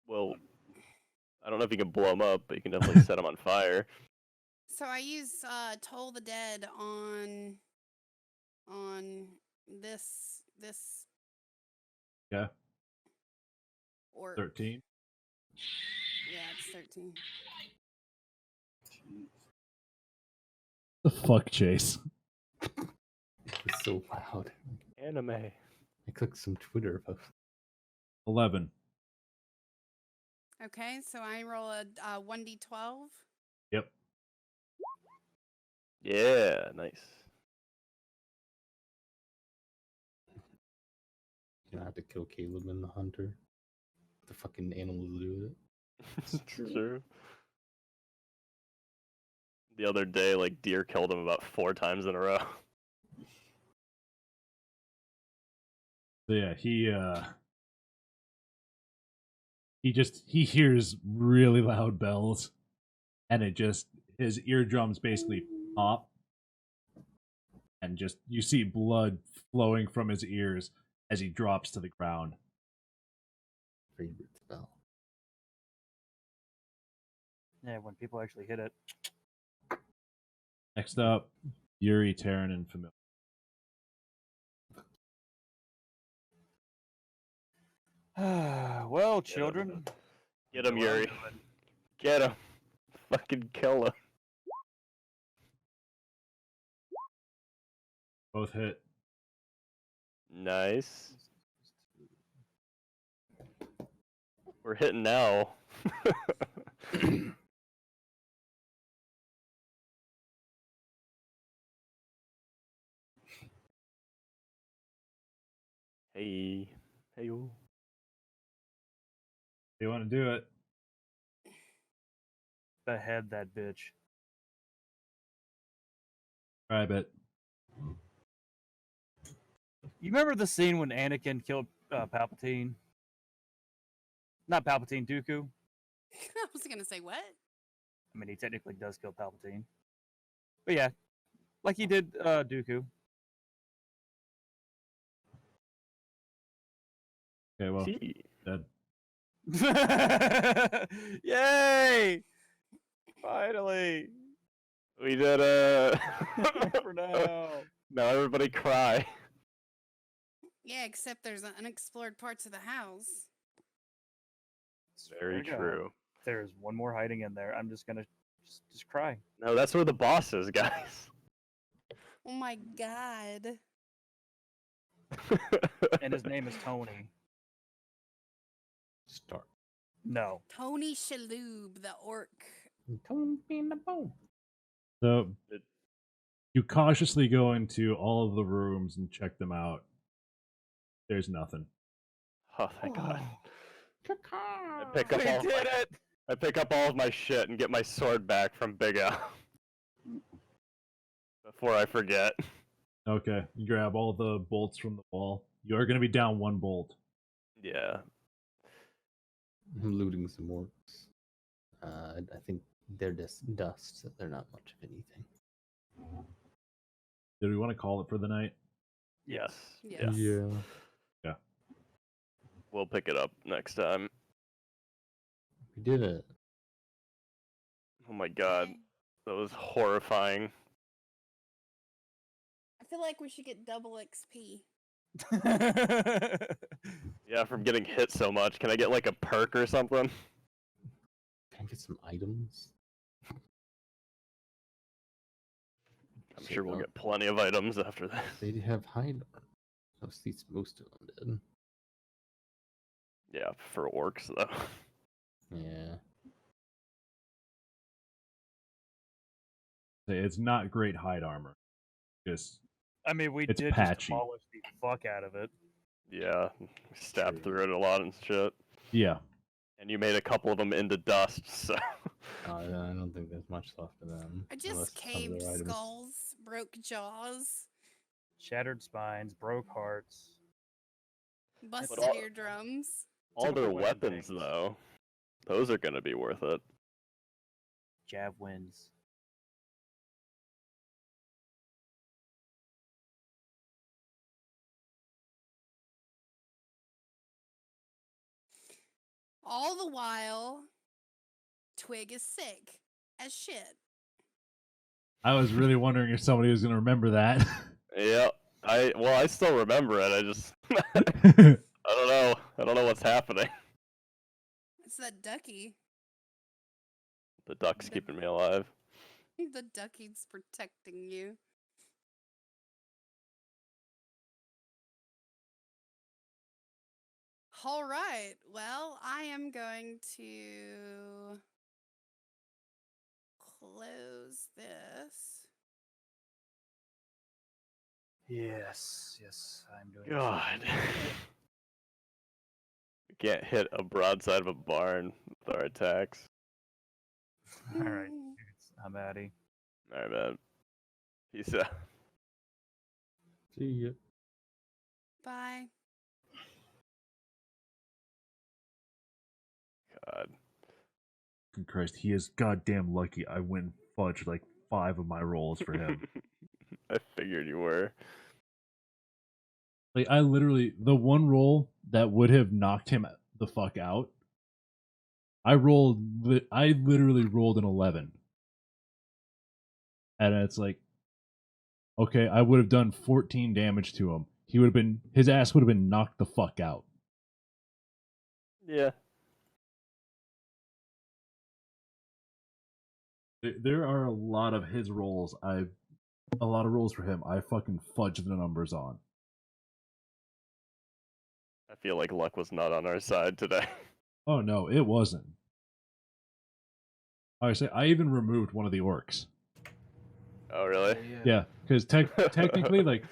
Well, I don't know if you can blow them up, but you can definitely set them on fire. So I use Toll the Dead on this Yeah. orc. 13. Yeah, it's 13. The fuck, Chase? It's so loud. Anime. I clicked some Twitter posts. 11. Okay, so I roll a 1d12. Yep. Yeah, nice. You're gonna have to kill Caleb and the hunter. The fucking animals do with it. It's true. The other day, like, deer killed him about 4 times in a row. So yeah, he hears really loud bells, and his eardrums basically pop, and just you see blood flowing from his ears as he drops to the ground. Favorite spell. Yeah, when people actually hit it. Next up, Yuri, Terran, and Familiar. Well, children. Get him, Well, Yuri. Get him. Fucking kill him. Both hit. Nice. We're hitting now. Hey. Hey, yo. You want to do it? Behead that bitch. Try it. You remember the scene when Anakin killed Palpatine? Not Palpatine, Dooku. I was gonna say what? I mean, he technically does kill Palpatine. But yeah, like he did Dooku. Okay, well, See? dead. Yay! Finally! We did For now. Now everybody cry. Yeah, except there's unexplored parts of the house. Very Swear to God, true. There's one more hiding in there. I'm just gonna just cry. No, that's where the boss is, guys. Oh my god. And his name is Tony. Start. No. Tony Shalhoub, the orc. Come in the boat. So It- you cautiously go into all of the rooms and check them out. There's nothing. Oh, thank God. I pick up We all did it! I pick up all of my shit and get my sword back from Big Al. Before I forget. Okay, you grab all the bolts from the wall. You are going to be down one bolt. Yeah. I'm looting some orcs. I think they're just dust, so they're not much of anything. Did we want to call it for the night? Yes. Yes. Yeah. We'll pick it up next time. We did it. Oh my God. Okay. That was horrifying. I feel like we should get double XP. Yeah, from getting hit so much. Can I get like a perk or something? Can I get some items? I'm Shit, sure we'll no. get plenty of items after this. They have hide. Most of them did. Yeah, for orcs though. Yeah. It's not great hide armor. Just I mean, we It's did patchy. just demolish the fuck out of it. Yeah, stabbed True. through it a lot and shit. yeah. And you made a couple of them into dust, so. I don't think there's much left of them. I unless just some of caved their items- skulls, broke jaws, Shattered spines, broke hearts. busted all- eardrums. All their Typical win weapons, things. though, those are gonna be worth it. Jav wins. All the while, Twig is sick as shit. I was really wondering if somebody was going to remember that. Yeah, I still remember it. I just, I don't know. I don't know what's happening. It's that ducky. The duck's keeping me alive. The ducky's protecting you. All right. Well, I am going to close this. Yes, I'm doing God. We can't hit a broadside of a barn with our attacks. Alright, I'm Addy. Alright, man. Peace out. See ya. Bye. God. Fucking Christ, he is goddamn lucky I went and fudged like 5 of my rolls for him. I figured you were. Like, I literally, the one roll that would have knocked him the fuck out, I literally rolled an 11. And it's like, okay, I would have done 14 damage to him. His ass would have been knocked the fuck out. Yeah. There are a lot of his rolls. A lot of rolls for him. I fucking fudged the numbers on. I feel like luck was not on our side today. Oh no, it wasn't. I say I even removed one of the orcs. Oh, really? Yeah, because technically, like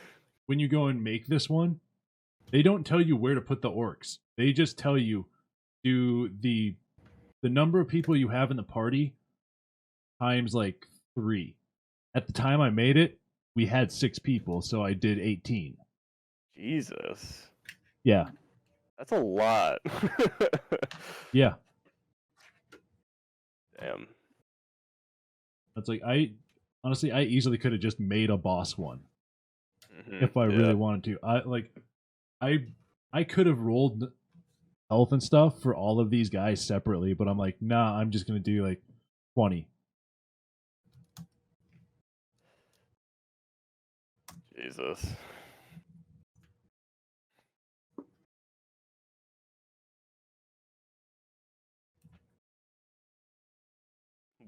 when you go and make this one, they don't tell you where to put the orcs. They just tell you do the number of people you have in the party times like 3. At the time I made it, we had 6 people, so I did 18. Jesus. Yeah, That's a lot. yeah. Damn. That's like I easily could have just made a boss one Mhm, if I yeah. really wanted to. I could have rolled health and stuff for all of these guys separately, but I'm like, nah, I'm just gonna do like 20. Jesus.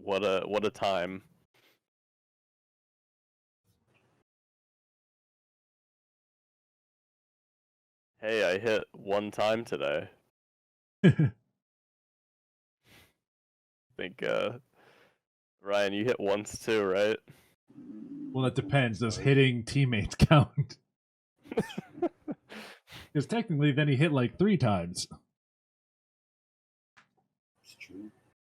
What a time. Hey, I hit 1 time today. think Ryan, you hit once too, right? Well, that depends. Does hitting teammates count? Because technically, then he hit like 3 times.